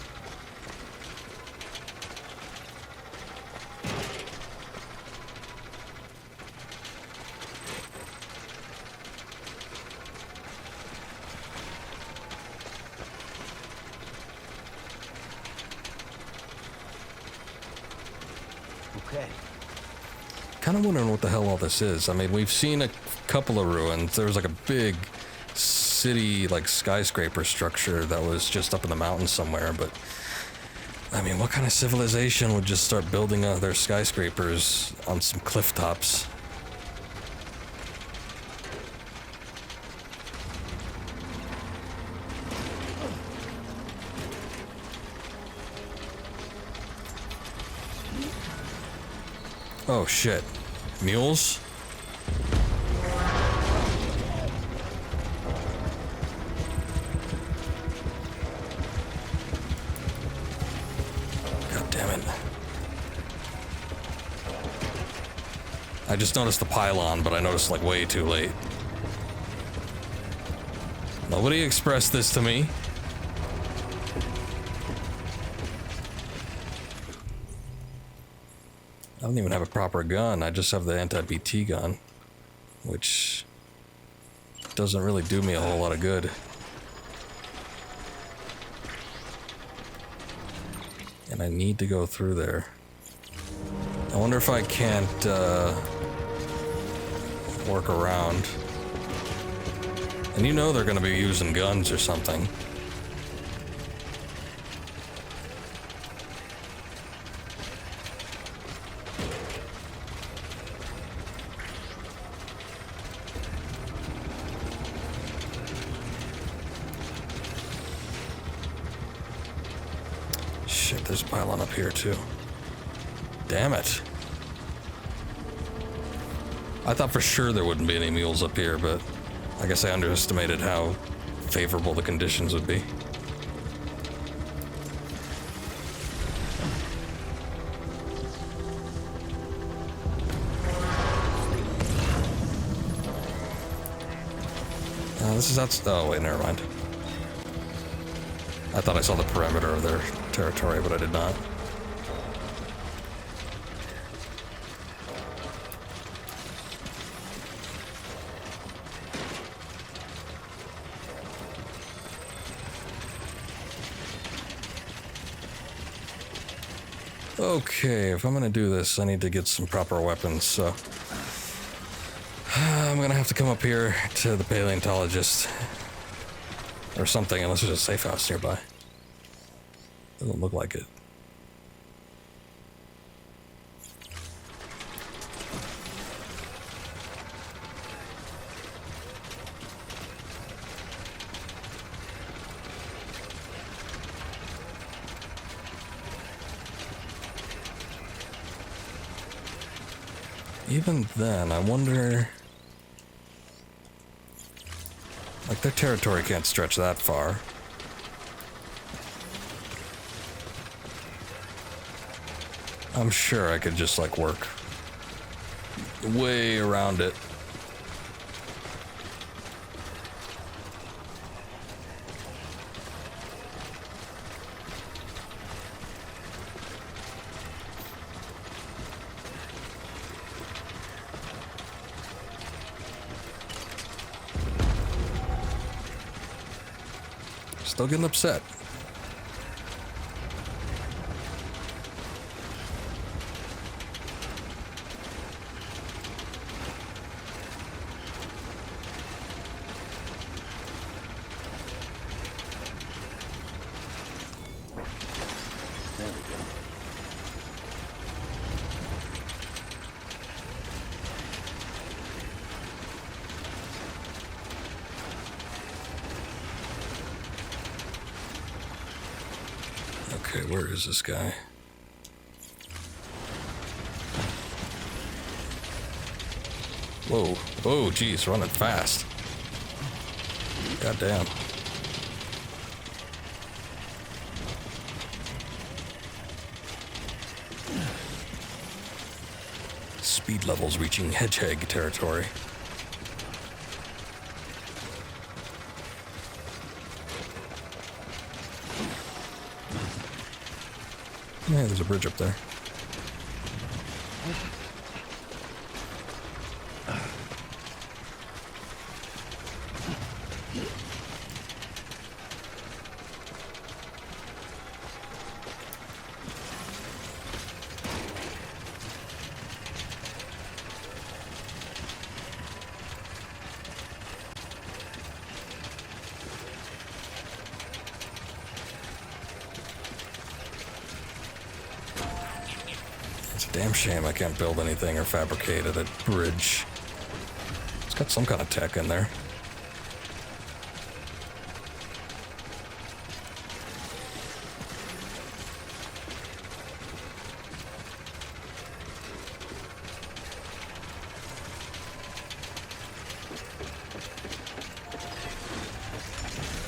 Kind of wondering what the hell all this is. I mean, we've seen a couple of ruins. There was like a big city, like skyscraper structure that was just up in the mountains somewhere, but I mean, what kind of civilization would just start building their skyscrapers on some cliff tops? Oh shit. Mules? God damn it. I just noticed the pylon, but I noticed like way too late. Nobody expressed this to me. I don't even have a proper gun. I just have the anti-BT gun, which doesn't really do me a whole lot of good. And I need to go through there. I wonder if I can't work around. And you know they're going to be using guns or something. There's a pylon up here too. Damn it. I thought for sure there wouldn't be any mules up here, but I guess I underestimated how favorable the conditions would be. This is outside. Oh wait, never mind. I thought I saw the perimeter of their territory, but I did not. Okay, if I'm gonna do this, I need to get some proper weapons, so I'm gonna have to come up here to the paleontologist or something, unless there's a safe house nearby. Doesn't look like it. Even then, I wonder... Like, their territory can't stretch that far. I'm sure I could just, like, work way around it. Still getting upset. Okay, where is this guy? Whoa. Oh, geez, running fast. God damn. Speed levels reaching hedgehog territory. Yeah, there's a bridge up there. Damn shame I can't build anything or fabricate at a bridge. It's got some kind of tech in there.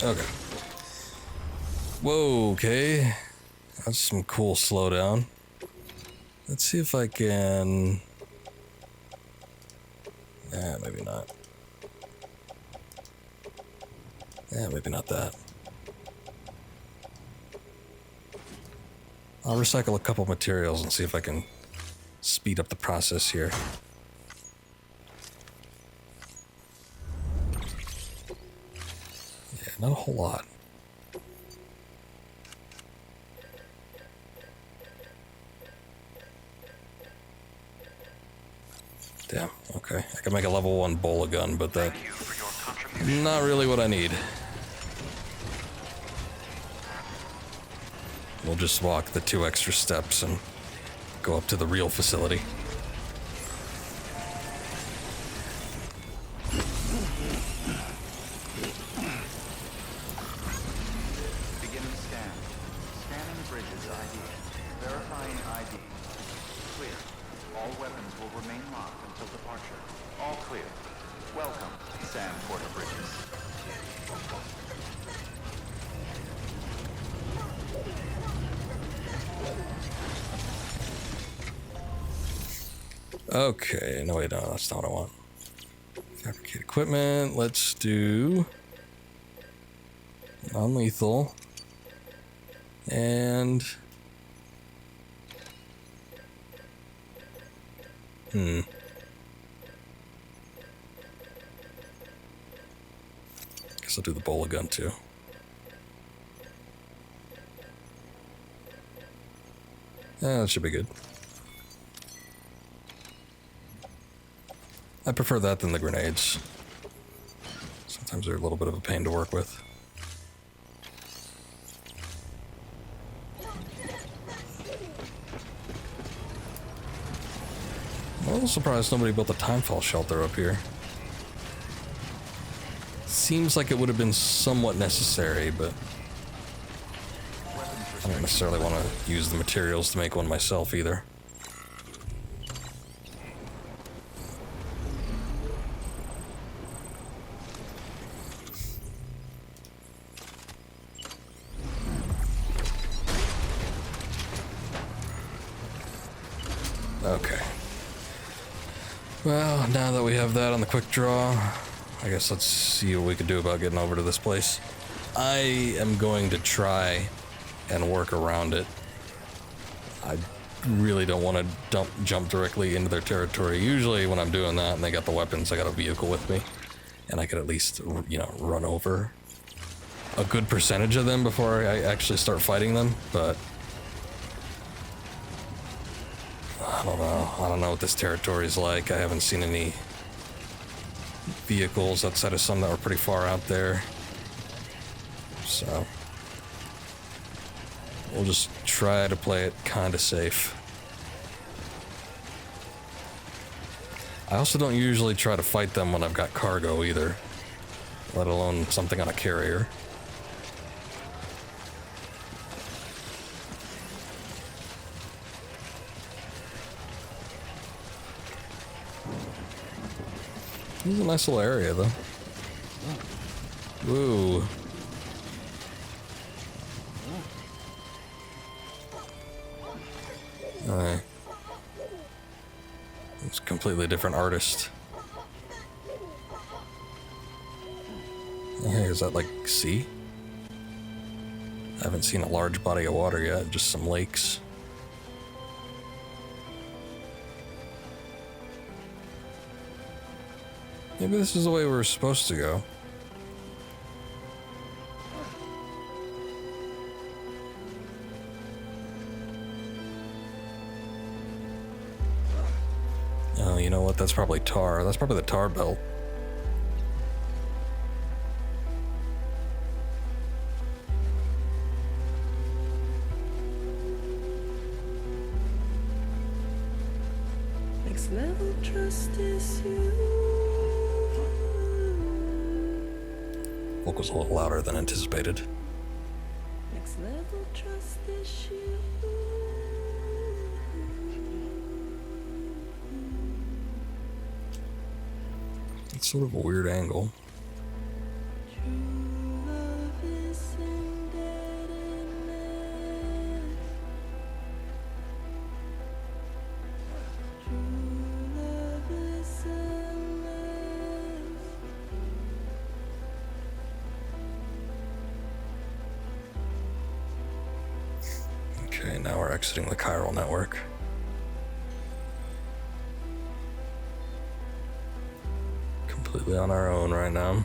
Okay. Whoa, okay. That's some cool slowdown. Let's see if I can... maybe not. Yeah, maybe not that. I'll recycle a couple materials and see if I can speed up the process here. Yeah, not a whole lot. Damn, okay. I can make a level 1 bola gun, but that's not really what I need. We'll just walk the 2 extra steps and go up to the real facility. Beginning scan. Scanning bridges ID. Verifying ID. Clear. All weapons will remain locked until departure. All clear. Welcome, Sam Porter Bridges. Okay, no wait, no, that's not what I want. Fabricate equipment, let's do non-lethal. And... Guess I'll do the bola gun too. Yeah, that should be good. I prefer that than the grenades. Sometimes they're a little bit of a pain to work with. I'm a little surprised nobody built a timefall shelter up here. Seems like it would have been somewhat necessary, but I don't necessarily want to use the materials to make one myself either. Okay. Well, now that we have that on the quick draw, I guess let's see what we can do about getting over to this place. I am going to try and work around it. I really don't want to jump directly into their territory. Usually when I'm doing that and they got the weapons, I got a vehicle with me, and I could at least, you know, run over a good percentage of them before I actually start fighting them, but I don't know. I don't know what this territory is like. I haven't seen any vehicles outside of some that were pretty far out there. So we'll just try to play it kind of safe. I also don't usually try to fight them when I've got cargo either, let alone something on a carrier. This is a nice little area, though. Woo. Alright. It's a completely different artist. Hey, is that like sea? I haven't seen a large body of water yet, just some lakes. Maybe this is the way we're supposed to go. Oh, you know what? That's probably tar. That's probably the tar belt. Next level trust is you. Vocals a little louder than anticipated. Next level trust is you. It's sort of a weird angle. Okay, now we're exiting the chiral network. Completely on our own right now.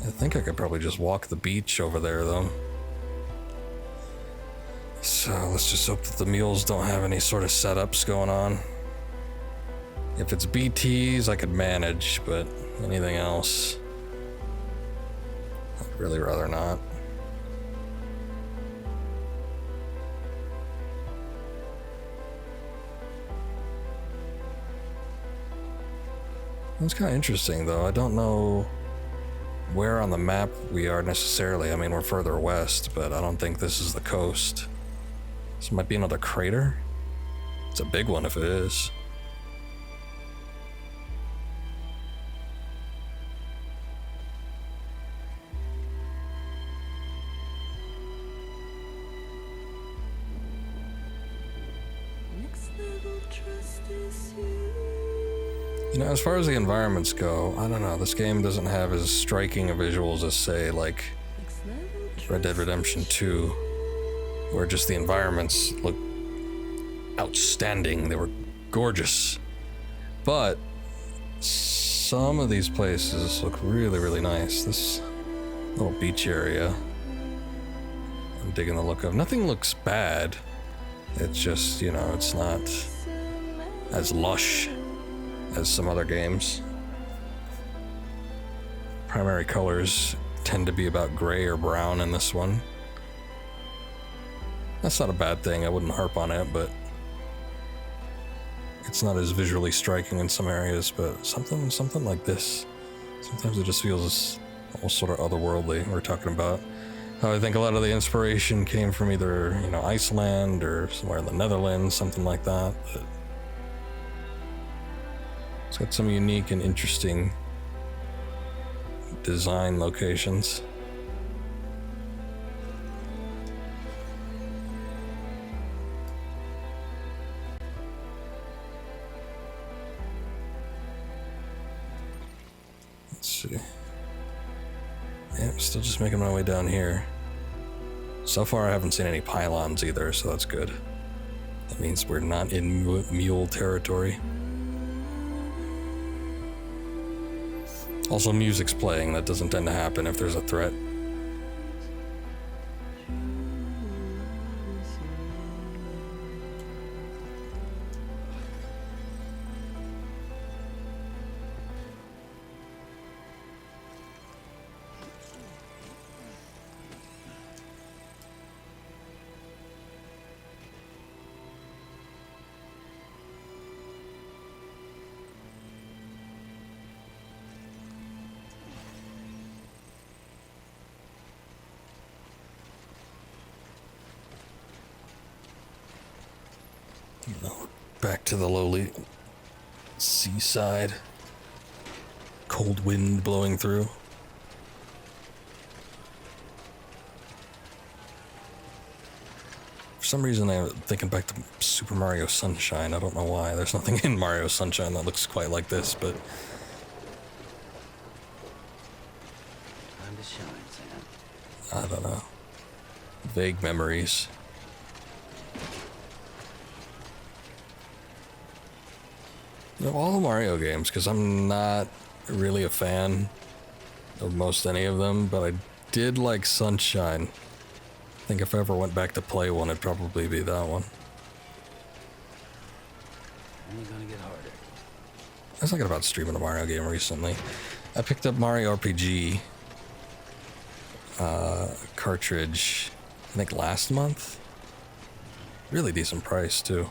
I think I could probably just walk the beach over there, though. So let's just hope that the mules don't have any sort of setups going on. If it's BTs, I could manage, but anything else, I'd really rather not. It's kind of interesting, though. I don't know where on the map we are necessarily. I mean, we're further west, but I don't think this is the coast. This might be another crater. It's a big one if it is. Next level trust is you. You know, as far as the environments go, I don't know. This game doesn't have as striking a visuals as, say, like Red Dead Redemption 2, where just the environments look outstanding. They were gorgeous. But some of these places look really, really nice. This little beach area, I'm digging the look of. Nothing looks bad. It's just, you know, it's not as lush as some other games. Primary colors tend to be about gray or brown in this one. That's not a bad thing. I wouldn't harp on it, but it's not as visually striking in some areas. But something like this, sometimes it just feels almost sort of otherworldly. We're talking about how I think a lot of the inspiration came from either, you know, Iceland or somewhere in the Netherlands, something like that. But it's got some unique and interesting design locations. Let's see. Yeah, I'm still just making my way down here. So far I haven't seen any pylons either, so that's good. That means we're not in mule territory. Also, music's playing. That doesn't tend to happen if there's a threat. Back to the lowly seaside. Cold wind blowing through. For some reason, I'm thinking back to Super Mario Sunshine. I don't know why. There's nothing in Mario Sunshine that looks quite like this, but... Time to shine, Sam. I don't know. Vague memories. You know, all the Mario games, because I'm not really a fan of most any of them, but I did like Sunshine. I think if I ever went back to play one, it'd probably be that one. Only gonna get harder. I was thinking about streaming a Mario game recently. I picked up Mario RPG cartridge, I think last month. Really decent price too.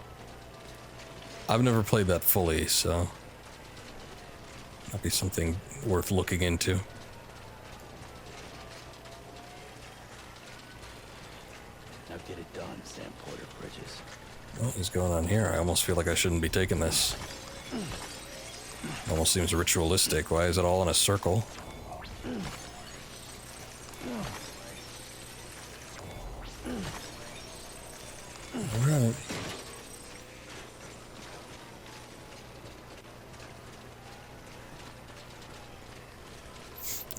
I've never played that fully, so that'd be something worth looking into. Now get it done, Sam Porter Bridges. What is going on here? I almost feel like I shouldn't be taking this. Almost seems ritualistic. Why is it all in a circle? Alright.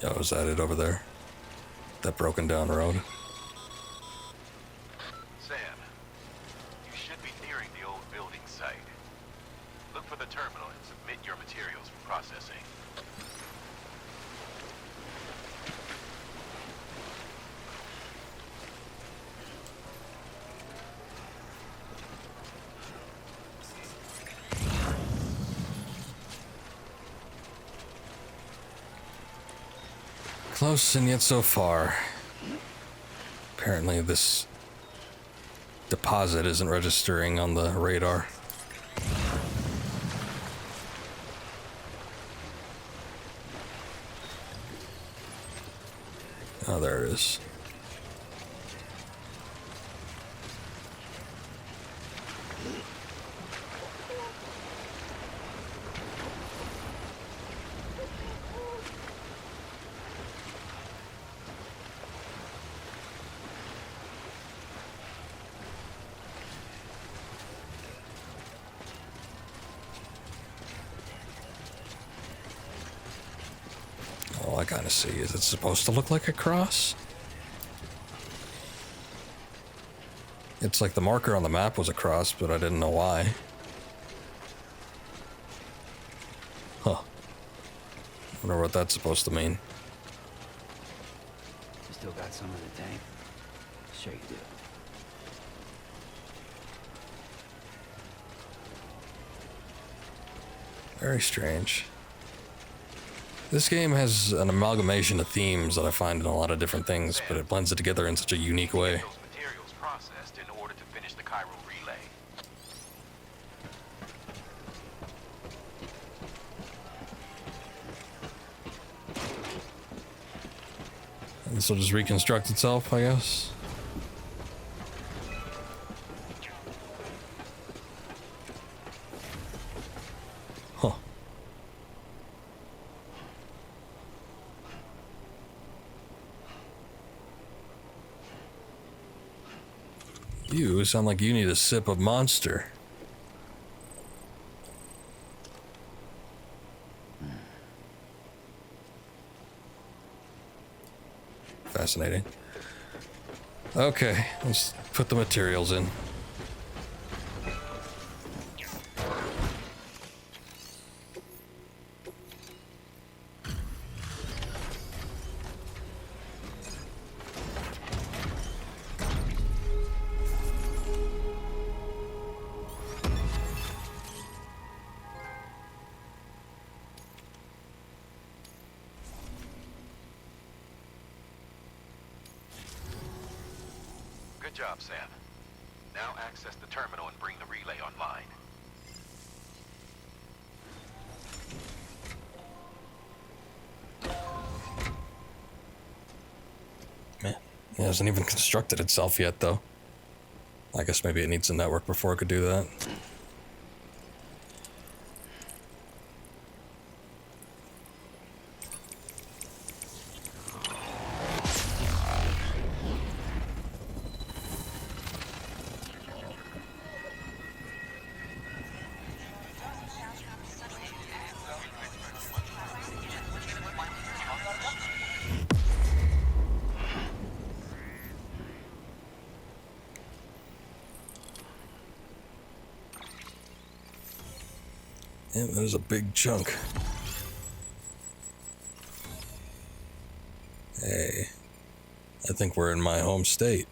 Oh, is that it over there? That broken down road? Sam, you should be nearing the old building site. Look for the terminal and submit your materials for processing. Close and yet so far. Apparently this deposit isn't registering on the radar. Oh, there it is. All I kind of see is it's supposed to look like a cross. It's like the marker on the map was a cross, but I didn't know why. Huh. Wonder what that's supposed to mean. You still got some of the tank? Sure you do. Very strange. This game has an amalgamation of themes that I find in a lot of different things, but it blends it together in such a unique way. Those materials processed in order to finish the Cairo relay. And this will just reconstruct itself, I guess. Huh. You sound like you need a sip of Monster. Fascinating. Okay, let's put the materials in. Good job, Sam. Now access the terminal and bring the relay online. Man, it hasn't even constructed itself yet, though. I guess maybe it needs a network before it could do that. Yeah, there's a big chunk. Hey, I think we're in my home state.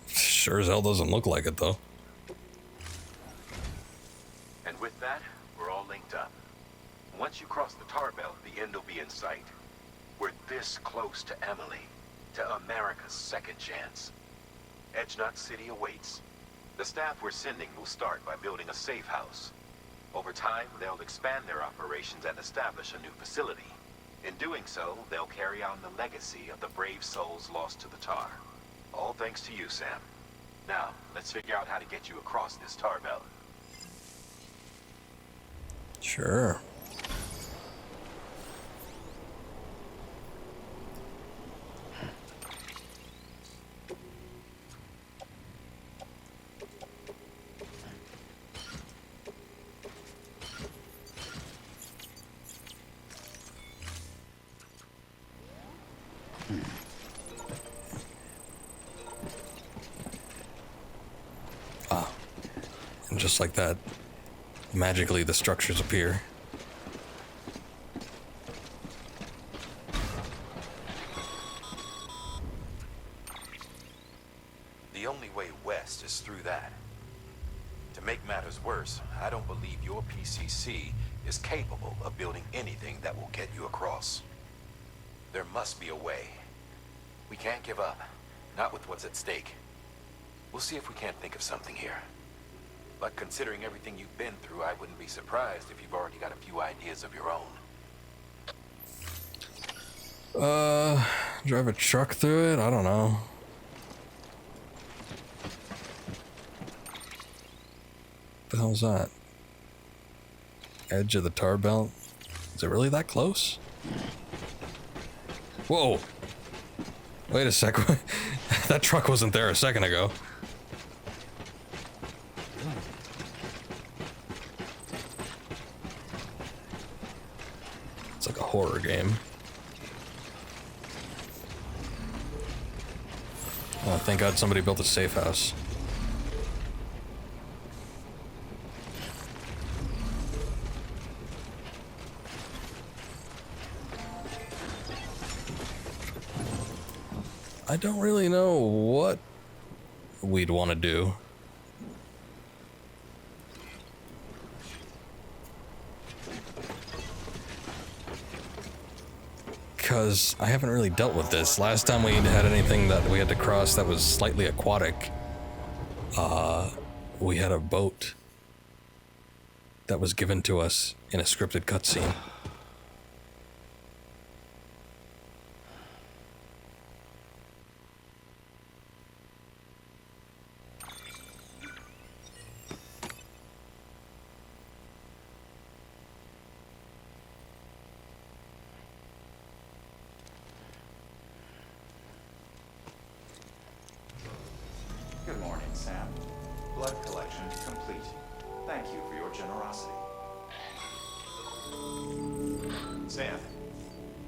Sure as hell doesn't look like it, though. And with that, we're all linked up. Once you cross the tar belt, the end will be in sight. We're this close to Emily, to America's second chance. Edgenut City awaits. The staff we're sending will start by building a safe house. Over time, they'll expand their operations and establish a new facility. In doing so, they'll carry on the legacy of the brave souls lost to the tar. All thanks to you, Sam. Now, let's figure out how to get you across this tar belt. Sure. And just like that, magically the structures appear. The only way west is through that. To make matters worse, I don't believe your PCC is capable of building anything that will get you across. There must be a way. We can't give up, not with what's at stake. We'll see if we can't think of something here. But considering everything you've been through, I wouldn't be surprised if you've already got a few ideas of your own. Drive a truck through it? I don't know. What the hell's that? Edge of the tar belt? Is it really that close? Whoa! Wait a sec. That truck wasn't there a second ago. It's like a horror game. Oh, thank God somebody built a safe house. I don't really know what we'd want to do. Because I haven't really dealt with this. Last time we had anything that we had to cross that was slightly aquatic, we had a boat that was given to us in a scripted cutscene. Good morning, Sam. Blood collection complete. Thank you for your generosity. Sam,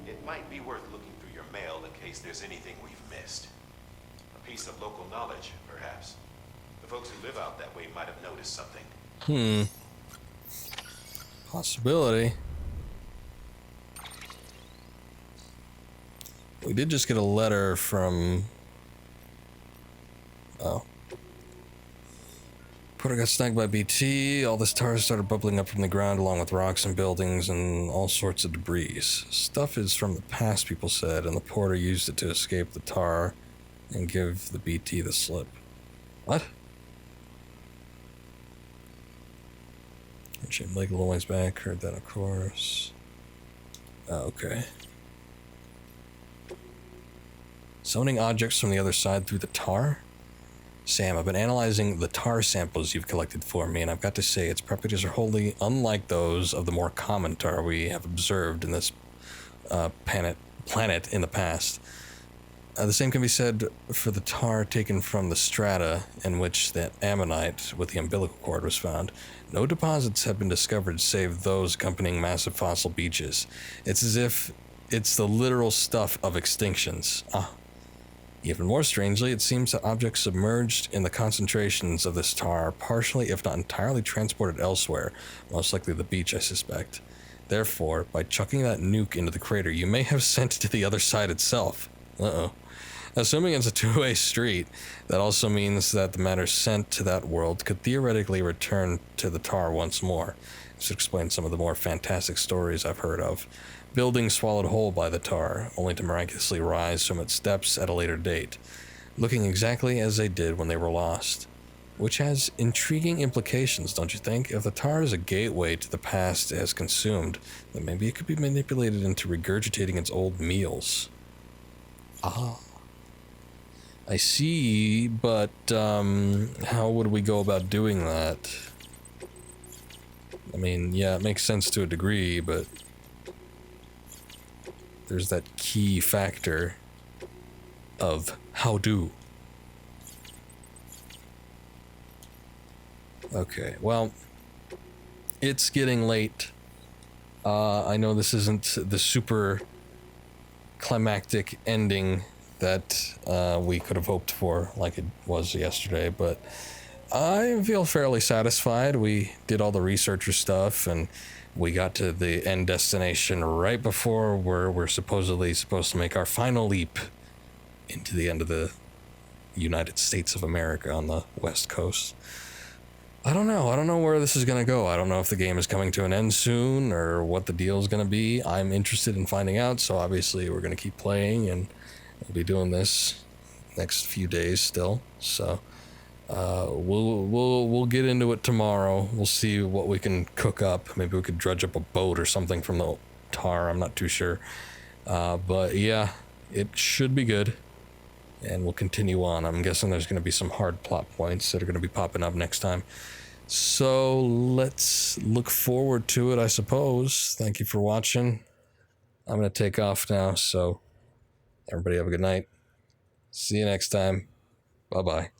it might be worth looking through your mail in case there's anything we've missed. A piece of local knowledge, perhaps. The folks who live out that way might have noticed something. Possibility. We did just get a letter from... Oh. Porter got snagged by BT. All this tar started bubbling up from the ground along with rocks and buildings and all sorts of debris. Stuff is from the past, people said, and the porter used it to escape the tar and give the BT the slip. What? Jim Lake a little ways back. Heard that, of course. Oh, okay. Summoning objects from the other side through the tar? Sam, I've been analyzing the tar samples you've collected for me, and I've got to say its properties are wholly unlike those of the more common tar we have observed in this planet in the past. The same can be said for the tar taken from the strata in which that ammonite with the umbilical cord was found. No deposits have been discovered save those accompanying massive fossil beaches. It's as if it's the literal stuff of extinctions. Even more strangely, it seems that objects submerged in the concentrations of this tar are partially, if not entirely, transported elsewhere, most likely the beach, I suspect. Therefore, by chucking that nuke into the crater, you may have sent it to the other side itself. Uh-oh. Assuming it's a two-way street, that also means that the matter sent to that world could theoretically return to the tar once more. This explains some of the more fantastic stories I've heard of. Buildings swallowed whole by the tar, only to miraculously rise from its depths at a later date, looking exactly as they did when they were lost. Which has intriguing implications, don't you think? If the tar is a gateway to the past it has consumed, then maybe it could be manipulated into regurgitating its old meals. Ah. I see, but how would we go about doing that? I mean, yeah, it makes sense to a degree, but there's that key factor of how do. Okay, well, it's getting late. I know this isn't the super climactic ending that we could have hoped for like it was yesterday, but I feel fairly satisfied. We did all the researcher stuff and we got to the end destination right before we're supposedly supposed to make our final leap into the end of the United States of America on the West Coast. I don't know where this is going to go. I don't know if the game is coming to an end soon or what the deal is going to be. I'm interested in finding out, so obviously we're going to keep playing and we'll be doing this next few days still. So we'll get into it tomorrow. We'll see what we can cook up. Maybe we could dredge up a boat or something from the tar. I'm not too sure. But yeah, it should be good. And we'll continue on. I'm guessing there's going to be some hard plot points that are going to be popping up next time. So let's look forward to it, I suppose. Thank you for watching. I'm going to take off now, so everybody have a good night. See you next time. Bye-bye.